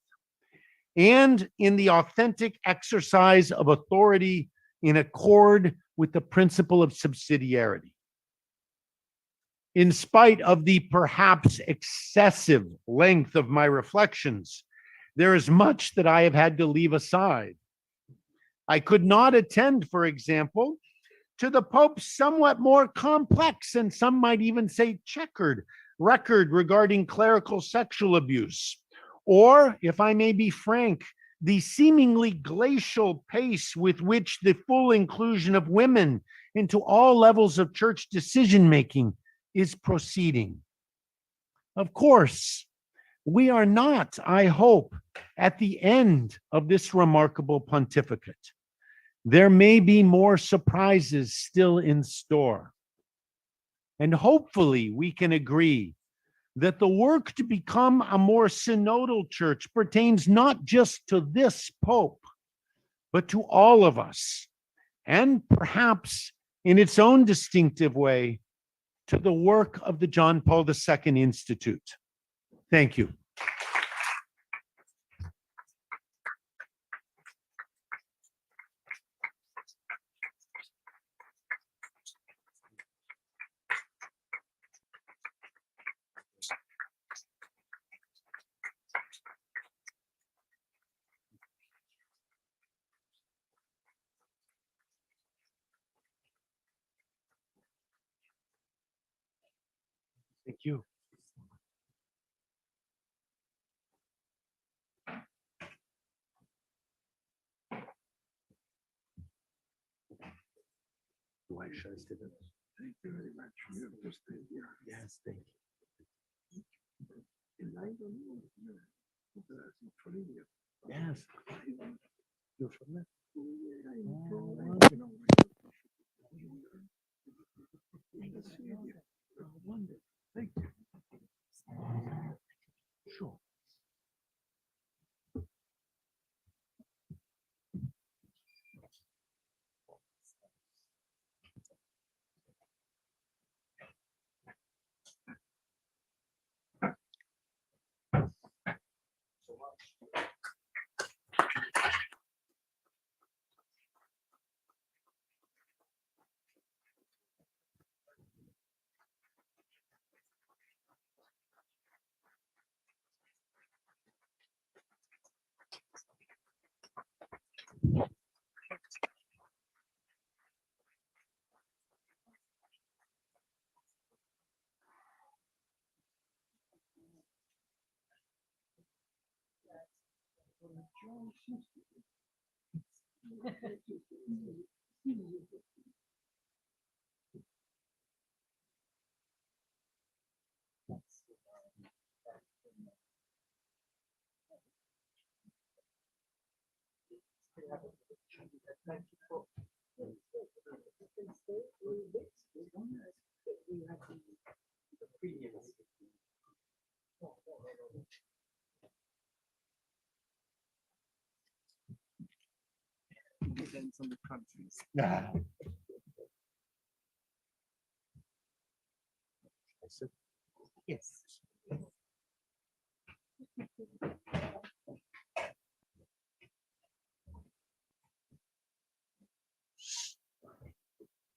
and in the authentic exercise of authority in accord with the principle of subsidiarity. In spite of the perhaps excessive length of my reflections, there is much that I have had to leave aside. I could not attend, for example, to the Pope's somewhat more complex, and some might even say checkered, record regarding clerical sexual abuse, or, if I may be frank, the seemingly glacial pace with which the full inclusion of women into all levels of church decision-making is proceeding. Of course, we are not, I hope, at the end of this remarkable pontificate. There may be more surprises still in store. And hopefully we can agree that the work to become a more synodal church pertains not just to this Pope, but to all of us, and perhaps in its own distinctive way, to the work of the John Paul II Institute. Thank you. Thank you. Thank you very much. You have to stay here. Yes, thank you. And I don't know. Yes. You're from there? Thank you. Sure. Depends on the countries. Yeah. Yes.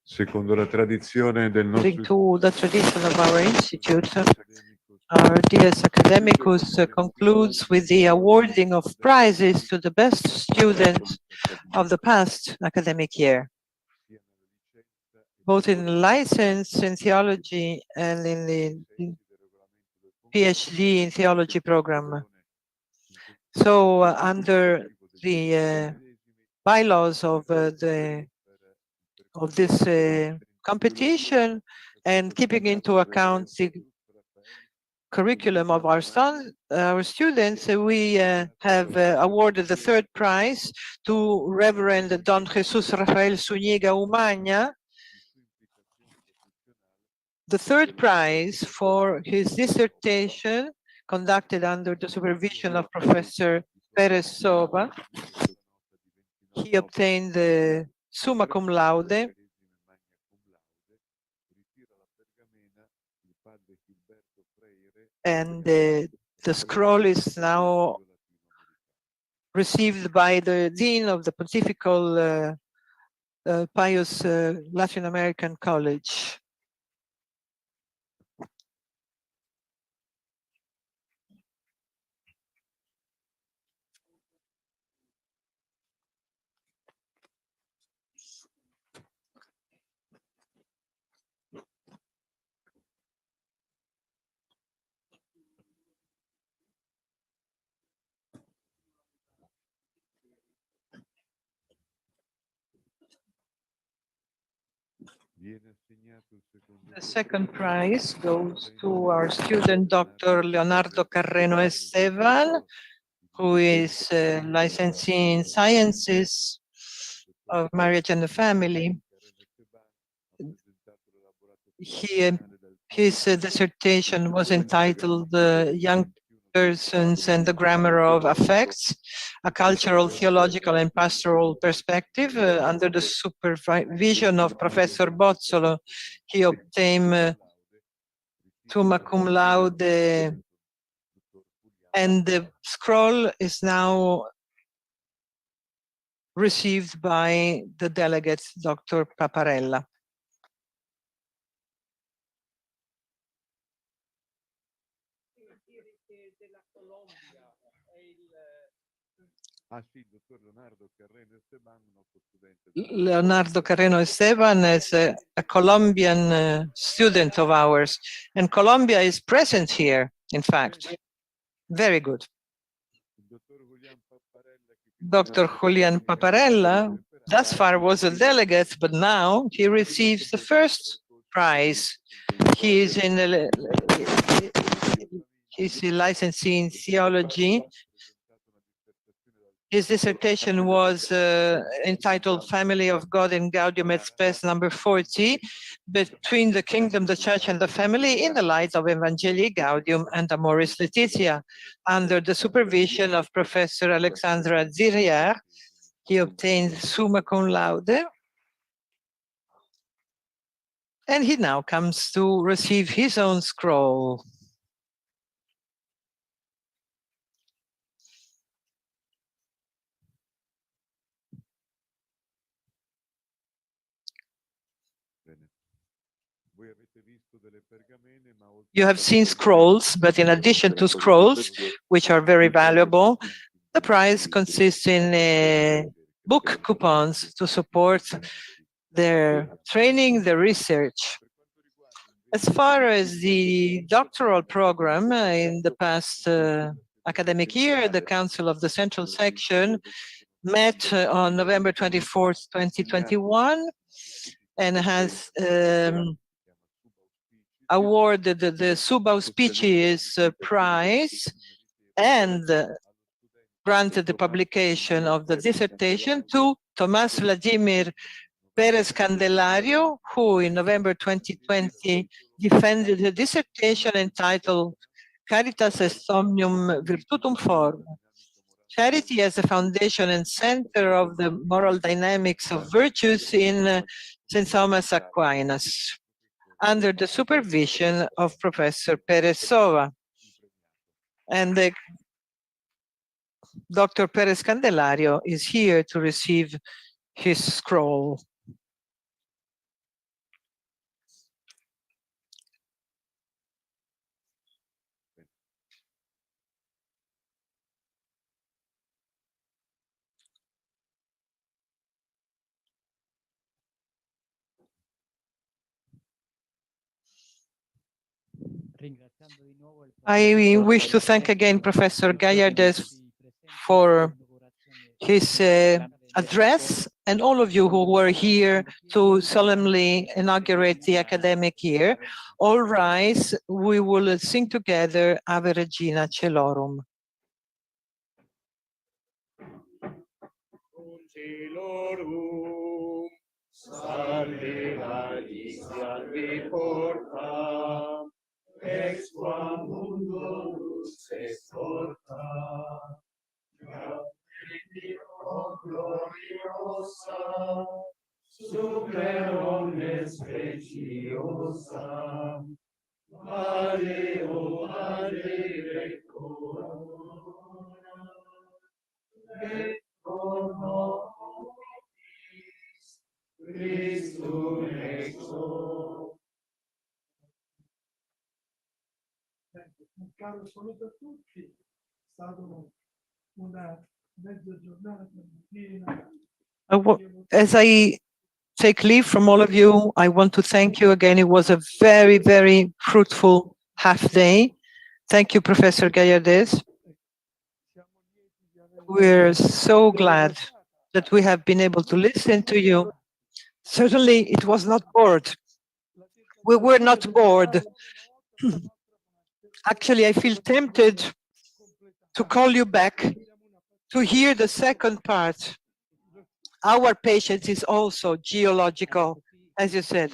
Secondo la tradizione del According nostro to the tradition of our institute, Academicus, our DS Academicus concludes with the awarding of prizes to the best students of the past academic year, both in license in theology and in the PhD in theology program. So under the bylaws of this competition, and keeping into account the curriculum of our students, we have awarded the third prize to Reverend Don Jesus Rafael Zuniga Umaña, the third prize for his dissertation conducted under the supervision of Professor Perez Sova. He obtained the summa cum laude, and the scroll is now received by the Dean of the Pontifical Pius Latin American College. The second prize goes to our student, Dr. Leonardo Carreno Esteban, who is licensee in Sciences of Marriage and the Family. His dissertation was entitled Young Persons and the Grammar of Affects, a Cultural, Theological and Pastoral Perspective. Under the supervision of Professor Bozzolo, he obtained summa cum laude, and the scroll is now received by the delegate, Dr. Paparella. Leonardo Carreno Esteban is a Colombian student of ours, and Colombia is present here, in fact. Very good. Dr. Julian Paparella, thus far was a delegate, but now he receives the first prize. He is he's a licensee in theology. His dissertation was entitled Family of God in Gaudium et Spes number 40, Between the Kingdom, the Church and the Family in the Light of Evangelii Gaudium and Amoris Laetitia, under the supervision of Professor Alexandra Zirier. He obtained summa cum laude, and he now comes to receive his own scroll. You have seen scrolls, but in addition to scrolls, which are very valuable, the prize consists in book coupons to support their training, their research. As far as the doctoral program, in the past academic year, the Council of the Central Section met on November 24th, 2021, and has awarded the Sub Auspiciis Prize and granted the publication of the dissertation to Tomás Vladimir Pérez Candelario, who in November 2020 defended a dissertation entitled Caritas est omnium virtutum forum. Charity as a foundation and center of the moral dynamics of virtues in St. Thomas Aquinas, under the supervision of Professor Perez Sova. And Dr. Perez Candelario is here to receive his scroll. I wish to thank again Professor Gallardes for his address, and all of you who were here to solemnly inaugurate the academic year. All rise, we will sing together Ave Regina Celorum. Celorum, salve Maria, salve porta, ex qua mundo lux exporta, oh gloriosa, super omnes preciosa, Aleo, ale, corona, et honor Christum exo. Un caro saluto a tutti, è stata una mezza giornata piena. As I take leave from all of you, I want to thank you again. It was a very, very fruitful half day. Thank you, Professor Gallardes. We're so glad that we have been able to listen to you. Certainly, it was not bored. We were not bored. Actually, I feel tempted to call you back to hear the second part. Our patience is also geological, as you said.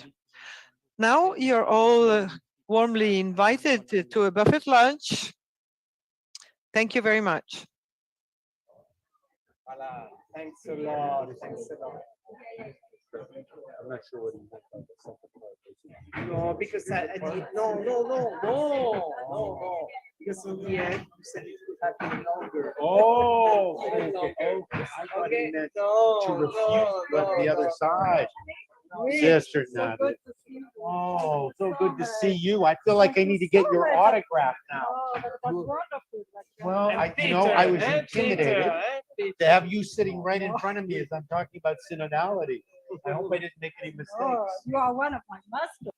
Now you're all warmly invited to a buffet lunch. Thank you very much. Thanks a lot. Thanks a lot. I'm not sure what he meant by the second part. No, because I did. No. Because in the end, you said it would have been longer. Oh, okay. I thought he meant to refute the other side. Sister Nadia. Oh, so good to see you. I feel like I need to get your autograph now. Well, I was intimidated to have you sitting right in front of me as I'm talking about synodality. I hope I didn't make any mistakes. You are one of my masters.